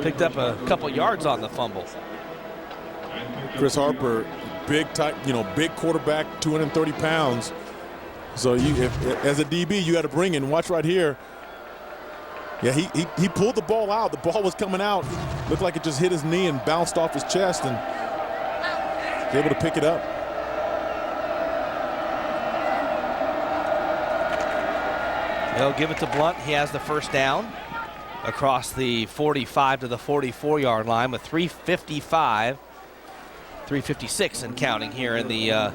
Picked up a couple yards on the fumble. Chris Harper, big quarterback, 230 pounds. So as a DB, you got to bring in. Watch right here. Yeah, he pulled the ball out. The ball was coming out. Looked like it just hit his knee and bounced off his chest, and was able to pick it up. They'll give it to Blount. He has the first down across the 45 to the 44-yard line with 3:56 and counting here in the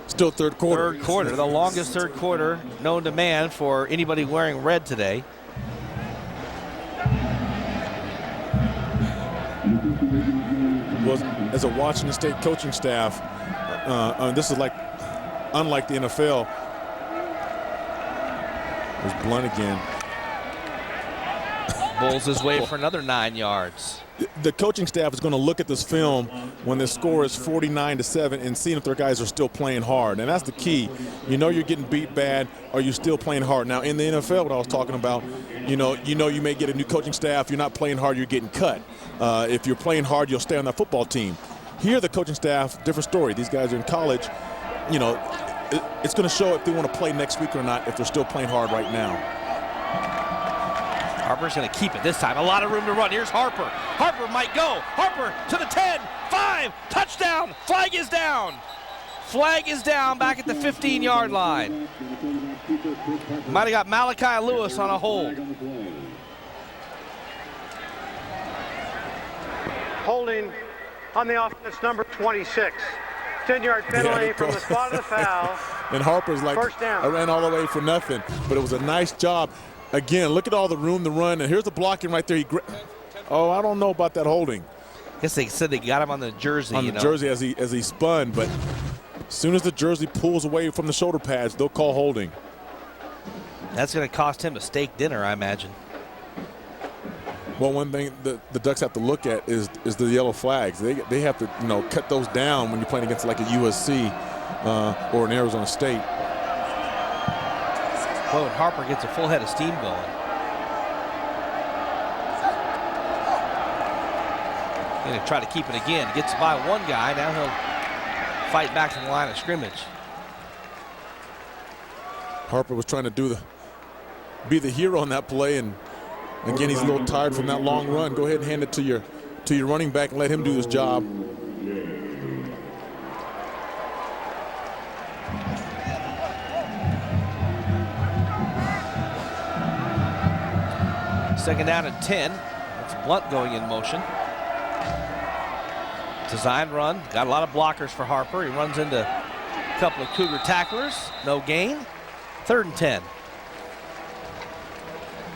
still third quarter. Third quarter, the longest third quarter known to man for anybody wearing red today. Was as a Washington State coaching staff, this is unlike the NFL. There's Blount again. Bowls his way for another 9 yards. The coaching staff is going to look at this film when the score is 49-7 and see if their guys are still playing hard. And that's the key. You're getting beat bad. Are you still playing hard? Now, in the NFL, what I was talking about, you may get a new coaching staff. You're not playing hard, you're getting cut. If you're playing hard, you'll stay on that football team. Here, the coaching staff, different story. These guys are in college. It's going to show if they want to play next week or not, if they're still playing hard right now. Harper's going to keep it this time. A lot of room to run. Here's Harper. Harper might go. Harper to the 10, 5, touchdown. Flag is down. Flag is down back at the 15-yard line. Might have got Malachi Lewis on a hold. Holding on the offense, number 26. 10-yard penalty from the spot of the foul. And Harper's like, first down. I ran all the way for nothing, but it was a nice job. Again, look at all the room to run, and here's the blocking right there. I don't know about that holding. I guess they said they got him on the jersey. On the jersey as he spun, but as soon as the jersey pulls away from the shoulder pads, they'll call holding. That's going to cost him a steak dinner, I imagine. Well, one thing the Ducks have to look at is the yellow flags. They have to cut those down when you're playing against like a USC or an Arizona State. Well, and Harper gets a full head of steam going. Going to try to keep it again. Gets by one guy. Now he'll fight back to the line of scrimmage. Harper was trying to be the hero on that play, and again he's a little tired from that long run. Go ahead and hand it to your running back and let him do his job. Second down and 10. That's Blount going in motion. Design run. Got a lot of blockers for Harper. He runs into a couple of Cougar tacklers. No gain. 3rd and 10.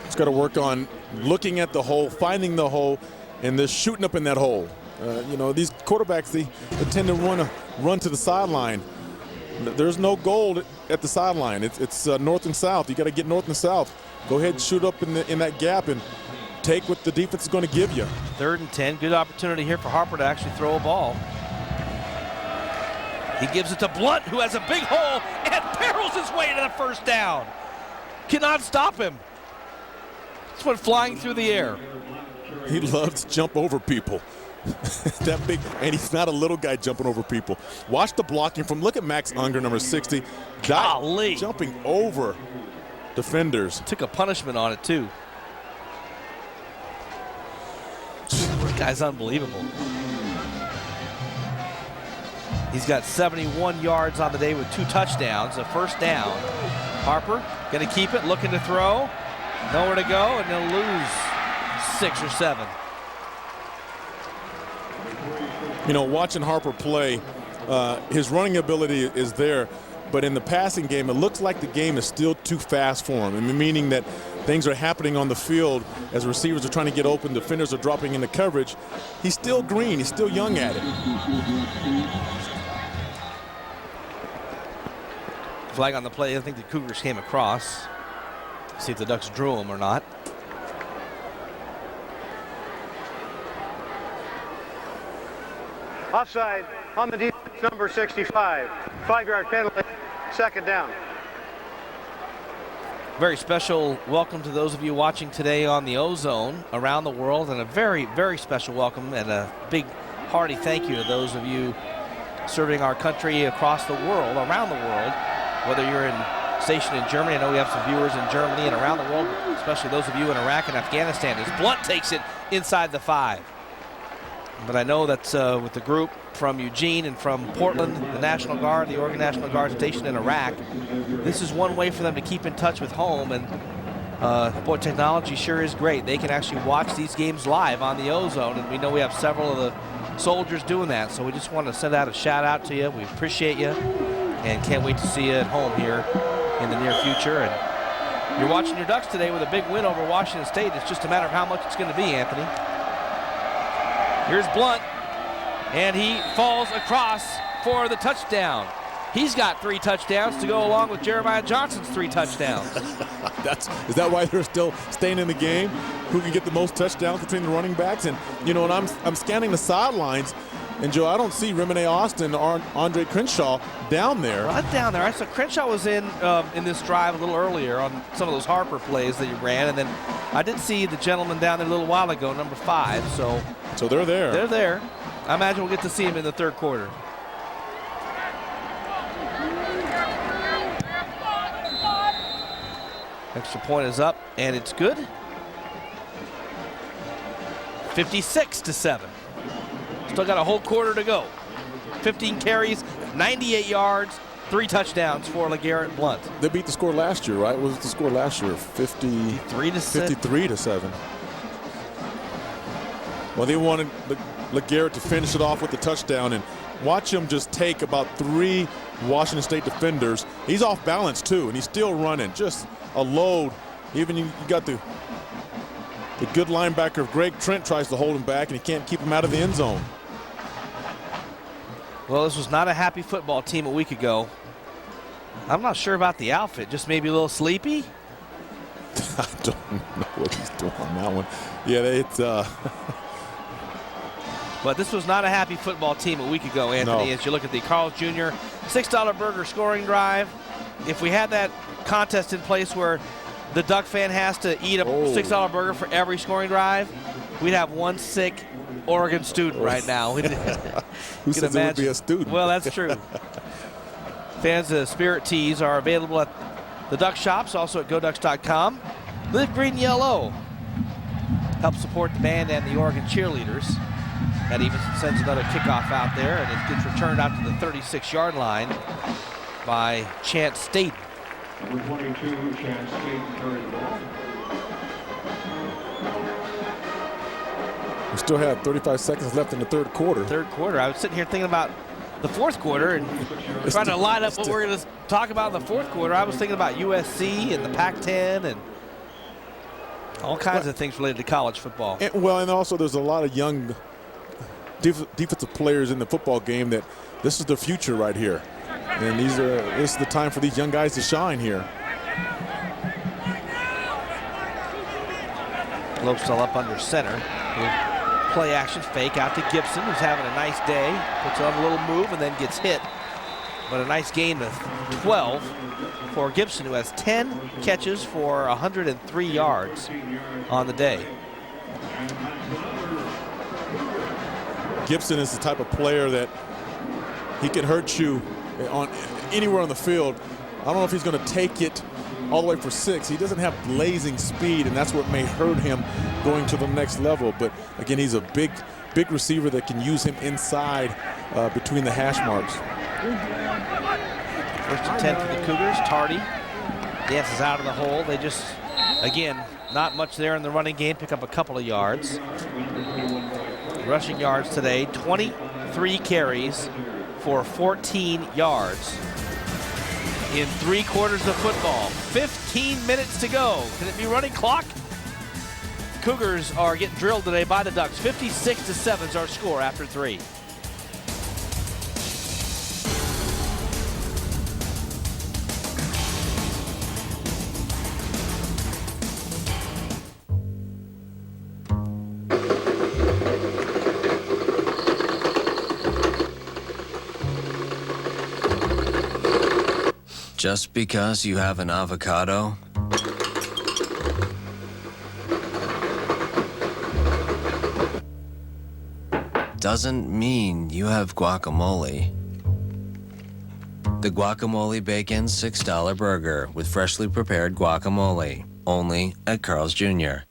It's got to work on looking at the hole, finding the hole, and then shooting up in that hole. These quarterbacks, they tend to run to the sideline. There's no goal at the sideline. It's north and south. You got to get north and south. Go ahead and shoot up in that gap and take what the defense is going to give you. 3rd and 10. Good opportunity here for Harper to actually throw a ball. He gives it to Blount, who has a big hole and barrels his way to the first down. Cannot stop him. This went flying through the air. He loves to jump over people. That big, and he's not a little guy jumping over people. Watch the blocking from, look at Max Unger, number 60. Golly. Jumping over defenders. Took a punishment on it, too. This guy's unbelievable. He's got 71 yards on the day with 2 touchdowns, a first down. Harper going to keep it, looking to throw. Nowhere to go, and they'll lose 6 or 7. Watching Harper play, his running ability is there, but in the passing game, it looks like the game is still too fast for him, meaning that things are happening on the field as receivers are trying to get open, defenders are dropping into coverage. He's still green, he's still young at it. Flag on the play. I think the Cougars came across. See if the Ducks drew him or not. Offside on the defense, number 65. 5-yard penalty, 2nd down. Very special welcome to those of you watching today on the Ozone around the world, and a very, very special welcome and a big hearty thank you to those of you serving our country across the world, around the world, whether you're stationed in Germany. I know we have some viewers in Germany and around the world, especially those of you in Iraq and Afghanistan, as Blount takes it inside the 5. But I know that with the group from Eugene and from Portland, the National Guard, the Oregon National Guard stationed in Iraq, this is one way for them to keep in touch with home. And boy, technology sure is great. They can actually watch these games live on the Ozone, and we know we have several of the soldiers doing that. So we just want to send out a shout out to you. We appreciate you and can't wait to see you at home here in the near future. And you're watching your Ducks today with a big win over Washington State. It's just a matter of how much it's going to be, Anthony. Here's Blount, and he falls across for the touchdown. He's got 3 touchdowns to go along with Jeremiah Johnson's 3 touchdowns. Is that why they're still staying in the game? Who can get the most touchdowns between the running backs? And when I'm scanning the sidelines, and Joe, I don't see Remine Austin or Andre Crenshaw down there. Right down there. I saw Crenshaw was in this drive a little earlier on some of those Harper plays that he ran, and then I did see the gentleman down there a little while ago, number 5. So they're there. They're there. I imagine we'll get to see him in the 3rd quarter. Extra point is up, and it's good. 56-7. Still got a whole quarter to go. 15 carries, 98 yards, 3 touchdowns for LeGarrette Blount. They beat the score last year, right? What was the score last year? 53-7. Well, they wanted LeGarrette to finish it off with the touchdown, and watch him just take about 3 Washington State defenders. He's off balance too, and he's still running. Just a load. Even you got the good linebacker Greg Trent tries to hold him back, and he can't keep him out of the end zone. Well, this was not a happy football team a week ago. I'm not sure about the outfit. Just maybe a little sleepy. I don't know what he's doing on that one. Yeah, it's. But this was not a happy football team a week ago, Anthony. No. As you look at the Carl's Jr. $6 burger scoring drive. If we had that contest in place where the Duck fan has to eat a $6 burger for every scoring drive, we'd have one sick Oregon student right now. Who says it would be a student? Well, that's true. Fans of Spirit Teas are available at the Duck shops, also at GoDucks.com. Live Green Yellow. Help support the band and the Oregon cheerleaders. That even sends another kickoff out there, and it gets returned out to the 36-yard line by Chance State. Number 22, Chance State carries the ball. We still have 35 seconds left in the third quarter. Third quarter. I was sitting here thinking about the fourth quarter and trying to line up what we're going to talk about in the fourth quarter. I was thinking about USC and the Pac-10 and all kinds of things related to college football. And also there's a lot of young defensive players in the football game that this is the future right here. And this is the time for these young guys to shine here. Lopesdale up under center. Play action fake out to Gibson, who's having a nice day. Puts on a little move and then gets hit. But a nice gain of 12 for Gibson, who has 10 catches for 103 yards on the day. Gibson is the type of player that he can hurt you on anywhere on the field. I don't know if he's going to take it all the way for 6. He doesn't have blazing speed, and that's what may hurt him going to the next level. But again, he's a big receiver that can use him inside between the hash marks. First and 10 for the Cougars. Tardy dances out of the hole. They just, again, not much there in the running game. Pick up a couple of yards. Rushing yards today, 23 carries for 14 yards in 3 quarters of football. 15 minutes to go. Can it be running clock? Cougars are getting drilled today by the Ducks. 56-7 is our score after 3. Just because you have an avocado doesn't mean you have guacamole. The Guacamole Bacon $6 burger with freshly prepared guacamole, only at Carl's Jr.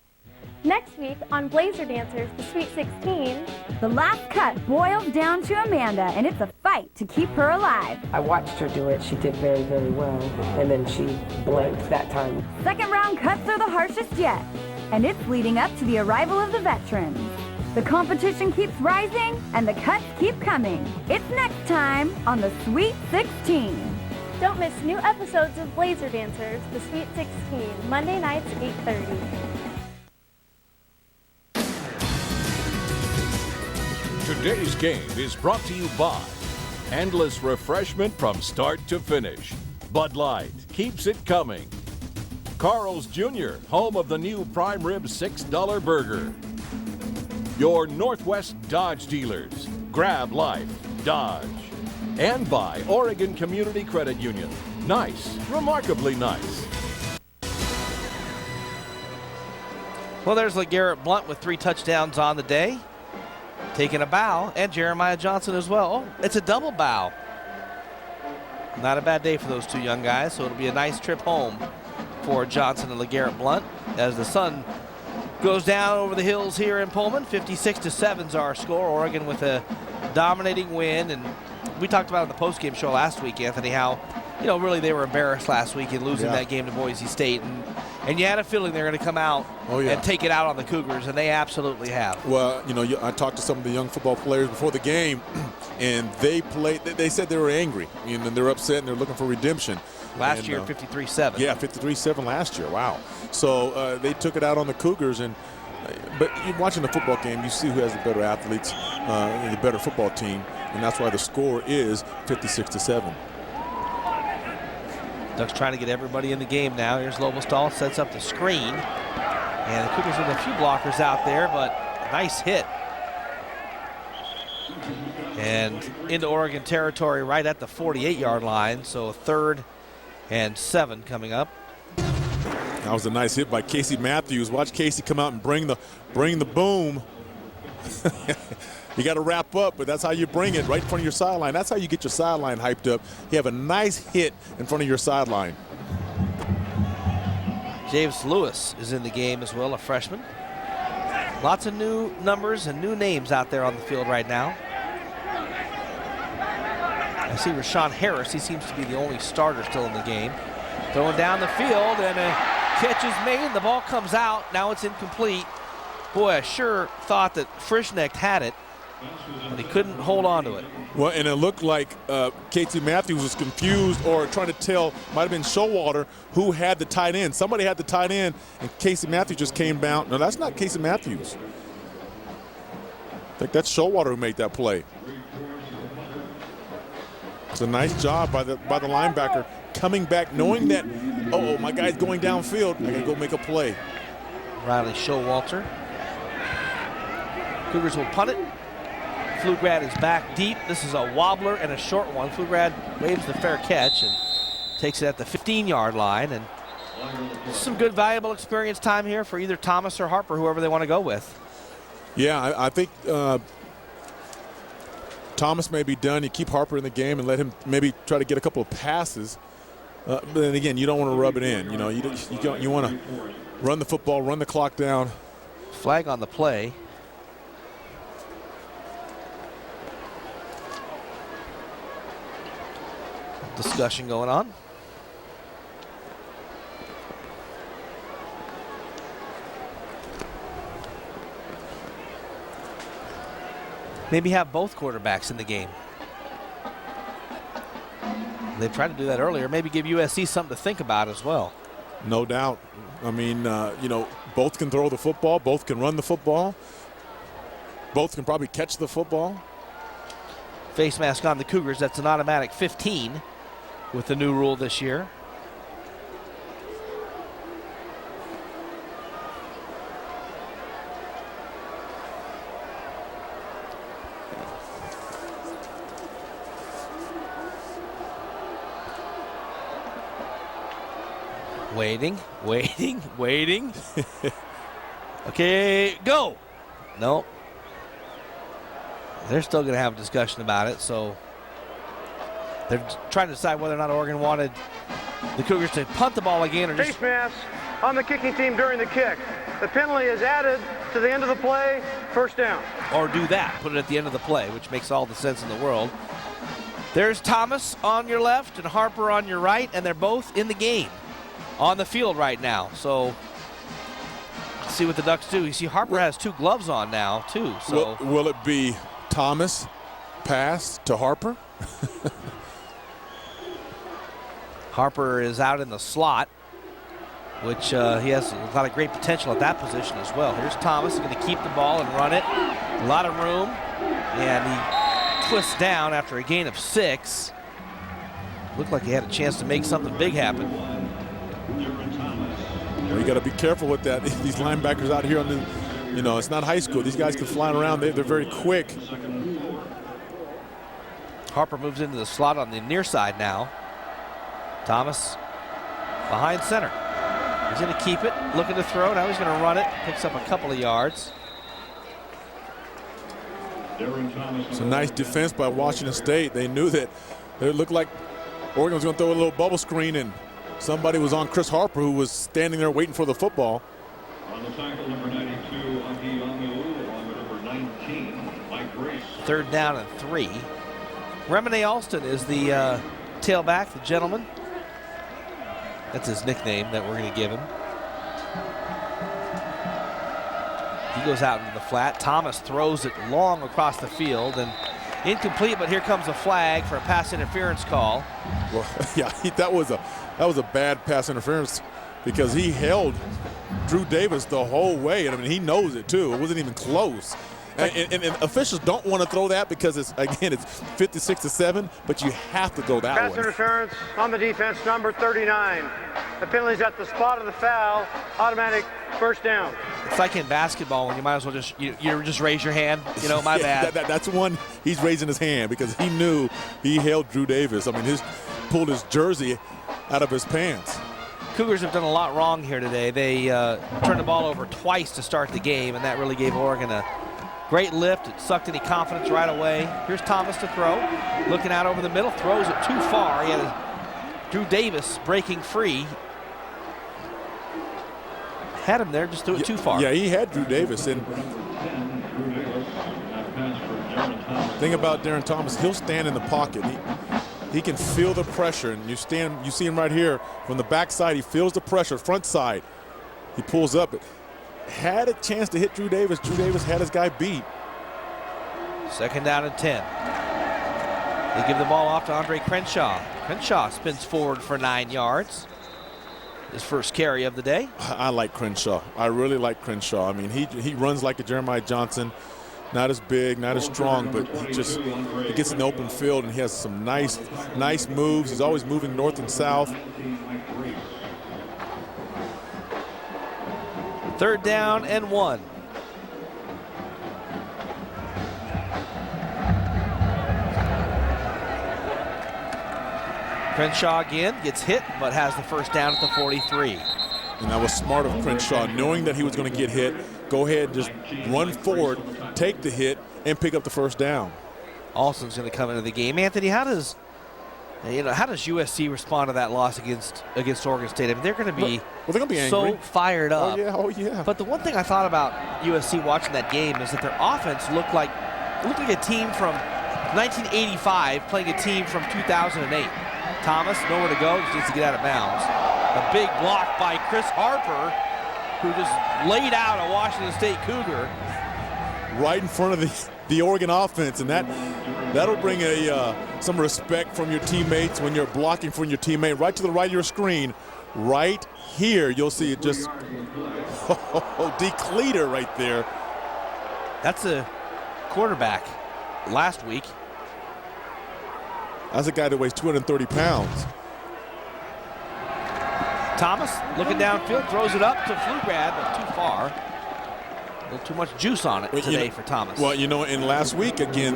Next week on Blazer Dancers, the Sweet 16, the last cut boils down to Amanda, and it's a fight to keep her alive. I watched her do it. She did very, very well, and then she blanked that time. Second round cuts are the harshest yet, and it's leading up to the arrival of the veterans. The competition keeps rising, and the cuts keep coming. It's next time on the Sweet 16. Don't miss new episodes of Blazer Dancers, the Sweet 16, Monday nights, 8:30. Today's game is brought to you by endless refreshment from start to finish. Bud Light keeps it coming. Carl's Jr., home of the new prime rib $6 burger. Your Northwest Dodge dealers, Grab Life, Dodge. And by Oregon Community Credit Union. Nice, remarkably nice. Well, there's LeGarrette Blount with 3 touchdowns on the day. Taking a bow, and Jeremiah Johnson as well. Oh, it's a double bow. Not a bad day for those 2 young guys, so it'll be a nice trip home for Johnson and LeGarrette Blount as the sun goes down over the hills here in Pullman. 56-7 is our score. Oregon with a dominating win, and we talked about it in the postgame show last week, Anthony, how, you know, really they were embarrassed last week in losing that game to Boise State, and you had a feeling they were going to come out and take it out on the Cougars, and they absolutely have. Well, you know, I talked to some of the young football players before the game, and they said they were angry, and they're upset, and they're looking for redemption. Last year, 53-7. Yeah, 53-7 last year. Wow. So they took it out on the Cougars, but you're watching the football game, you see who has the better athletes, the better football team, and that's why the score is 56-7. Ducks trying to get everybody in the game now. Here's Lobostal, sets up the screen. And the Cougars with a few blockers out there, but nice hit. And into Oregon territory right at the 48-yard line. So 3rd and 7 coming up. That was a nice hit by Casey Matthews. Watch Casey come out and bring the boom. You got to wrap up, but that's how you bring it, right in front of your sideline. That's how you get your sideline hyped up. You have a nice hit in front of your sideline. James Lewis is in the game as well, a freshman. Lots of new numbers and new names out there on the field right now. I see Rashawn Harris. He seems to be the only starter still in the game. Throwing down the field, and a catch is made. The ball comes out. Now it's incomplete. Boy, I sure thought that Frischnecht had it, but he couldn't hold on to it. Well, and it looked like Casey Matthews was confused or trying to tell, might have been Showalter, who had the tight end. Somebody had the tight end, and Casey Matthews just came down. No, that's not Casey Matthews. I think that's Showalter who made that play. It's a nice job by the linebacker coming back, knowing that, oh, my guy's going downfield. I got to go make a play. Riley Showalter. Cougars will punt it. Pflugrad is back deep. This is a wobbler and a short one. Pflugrad waves the fair catch and takes it at the 15-yard line. And some good, valuable experience time here for either Thomas or Harper, whoever they want to go with. Yeah, I think Thomas may be done. You keep Harper in the game and let him maybe try to get a couple of passes. But then again, you don't want to rub it in. You know, you want to run the football, run the clock down. Flag on the play. Discussion going on. Maybe have both quarterbacks in the game. They've tried to do that earlier. Maybe give USC something to think about as well. No doubt. I mean, you know, both can throw the football. Both can run the football. Both can probably catch the football. Face mask on the Cougars. That's an automatic 15 with the new rule this year. Waiting. Okay, go. No. They're still going to have a discussion about it, so they're trying to decide whether or not Oregon wanted the Cougars to punt the ball again or just... Face mask on the kicking team during the kick. The penalty is added to the end of the play, first down. Or do that, put it at the end of the play, which makes all the sense in the world. There's Thomas on your left and Harper on your right, and they're both in the game on the field right now. So let's see what the Ducks do. You see Harper has 2 gloves on now, too. So will it be Thomas pass to Harper? Harper is out in the slot, which he has a lot of great potential at that position as well. Here's Thomas, going to keep the ball and run it. A lot of room, and he twists down after a gain of 6. Looked like he had a chance to make something big happen. Well, you got to be careful with that. These linebackers out here on the, you know, it's not high school. These guys can fly around. They're very quick. Harper moves into the slot on the near side now. Thomas behind center. He's going to keep it, looking to throw. Now he's going to run it. Picks up a couple of yards. It's a nice defense by Washington State. They knew that it looked like Oregon was going to throw a little bubble screen, and somebody was on Chris Harper, who was standing there waiting for the football. On the tackle, number 92, along with number 19, Mike Grace. 3rd down and 3. Remine Alston is the tailback, the gentleman. That's his nickname that we're going to give him. He goes out into the flat. Thomas throws it long across the field and incomplete, but here comes a flag for a pass interference call. Well, yeah, that was a bad pass interference because he held Drew Davis the whole way, and I mean he knows it too. It wasn't even close. And officials don't want to throw that because it's 56-7, but you have to go that Pass way. interference on the defense, number 39. The penalty's at the spot of the foul. Automatic first down. It's like in basketball when you might as well just you just raise your hand. My bad. That's one he's raising his hand because he knew he held Drew Davis. I mean, pulled his jersey out of his pants. Cougars have done a lot wrong here today. They turned the ball over twice to start the game, and that really gave Oregon a great lift. It sucked any confidence right away. Here's Thomas to throw. Looking out over the middle, throws it too far. He had Drew Davis breaking free. Had him there, just threw it too far. Yeah, he had Drew Davis. And thing about Darren Thomas, he'll stand in the pocket. He can feel the pressure, and you see him right here from the backside. He feels the pressure, front side. He pulls up. Had a chance to hit Drew Davis. Drew Davis had his guy beat. 2nd down and 10. They give the ball off to Andre Crenshaw. Crenshaw spins forward for 9 yards. His first carry of the day. I like Crenshaw. I really like Crenshaw. I mean, he runs like a Jeremiah Johnson. Not as big, not as strong, but he gets in the open field and he has some nice moves. He's always moving north and south. 3rd down and 1. Crenshaw again gets hit, but has the first down at the 43. And that was smart of Crenshaw, knowing that he was going to get hit. Go ahead, just run forward, take the hit, and pick up the first down. Alston's going to come into the game. Anthony, how does USC respond to that loss against Oregon State? I mean, they're going to be, they're going to be so angry. Fired up. Oh yeah. But the one thing I thought about USC watching that game is that their offense looked like a team from 1985 playing a team from 2008. Thomas, nowhere to go, just needs to get out of bounds. A big block by Chris Harper, who just laid out a Washington State Cougar. Right in front of the Oregon offense, and that'll bring some respect from your teammates when you're blocking from your teammate. Right to the right of your screen, right here, you'll see it just decleater right there. That's a quarterback last week. That's a guy that weighs 230 pounds. Thomas looking downfield, throws it up to Pflugrad, but too far. A little too much juice on it today for Thomas. Well, in last week, again,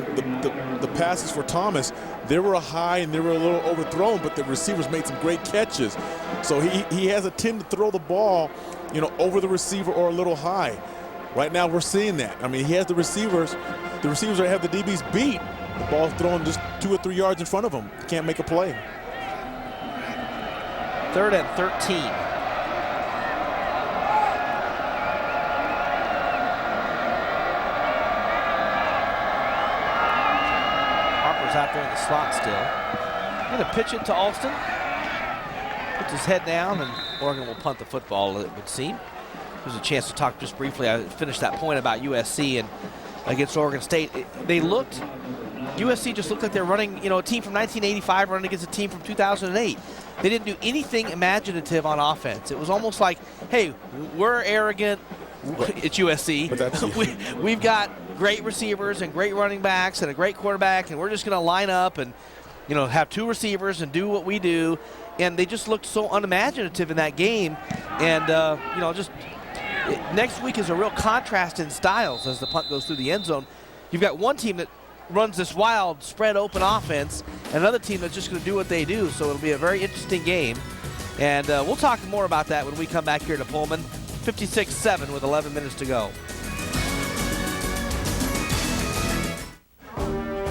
the passes for Thomas, they were high and they were a little overthrown, but the receivers made some great catches. So he has a tend to throw the ball, over the receiver or a little high. Right now, we're seeing that. I mean, he has the receivers. The receivers that have the DBs beat. The ball's thrown just 2 or 3 yards in front of him. Can't make a play. 3rd and 13. Harper's out there in the slot still. Going to pitch it to Alston. Puts his head down, and Oregon will punt the football, it would seem. There's a chance to talk just briefly. I finished that point about USC and against Oregon State. USC just looked like they're running, a team from 1985 running against a team from 2008. They didn't do anything imaginative on offense. It was almost like, hey, we're arrogant. It's USC. We've got great receivers and great running backs and a great quarterback, and we're just going to line up and, have 2 receivers and do what we do. And they just looked so unimaginative in that game. And, next week is a real contrast in styles as the punt goes through the end zone. You've got one team that runs this wild, spread open offense, and another team that's just going to do what they do. So it'll be a very interesting game. And we'll talk more about that when we come back here to Pullman. 56-7 with 11 minutes to go.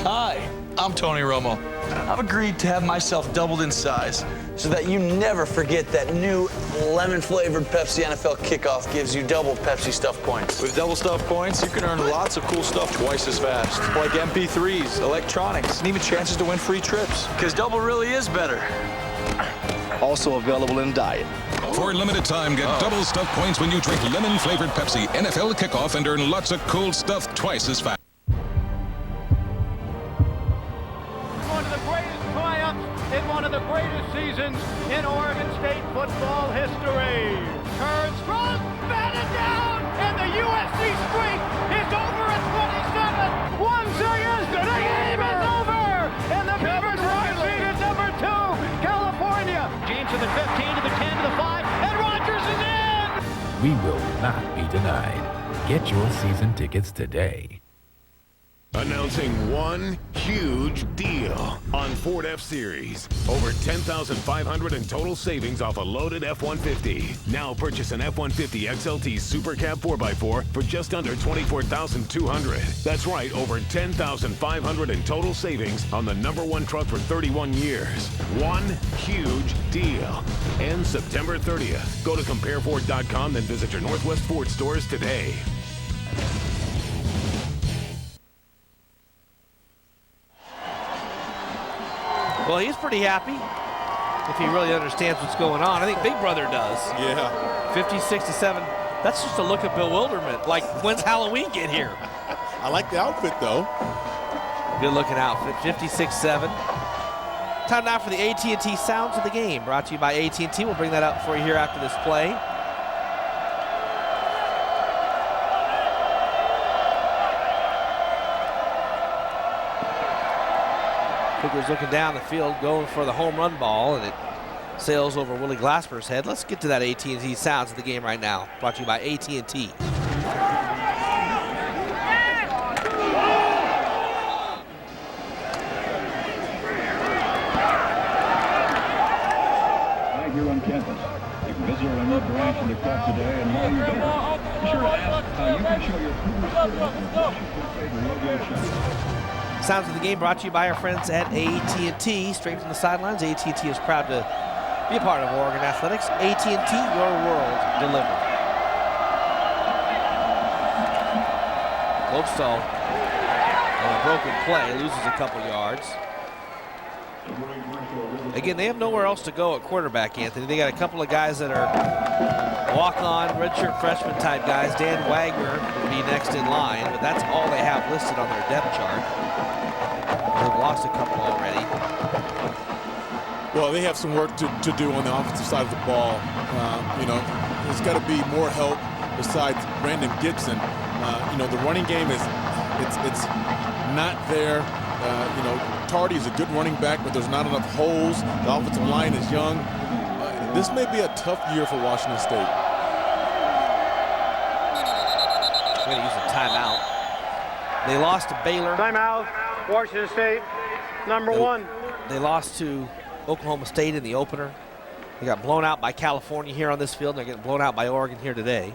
Hi, I'm Tony Romo. I've agreed to have myself doubled in size so that you never forget that new lemon-flavored Pepsi NFL Kickoff gives you double Pepsi Stuff points. With double Stuff points, you can earn lots of cool stuff twice as fast, like MP3s, electronics, and even chances to win free trips. Because double really is better. Also available in diet. For a limited time, get double Stuff points when you drink lemon-flavored Pepsi NFL Kickoff and earn lots of cool stuff twice as fast. In one of the greatest seasons in Oregon State football history. Turns, throws, batted down, and the USC streak is over at be denied. Get your season tickets today. Announcing one huge deal on Ford F-Series. Over $10,500 in total savings off a loaded F-150. Now purchase an F-150 XLT Super Cab 4x4 for just under $24,200. That's right, over $10,500 in total savings on the #1 truck for 31 years. One huge deal. Ends September 30th. Go to CompareFord.com, then visit your Northwest Ford stores today. Well, he's pretty happy if he really understands what's going on. I think Big Brother does. Yeah. 56-7. That's just a look of bewilderment. Like, when's Halloween get here? I like the outfit, though. Good looking outfit. 56-7. Time now for the AT&T Sounds of the Game, brought to you by AT&T. We'll bring that up for you here after this play. Cougars looking down the field, going for the home run ball, and it sails over Willie Glasper's head. Let's get to that AT&T Sounds of the Game right now, brought to you by AT&T. Thank you on campus. You can visit our new branch in the club today, and while you're there, be sure to ask how you can show your Sounds of the Game brought to you by our friends at AT&T. Straight from the sidelines, AT&T is proud to be a part of Oregon Athletics. AT&T, your world delivered. Lobestall on a broken play, loses a couple yards. Again, they have nowhere else to go at quarterback, Anthony. They got a couple of guys that are walk-on, redshirt freshman type guys. Dan Wagner will be next in line, but that's all they have listed on their depth chart. They've lost a couple already. Well, they have some work to do on the offensive side of the ball. There's got to be more help besides Brandon Gibson. The running game is it's not there. Tardy is a good running back, but there's not enough holes. The offensive line is young. This may be a tough year for Washington State. We're going to use a timeout. They lost to Baylor. Timeout, Washington State, #1. They lost to Oklahoma State in the opener. They got blown out by California here on this field, and they're getting blown out by Oregon here today.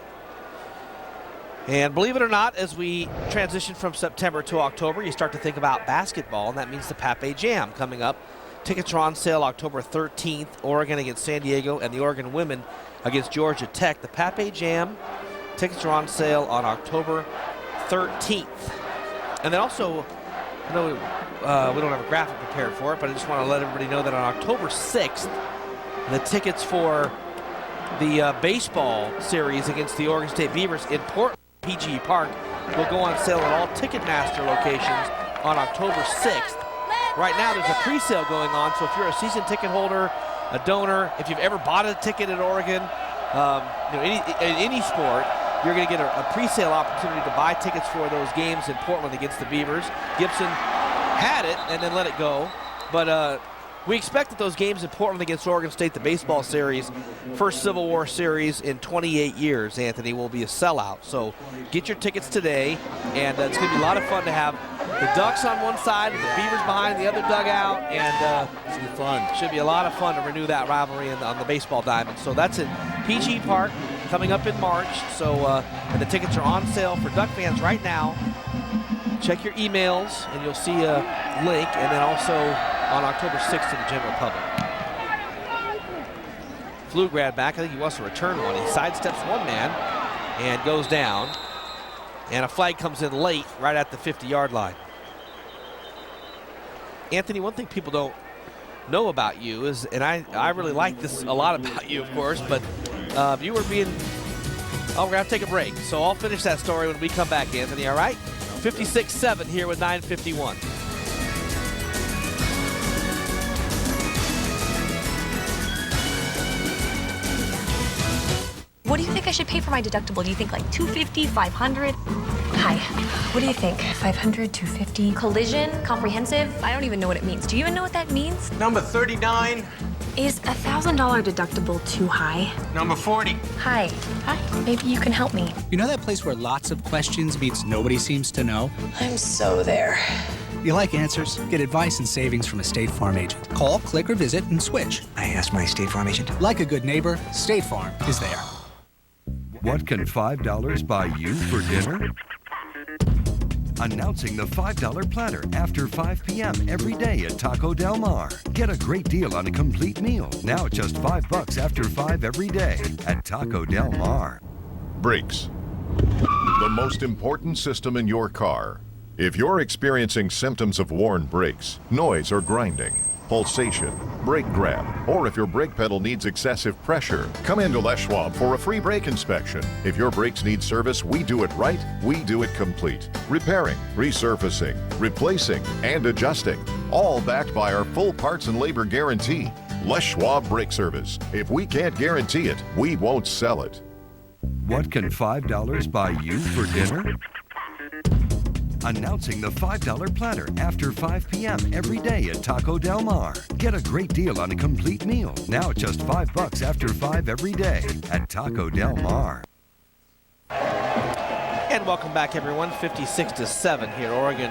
And believe it or not, as we transition from September to October, you start to think about basketball, and that means the Pape Jam coming up. Tickets are on sale October 13th, Oregon against San Diego, and the Oregon women against Georgia Tech. The Pape Jam tickets are on sale on October 13th. And then also, I know we don't have a graphic prepared for it, but I just want to let everybody know that on October 6th, the tickets for the baseball series against the Oregon State Beavers in Portland, PG Park, will go on sale at all Ticketmaster locations on October 6th. Right now, there's a pre-sale going on, so if you're a season ticket holder, a donor, if you've ever bought a ticket at Oregon, any sport, you're going to get a pre-sale opportunity to buy tickets for those games in Portland against the Beavers. Gibson had it and then let it go, but we expect that those games in Portland against Oregon State, the baseball series, first Civil War series in 28 years, Anthony, will be a sellout. So get your tickets today, and it's going to be a lot of fun to have the Ducks on one side and the Beavers behind the other dugout, and it's going to be fun. Should be a lot of fun to renew that rivalry on the baseball diamond. So that's in PG Park coming up in March. So and the tickets are on sale for Duck fans right now. Check your emails, and you'll see a link, and then also on October 6th to the general public. Pflugrad back. I think he wants to return one. He sidesteps one man and goes down. And a flag comes in late, right at the 50-yard line. Anthony, one thing people don't know about you is, and I really like this a lot about you, of course, but you were being, we're going to have to take a break. So I'll finish that story when we come back, Anthony, all right? 56-7 here with 9:51. What do you think I should pay for my deductible? Do you think like $250, $500? Hi, what do you think? $500, $250? Collision, comprehensive? I don't even know what it means. Do you even know what that means? Number 39. Is $1,000 $1,000 deductible too high? Number 40. Hi. Maybe you can help me. You know that place where lots of questions means nobody seems to know? I'm so there. You like answers? Get advice and savings from a State Farm agent. Call, click, or visit and switch. I asked my State Farm agent. Like a good neighbor, State Farm is there. What can $5 buy you for dinner? Announcing the $5 platter after 5 p.m. every day at Taco Del Mar. Get a great deal on a complete meal. Now just $5 after 5 every day at Taco Del Mar. Brakes. The most important system in your car. If you're experiencing symptoms of worn brakes, noise or grinding, pulsation, brake grab, or if your brake pedal needs excessive pressure, come into Les Schwab for a free brake inspection. If your brakes need service, we do it right, we do it complete. Repairing, resurfacing, replacing, and adjusting. All backed by our full parts and labor guarantee. Les Schwab Brake Service. If we can't guarantee it, we won't sell it. What can $5 buy you for dinner? Announcing the $5 platter after 5 p.m. every day at Taco Del Mar. Get a great deal on a complete meal. Now just $5 after 5 every day at Taco Del Mar. And welcome back, everyone. 56-7 here, Oregon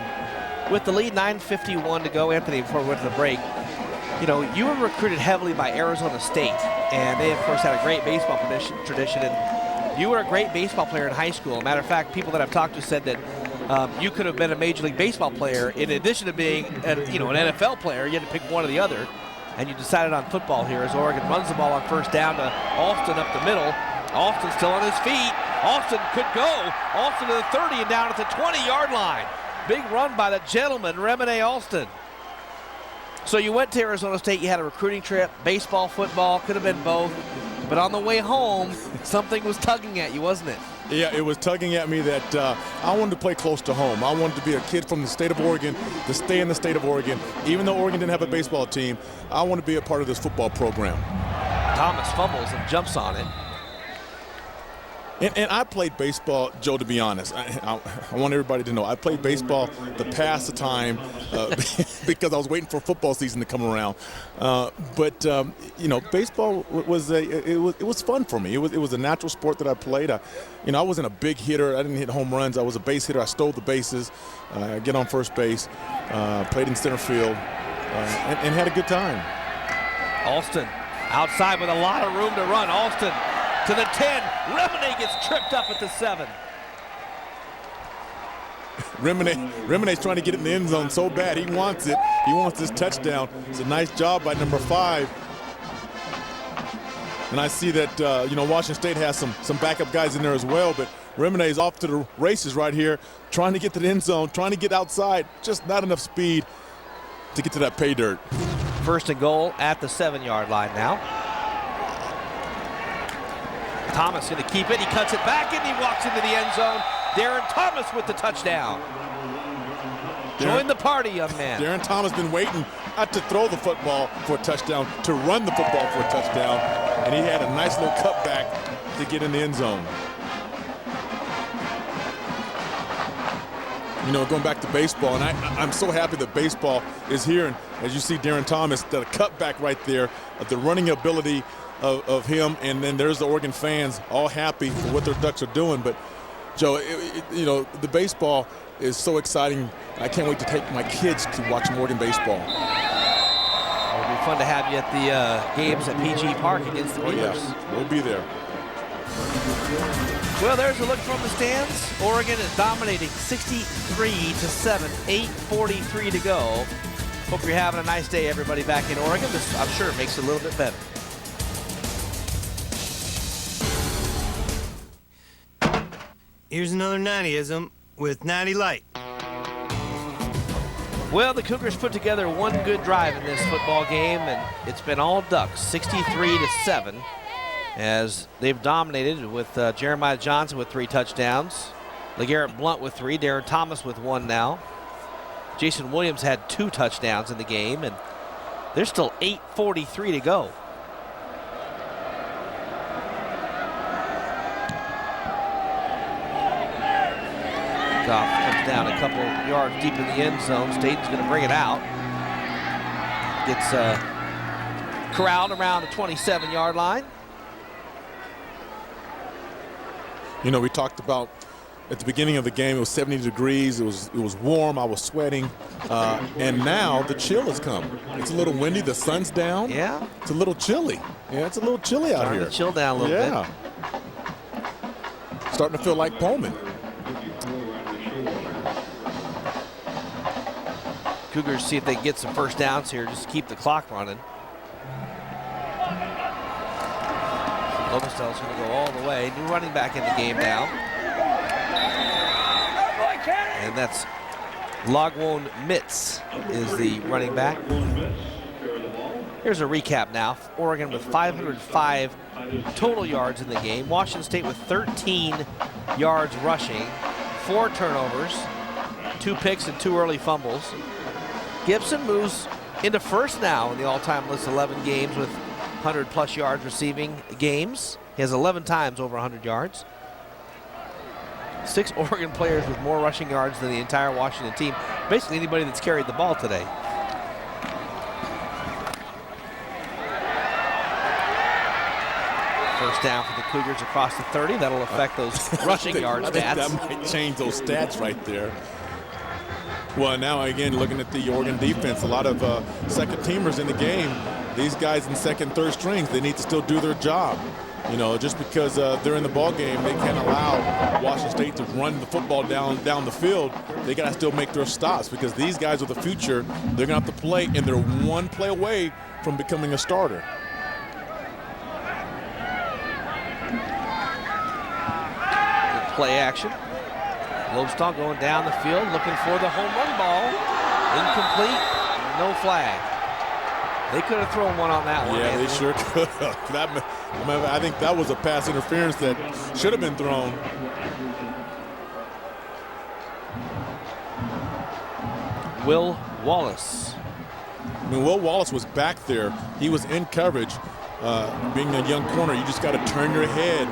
with the lead. 9:51 to go. Anthony, before we went to the break, you know, you were recruited heavily by Arizona State, and they, of course, had a great baseball tradition. And you were a great baseball player in high school. Matter of fact, people that I've talked to said that you could have been a Major League Baseball player in addition to being, an NFL player. You had to pick one or the other, and you decided on football here as Oregon runs the ball on first down to Alston up the middle. Alston still on his feet. Alston could go. Alston to the 30 and down at the 20-yard line. Big run by the gentleman, Remine Alston. So you went to Arizona State. You had a recruiting trip, baseball, football, could have been both. But on the way home, something was tugging at you, wasn't it? Yeah, it was tugging at me that I wanted to play close to home. I wanted to be a kid from the state of Oregon, to stay in the state of Oregon. Even though Oregon didn't have a baseball team, I want to be a part of this football program. Thomas fumbles and jumps on it. And I played baseball, Joe, to be honest. I want everybody to know I played baseball to pass the time because I was waiting for football season to come around. But baseball was fun for me. It was a natural sport that I played. I wasn't a big hitter. I didn't hit home runs. I was a base hitter. I stole the bases, get on first base, played in center field, and had a good time. Alston outside with a lot of room to run. Alston to the 10. Remine gets tripped up at the 7. Remine's trying to get it in the end zone so bad. He wants it. He wants this touchdown. It's a nice job by number 5. And I see that, Washington State has some backup guys in there as well, but Remine's off to the races right here, trying to get to the end zone, trying to get outside. Just not enough speed to get to that pay dirt. First and goal at the 7-yard line now. Thomas going to keep it. He cuts it back and he walks into the end zone. Darren Thomas with the touchdown. Join the party, young man. Darren Thomas been waiting not to throw the football for a touchdown, to run the football for a touchdown. And he had a nice little cutback to get in the end zone. Going back to baseball, and I'm so happy that baseball is here. And as you see Darren Thomas, the cutback right there, the running ability of him, and then there's the Oregon fans all happy for what their Ducks are doing. But Joe, the baseball is so exciting. I can't wait to take my kids to watch some Oregon baseball. It'll be fun to have you at the games at PG Park against the Beavers. Yeah, we'll be there. Well, there's a look from the stands. Oregon is dominating 63-7, 8:43 to go. Hope you're having a nice day, everybody, back in Oregon. This, I'm sure, makes it a little bit better. Here's another 90ism with Natty Light. Well, the Cougars put together one good drive in this football game, and it's been all Ducks, 63-7, as they've dominated with Jeremiah Johnson with 3 touchdowns, L.Blount with 3, Darren Thomas with 1 now. Jason Williams had 2 touchdowns in the game, and there's still 8:43 to go. Comes down a couple yards deep in the end zone. Staten's going to bring it out. Gets corralled around the 27-yard line. You know, we talked about at the beginning of the game, it was 70 degrees. It was warm. I was sweating. And now the chill has come. It's a little windy. The sun's down. Yeah. It's a little chilly. Yeah, it's a little chilly out here. To chill down a little bit. Yeah. Starting to feel like Pullman. Cougars see if they can get some first downs here, just to keep the clock running. Lobastell's going to go all the way. New running back in the game now. And that's Lagwon Mitz is the running back. Here's a recap now. Oregon with 505 total yards in the game. Washington State with 13 yards rushing, 4 turnovers, 2 picks and 2 early fumbles. Gibson moves into first now in the all-time list, 11 games with 100-plus yards receiving games. He has 11 times over 100 yards. 6 Oregon players with more rushing yards than the entire Washington team. Basically anybody that's carried the ball today. First down for the Cougars across the 30. That'll affect those rushing yard stats. That might change those stats right there. Well, now again, looking at the Oregon defense, a lot of second teamers in the game. These guys in second, third strings, they need to still do their job. You know, just because they're in the ball game, they can't allow Washington State to run the football down the field. They got to still make their stops because these guys are the future. They're going to have to play, and they're one play away from becoming a starter. Good play action. Lobstall going down the field, looking for the home run ball. Incomplete, no flag. They could have thrown one on that one. Yeah, Anthony. they sure could have. I think that was a pass interference that should have been thrown. Will Wallace. I mean, Will Wallace was back there. He was in coverage. Being a young corner, you just got to turn your head.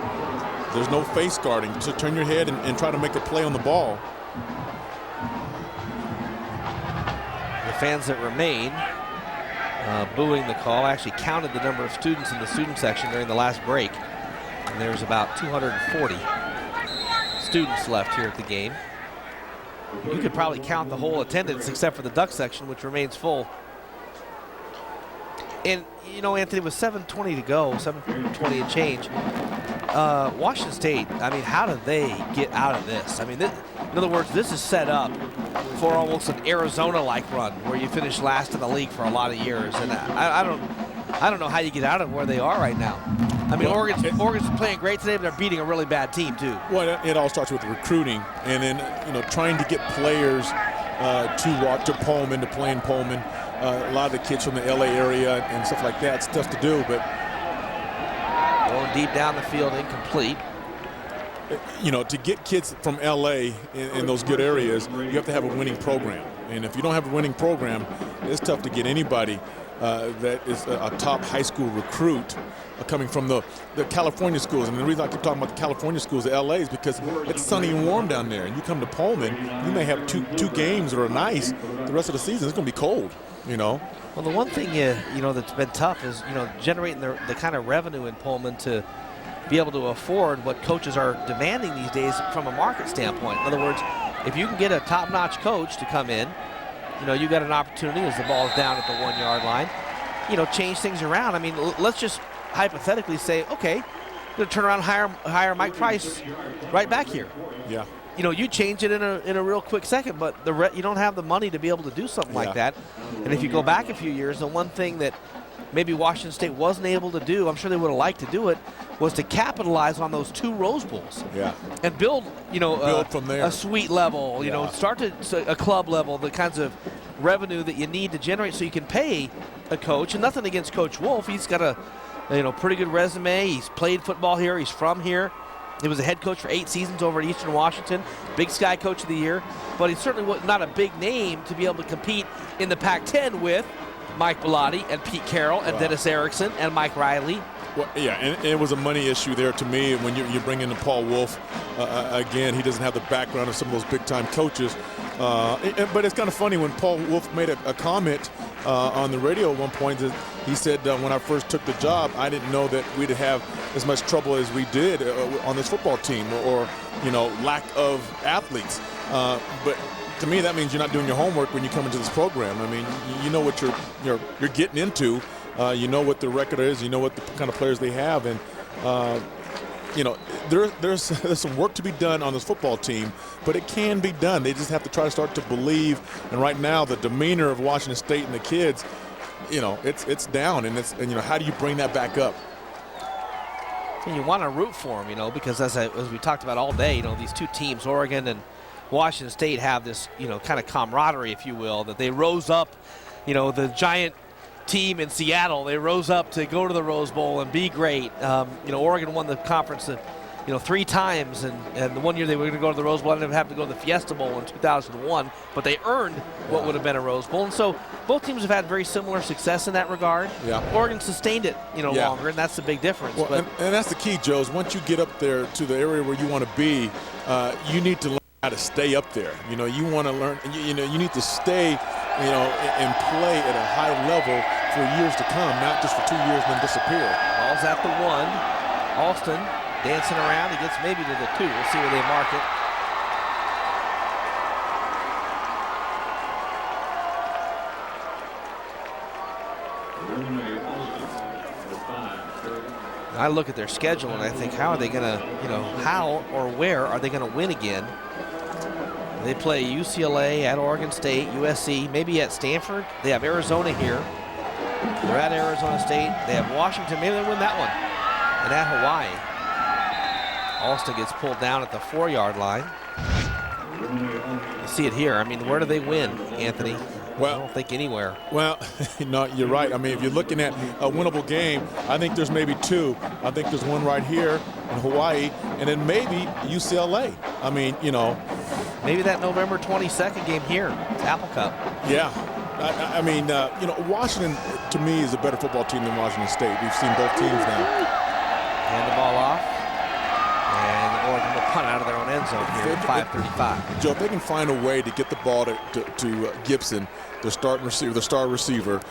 There's no face guarding. So turn your head and try to make a play on the ball. The fans that remain booing the call. I actually counted the number of students in the student section during the last break. And there's about 240 students left here at the game. You could probably count the whole attendance except for the duck section, which remains full. And, you know, Anthony, with 7:20 to go, 7:20 and change, Washington State, I mean, how do they get out of this? I mean, in other words, this is set up for almost an Arizona-like run where you finish last in the league for a lot of years. And I don't know how you get out of where they are right now. I mean, Oregon's playing great today, but they're beating a really bad team, too. Well, it all starts with recruiting and then, you know, trying to get players to Pullman, to play in Pullman. A lot of the kids from the L.A. area and stuff like that. It's tough to do, but going deep down the field, incomplete. You know, to get kids from L.A. in those good areas, you have to have a winning program. And if you don't have a winning program, it's tough to get anybody that is a top high school recruit coming from the California schools. And the reason I keep talking about the California schools, the L.A., is because it's sunny and warm down there. And you come to Pullman, you may have two games that are nice. The rest of the season, it's going to be cold, you know. Well, the one thing, you know, that's been tough is, you know, generating the kind of revenue in Pullman to be able to afford what coaches are demanding these days from a market standpoint. In other words, if you can get a top-notch coach to come in, you know, you got an opportunity as the ball's down at the 1-yard line, you know, change things around. I mean, let's just hypothetically say, okay, I'm going to turn around and hire Mike Price right back here. Yeah. You know, you change it in a real quick second, but you don't have the money to be able to do something like that. And if you go back a few years, the one thing that maybe Washington State wasn't able to do, I'm sure they would have liked to do it, was to capitalize on those 2 Rose Bowls. Yeah. And build, you know, build from there. A suite level, you know, start to a club level, the kinds of revenue that you need to generate so you can pay a coach. And nothing against Coach Wolf. He's got a, you know, pretty good resume. He's played football here. He's from here. He was a head coach for 8 seasons over at Eastern Washington, Big Sky Coach of the Year, but he certainly was not a big name to be able to compete in the Pac-10 with Mike Bellotti and Pete Carroll and Dennis Erickson and Mike Riley. Well, yeah, and it was a money issue there to me when you bring in Paul Wolf. Again, he doesn't have the background of some of those big-time coaches. But it's kind of funny when Paul Wolf made a comment on the radio at one point. He said, when I first took the job, I didn't know that we'd have as much trouble as we did on this football team, or lack of athletes. But to me, that means you're not doing your homework when you come into this program. I mean, you know what you're getting into. You know what the record is. You know what the kind of players they have, and there's some work to be done on this football team, but it can be done. They just have to try to start to believe. And right now, the demeanor of Washington State and the kids, it's down. And how do you bring that back up? And you want to root for them, because as we talked about all day, these two teams, Oregon and Washington State, have this, kind of camaraderie, if you will, that they rose up, the giant team in Seattle, they rose up to go to the Rose Bowl and be great. Oregon won the conference 3 times, and the one year they were going to go to the Rose Bowl, ended up having to go to the Fiesta Bowl in 2001, but they earned what would have been a Rose Bowl. And so both teams have had very similar success in that regard. Yeah. Oregon sustained it, longer, and that's the big difference. Well, and that's the key, Joe, is once you get up there to the area where you want to be, you need to learn how to stay up there. You want to learn, you need to stay, and play at a high level for years to come, not just for 2 years and then disappear. Ball's at the 1. Alston dancing around. He gets maybe to the 2. We'll see where they mark it. I look at their schedule and I think, how are they going to, how or where are they going to win again? They play UCLA, at Oregon State, USC, maybe at Stanford. They have Arizona here. They're at Arizona State. They have Washington. Maybe they win that one. And at Hawaii. Alston gets pulled down at the 4-yard line. You see it here. I mean, where do they win, Anthony? Well, I don't think anywhere. Well, no, you're right. I mean, if you're looking at a winnable game, I think there's maybe 2. I think there's one right here in Hawaii, and then maybe UCLA. I mean, maybe that November 22nd game here, Apple Cup. Yeah. I mean, Washington, to me, is a better football team than Washington State. We've seen both teams now. Hand the ball off. And Oregon will punt out of their own end zone here at 5:35. Joe, if they can find a way to get the ball to Gibson, the starting receiver, the star receiver,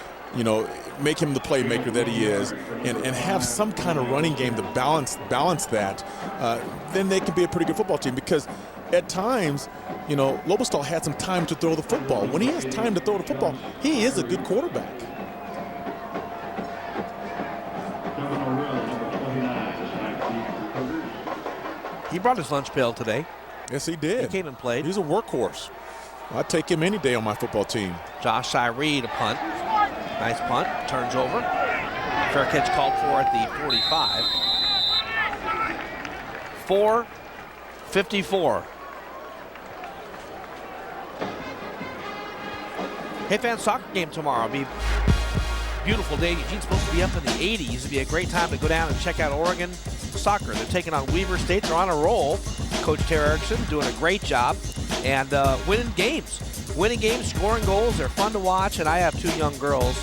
make him the playmaker that he is, and have some kind of running game to balance that, then they can be a pretty good football team. Because at times, Lobostal had some time to throw the football. When he has time to throw the football, he is a good quarterback. He brought his lunch pail today. Yes, he did. He came and played. He's a workhorse. I'd take him any day on my football team. Josh Shiree to punt. Nice punt. Turns over. Fair catch called for at the 45. 4:54. Hey, fans, soccer game tomorrow. It'll be a beautiful day. Eugene's supposed to be up in the 80s. It'll be a great time to go down and check out Oregon soccer. They're taking on Weaver State. They're on a roll. Coach Terry Erickson doing a great job and winning games. Winning games, scoring goals. They're fun to watch, and I have 2 young girls.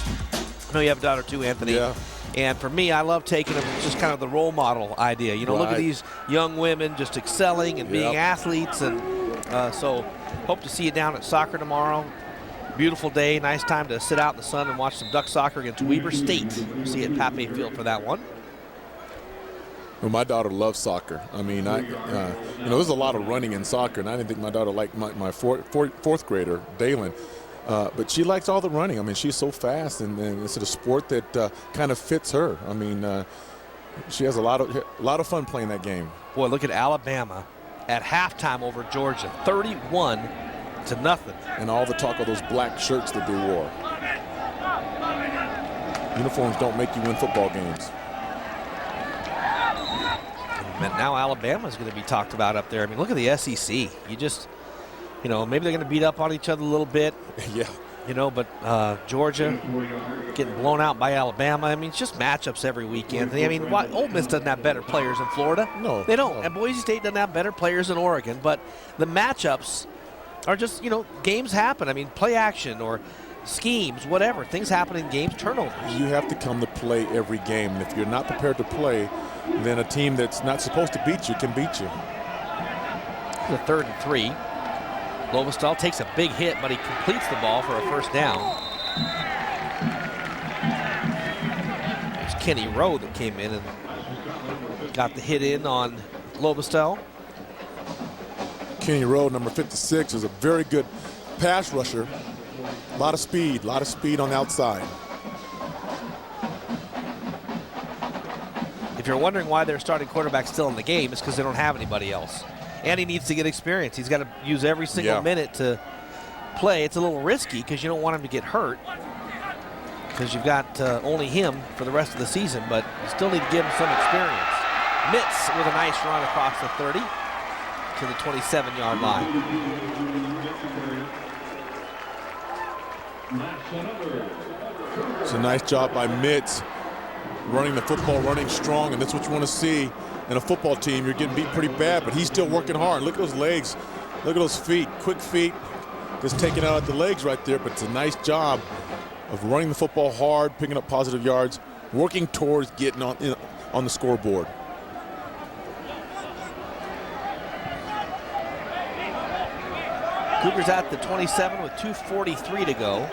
I know you have a daughter too, Anthony. Yeah. And for me, I love taking them, just kind of the role model idea. Look at these young women just excelling and being athletes. And so hope to see you down at soccer tomorrow. Beautiful day, nice time to sit out in the sun and watch some duck soccer against Weaver State. We'll see you at Pape Field for that one. Well, my daughter loves soccer. I mean, there's a lot of running in soccer, and I didn't think my daughter liked my fourth grader, Dalen. But she likes all the running. I mean, she's so fast, and it's a sport that kind of fits her. I mean, she has a lot of fun playing that game. Boy, look at Alabama at halftime over Georgia, 31-0. And all the talk of those black shirts that they wore. Uniforms don't make you win football games. And now Alabama's going to be talked about up there. I mean, look at the SEC. You just, maybe they're going to beat up on each other a little bit. Yeah. But Georgia getting blown out by Alabama. I mean, it's just matchups every week, Anthony. I mean, Ole Miss doesn't have better players than Florida. No. They don't. No. And Boise State doesn't have better players than Oregon. But the matchups are just, games happen. I mean, play action or schemes, whatever. Things happen in games, turnovers. You have to come to play every game. And if you're not prepared to play, then a team that's not supposed to beat you can beat you. The 3rd and 3. Lobostal takes a big hit, but he completes the ball for a first down. Kenny Rowe that came in and got the hit in on Lobostel. Kenny Rowe, number 56, is a very good pass rusher. A lot of speed on the outside. If you're wondering why their starting quarterback's still in the game, it's because they don't have anybody else. And he needs to get experience. He's got to use every single minute to play. It's a little risky because you don't want him to get hurt because you've got only him for the rest of the season, but you still need to give him some experience. Mitz with a nice run across the 30 to the 27-yard line. It's a nice job by Mitz, running the football, running strong, and that's what you want to see in a football team. You're getting beat pretty bad, but he's still working hard. Look at those legs. Look at those feet. Quick feet. Just taking out at the legs right there, but it's a nice job of running the football hard, picking up positive yards, working towards getting on the scoreboard. Cougars at the 27 with 2:43 to go.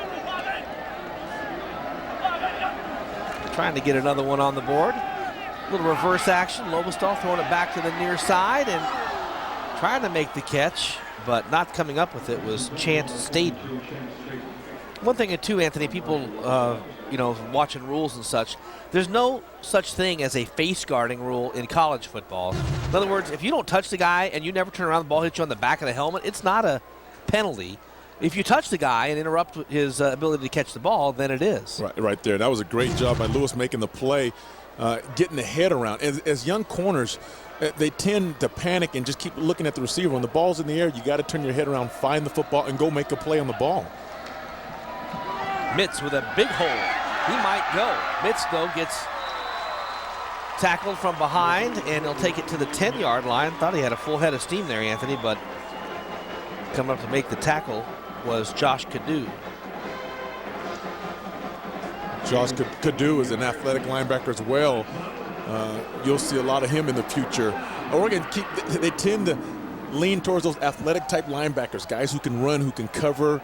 Trying to get another one on the board. A little reverse action. Lobostel throwing it back to the near side and trying to make the catch, but not coming up with it was Chance Staden. One thing, too, Anthony, people, watching rules and such, there's no such thing as a face guarding rule in college football. In other words, if you don't touch the guy and you never turn around, the ball hits you on the back of the helmet, it's not a penalty. If you touch the guy and interrupt his ability to catch the ball, then it is. Right there. That was a great job by Lewis making the play, getting the head around. As young corners, they tend to panic and just keep looking at the receiver. When the ball's in the air, you got to turn your head around, find the football, and go make a play on the ball. Mitz with a big hole. He might go. Mitz, though, gets tackled from behind, and he'll take it to the 10-yard line. Thought he had a full head of steam there, Anthony, but coming up to make the tackle was Josh Cadu. Josh Cadu is an athletic linebacker as well. You'll see a lot of him in the future. Oregon, they tend to lean towards those athletic type linebackers, guys who can run, who can cover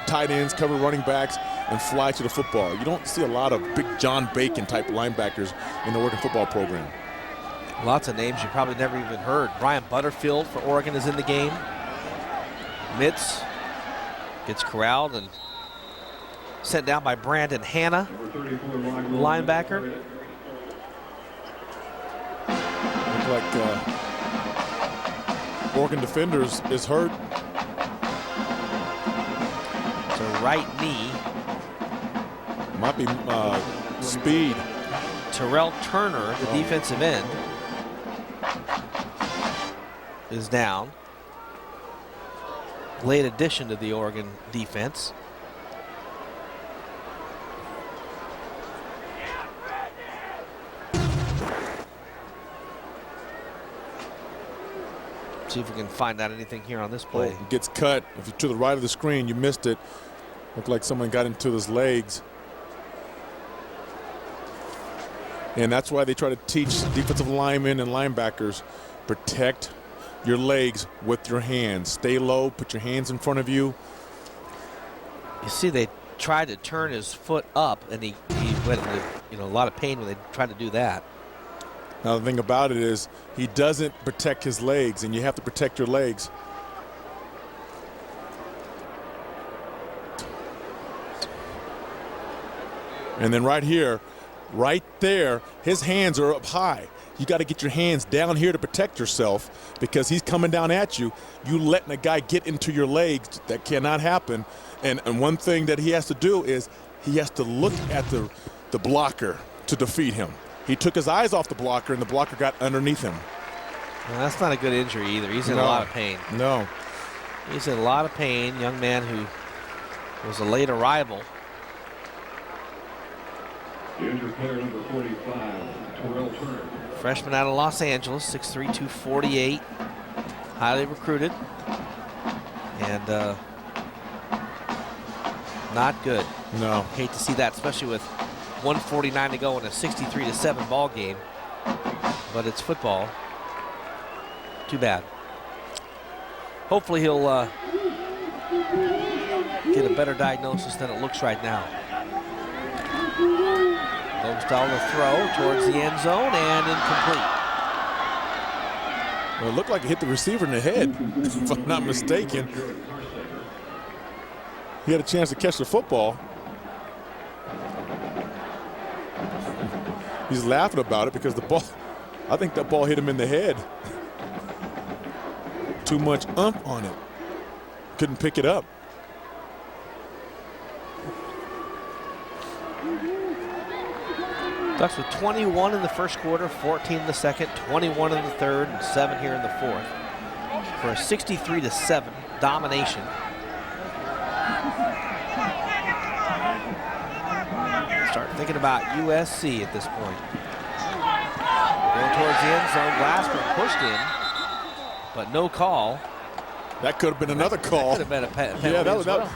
tight ends, cover running backs, and fly to the football. You don't see a lot of big John Bacon type linebackers in the Oregon football program. Lots of names you probably never even heard. Brian Butterfield for Oregon is in the game. Mitz gets corralled and sent down by Brandon Hanna, linebacker. Look like Oregon defenders is hurt. It's a right knee. Might be speed. Terrell Turner, the defensive end, is down. Late addition to the Oregon defense. See if we can find out anything here on this play. Oh, gets cut. If you're to the right of the screen, you missed it. Looked like someone got into his legs. And that's why they try to teach defensive linemen and linebackers, protect your legs with your hands. Stay low, put your hands in front of you. You see, they tried to turn his foot up, and he went into a lot of pain when they tried to do that. Now the thing about it is he doesn't protect his legs, and you have to protect your legs. And then right here, right there, his hands are up high. You got to get your hands down here to protect yourself because he's coming down at you. You letting a guy get into your legs, that cannot happen. And one thing that he has to do is he has to look at the blocker to defeat him. He took his eyes off the blocker, and the blocker got underneath him. Well, that's not a good injury either. He's in a lot of pain. No. He's in a lot of pain. Young man who was a late arrival. The injured player number 45, Terrell Turner. Freshman out of Los Angeles, 6'3", 248. Highly recruited. And not good. No. Hate to see that, especially with 1:49 to go in a 63-7 ball game. But it's football. Too bad. Hopefully he'll get a better diagnosis than it looks right now. Lowenstall to throw towards the end zone and incomplete. Well, it looked like it hit the receiver in the head, if I'm not mistaken. He had a chance to catch the football. He's laughing about it because the ball, I think that ball hit him in the head. Too much oomph on it. Couldn't pick it up. Ducks with 21 in the first quarter, 14 in the second, 21 in the third, and 7 here in the fourth. For a 63-7 domination. Start thinking about USC at this point. Going towards the end zone, Glasper pushed in, but no call. That could have been another call. That could have been a penalty. Yeah,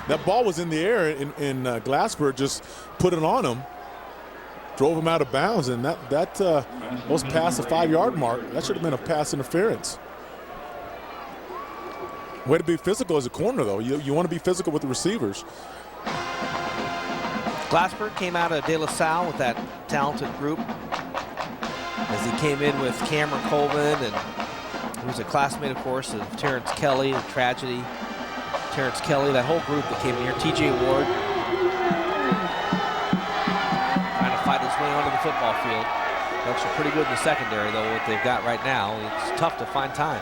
that ball was in the air, and Glasper just put it on him. Drove him out of bounds, and that was past the 5-yard mark. That should have been a pass interference. Way to be physical as a corner, though. You want to be physical with the receivers. Glasper came out of De La Salle with that talented group as he came in with Cameron Colvin, and he was a classmate, of course, of Terrence Kelly, the tragedy. Terrence Kelly, that whole group that came in here. T.J. Ward. Fight his way onto the football field. Ducks are pretty good in the secondary, though, what they've got right now. It's tough to find time.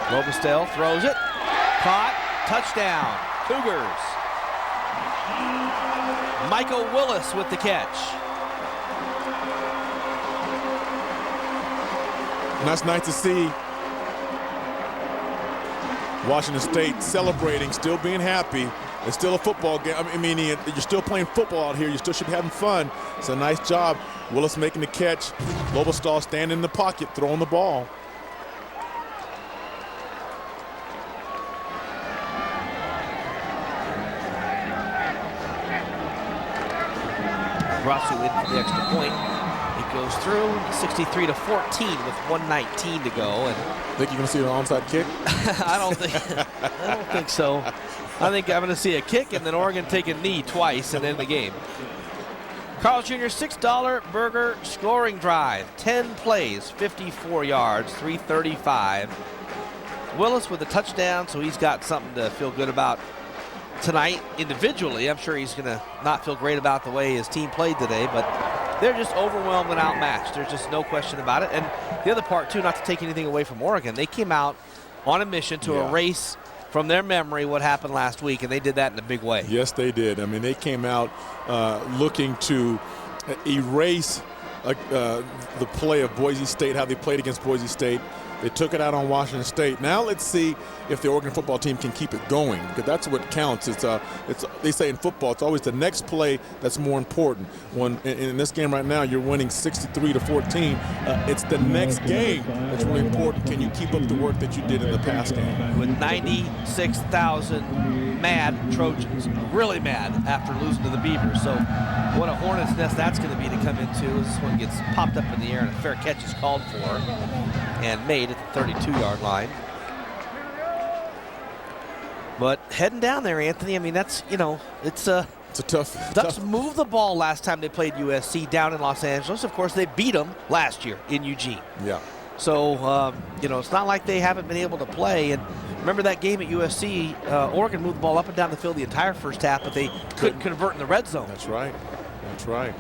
Lowenstall throws it. Caught. Touchdown. Cougars. Michael Willis with the catch. And that's nice to see. Washington State celebrating, still being happy. It's still a football game. I mean, you're still playing football out here. You still should be having fun. It's a nice job. Willis making the catch. Lowenstall standing in the pocket, throwing the ball. Rosu in for the extra point. It goes through 63-14 with 1:19 to go. And think you're going to see an onside kick? I don't think so. I think I'm going to see a kick and then Oregon take a knee twice and end the game. Carl's Jr. $6 burger scoring drive. 10 plays, 54 yards, 335. Willis with a touchdown, so he's got something to feel good about tonight individually. I'm sure he's going to not feel great about the way his team played today, but they're just overwhelmed and outmatched. There's just no question about it. And the other part, too, not to take anything away from Oregon, they came out on a mission to erase from their memory what happened last week, and they did that in a big way. Yes, they did. I mean, they came out looking to erase the play of Boise State, how they played against Boise State. They took it out on Washington State. Now let's see if the Oregon football team can keep it going, because that's what counts. It's they say in football, it's always the next play that's more important. When in this game right now, you're winning 63-14. It's the next game that's really important. Can you keep up the work that you did in the past game? With 96,000 mad Trojans, really mad after losing to the Beavers. So what a hornet's nest that's going to be to come into as this one gets popped up in the air and a fair catch is called for and made at the 32-yard line. But heading down there, Anthony, I mean, that's, it's a tough. Ducks moved the ball last time they played USC down in Los Angeles. Of course, they beat them last year in Eugene. Yeah. So, it's not like they haven't been able to play. And remember that game at USC, Oregon moved the ball up and down the field the entire first half, but they couldn't convert in the red zone. That's right. That's right.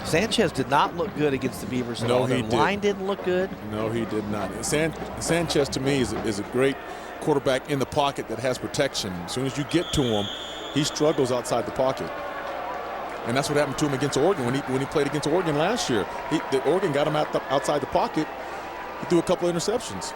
Sanchez did not look good against the Beavers at all. The line didn't look good. No, he did not. Sanchez, to me, is a great quarterback in the pocket that has protection. As soon as you get to him, he struggles outside the pocket. And that's what happened to him against Oregon when he played against Oregon last year. Oregon got him outside the pocket. He threw a couple of interceptions.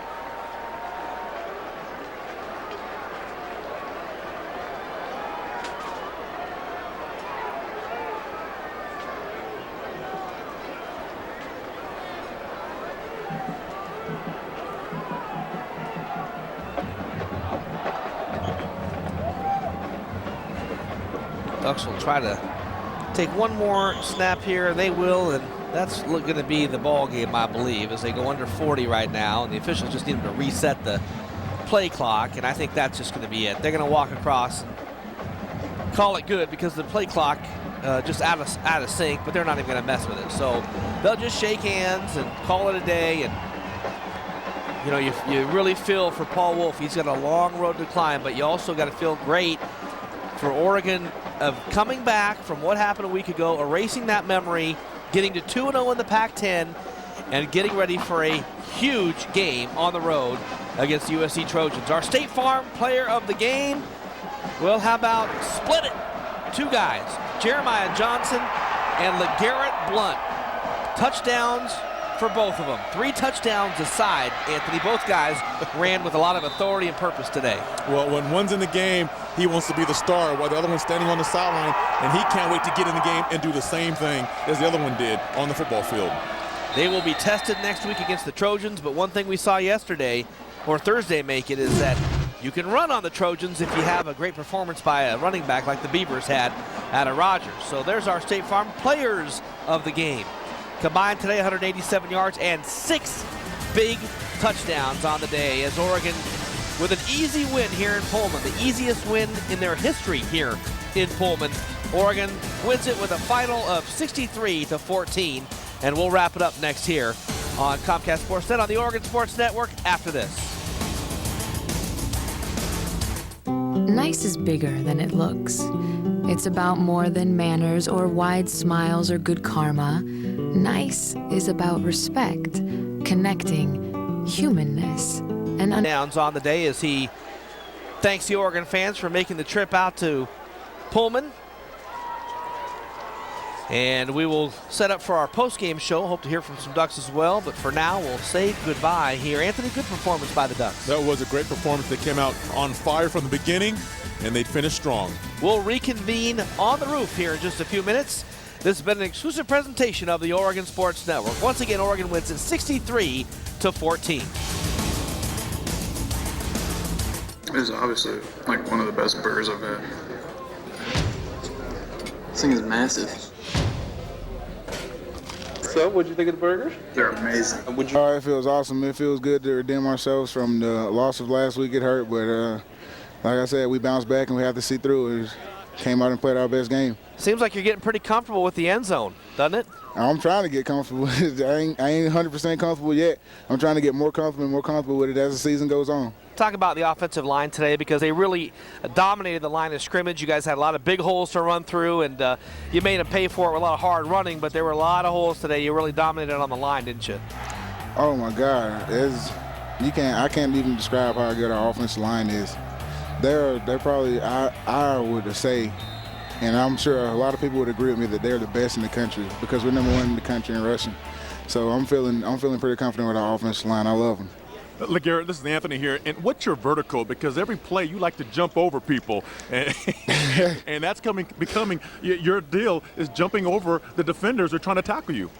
Ducks will try to take one more snap here, and they will, and that's going to be the ball game, I believe, as they go under 40 right now, and the officials just need them to reset the play clock, and I think that's just going to be it. They're going to walk across, call it good because the play clock just out of sync, but they're not even going to mess with it. So they'll just shake hands and call it a day. And you know, you really feel for Paul Wolf. He's got a long road to climb, but you also got to feel great for Oregon of coming back from what happened a week ago, erasing that memory, getting to 2-0 in the Pac-10, and getting ready for a huge game on the road against the USC Trojans. Our State Farm player of the game, well, how about split it? Two guys, Jeremiah Johnson and LeGarrette Blount. Touchdowns for both of them. 3 touchdowns aside, Anthony. Both guys ran with a lot of authority and purpose today. Well, when one's in the game, he wants to be the star, while the other one's standing on the sideline, and he can't wait to get in the game and do the same thing as the other one did on the football field. They will be tested next week against the Trojans, but one thing we saw yesterday, or Thursday make it, is that you can run on the Trojans if you have a great performance by a running back like the Beavers had out of Rogers. So there's our State Farm players of the game. Combined today, 187 yards and 6 big touchdowns on the day as Oregon with an easy win here in Pullman, the easiest win in their history here in Pullman. Oregon wins it with a final of 63-14, and we'll wrap it up next here on Comcast Sportsnet on the Oregon Sports Network after this. Nice is bigger than it looks. It's about more than manners or wide smiles or good karma. Nice is about respect, connecting, humanness, and downs on the day as he thanks the Oregon fans for making the trip out to Pullman. And we will set up for our post-game show. Hope to hear from some Ducks as well. But for now, we'll say goodbye here. Anthony, good performance by the Ducks. That was a great performance. They came out on fire from the beginning, and they finished strong. We'll reconvene on the roof here in just a few minutes. This has been an exclusive presentation of the Oregon Sports Network. Once again, Oregon wins it 63-14. This is obviously like one of the best burgers I've had. This thing is massive. So, what'd you think of the burgers? They're amazing. It feels awesome. It feels good to redeem ourselves from the loss of last week. It hurt, but like I said, we bounced back and we have to see through. We came out and played our best game. Seems like you're getting pretty comfortable with the end zone, doesn't it? I'm trying to get comfortable. I ain't 100% comfortable yet. I'm trying to get more comfortable with it as the season goes on. Talk about the offensive line today because they really dominated the line of scrimmage. You guys had a lot of big holes to run through, and you made them pay for it with a lot of hard running, but there were a lot of holes today. You really dominated on the line, didn't you? Oh, my God. I can't even describe how good our offensive line is. They're probably, I would say, and I'm sure a lot of people would agree with me that they're the best in the country because we're number 1 in the country in rushing. So I'm feeling pretty confident with our offensive line. I love them. LeGarrette, this is Anthony here. And what's your vertical? Because every play you like to jump over people. And that's becoming your deal is jumping over the defenders who are trying to tackle you.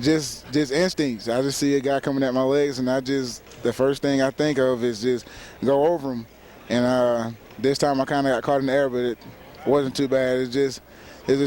Just instincts. I just see a guy coming at my legs, and the first thing I think of is just go over him. And this time I kind of got caught in the air, but it wasn't too bad. It's just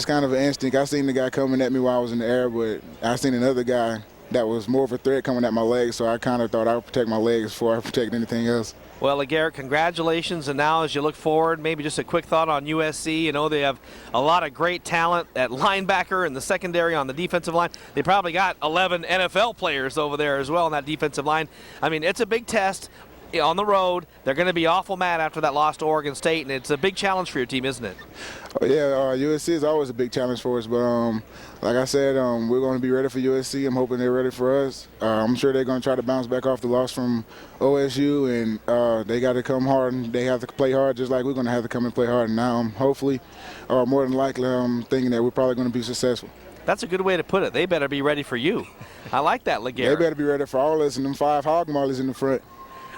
kind of an instinct. I seen the guy coming at me while I was in the air, but I seen another guy that was more of a threat coming at my legs, so I kind of thought I would protect my legs before I protect anything else. Well, LeGarrette, congratulations. And now as you look forward, maybe just a quick thought on USC. You know, they have a lot of great talent at linebacker and the secondary on the defensive line. They probably got 11 NFL players over there as well on that defensive line. I mean, it's a big test on the road. They're going to be awful mad after that loss to Oregon State, and it's a big challenge for your team, isn't it? Oh, yeah, USC is always a big challenge for us, but like I said, we're going to be ready for USC. I'm hoping they're ready for us. I'm sure they're going to try to bounce back off the loss from OSU, and they got to come hard, and they have to play hard just like we're going to have to come and play hard. And now, hopefully, or more than likely, I'm thinking that we're probably going to be successful. That's a good way to put it. They better be ready for you. I like that, LeGarrette. They better be ready for all of us and them 5 hog mollies in the front.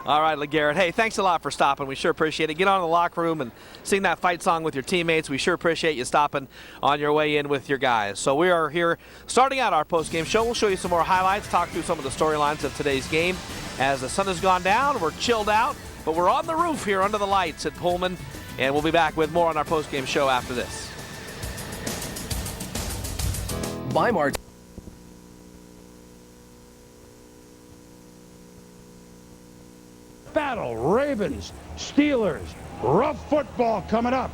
All right, LeGarrette. Hey, thanks a lot for stopping. We sure appreciate it. Get on in the locker room and sing that fight song with your teammates. We sure appreciate you stopping on your way in with your guys. So we are here starting out our post-game show. We'll show you some more highlights, talk through some of the storylines of today's game. As the sun has gone down, we're chilled out, but we're on the roof here under the lights at Pullman, and we'll be back with more on our post-game show after this. battle. Ravens, Steelers, rough football coming up.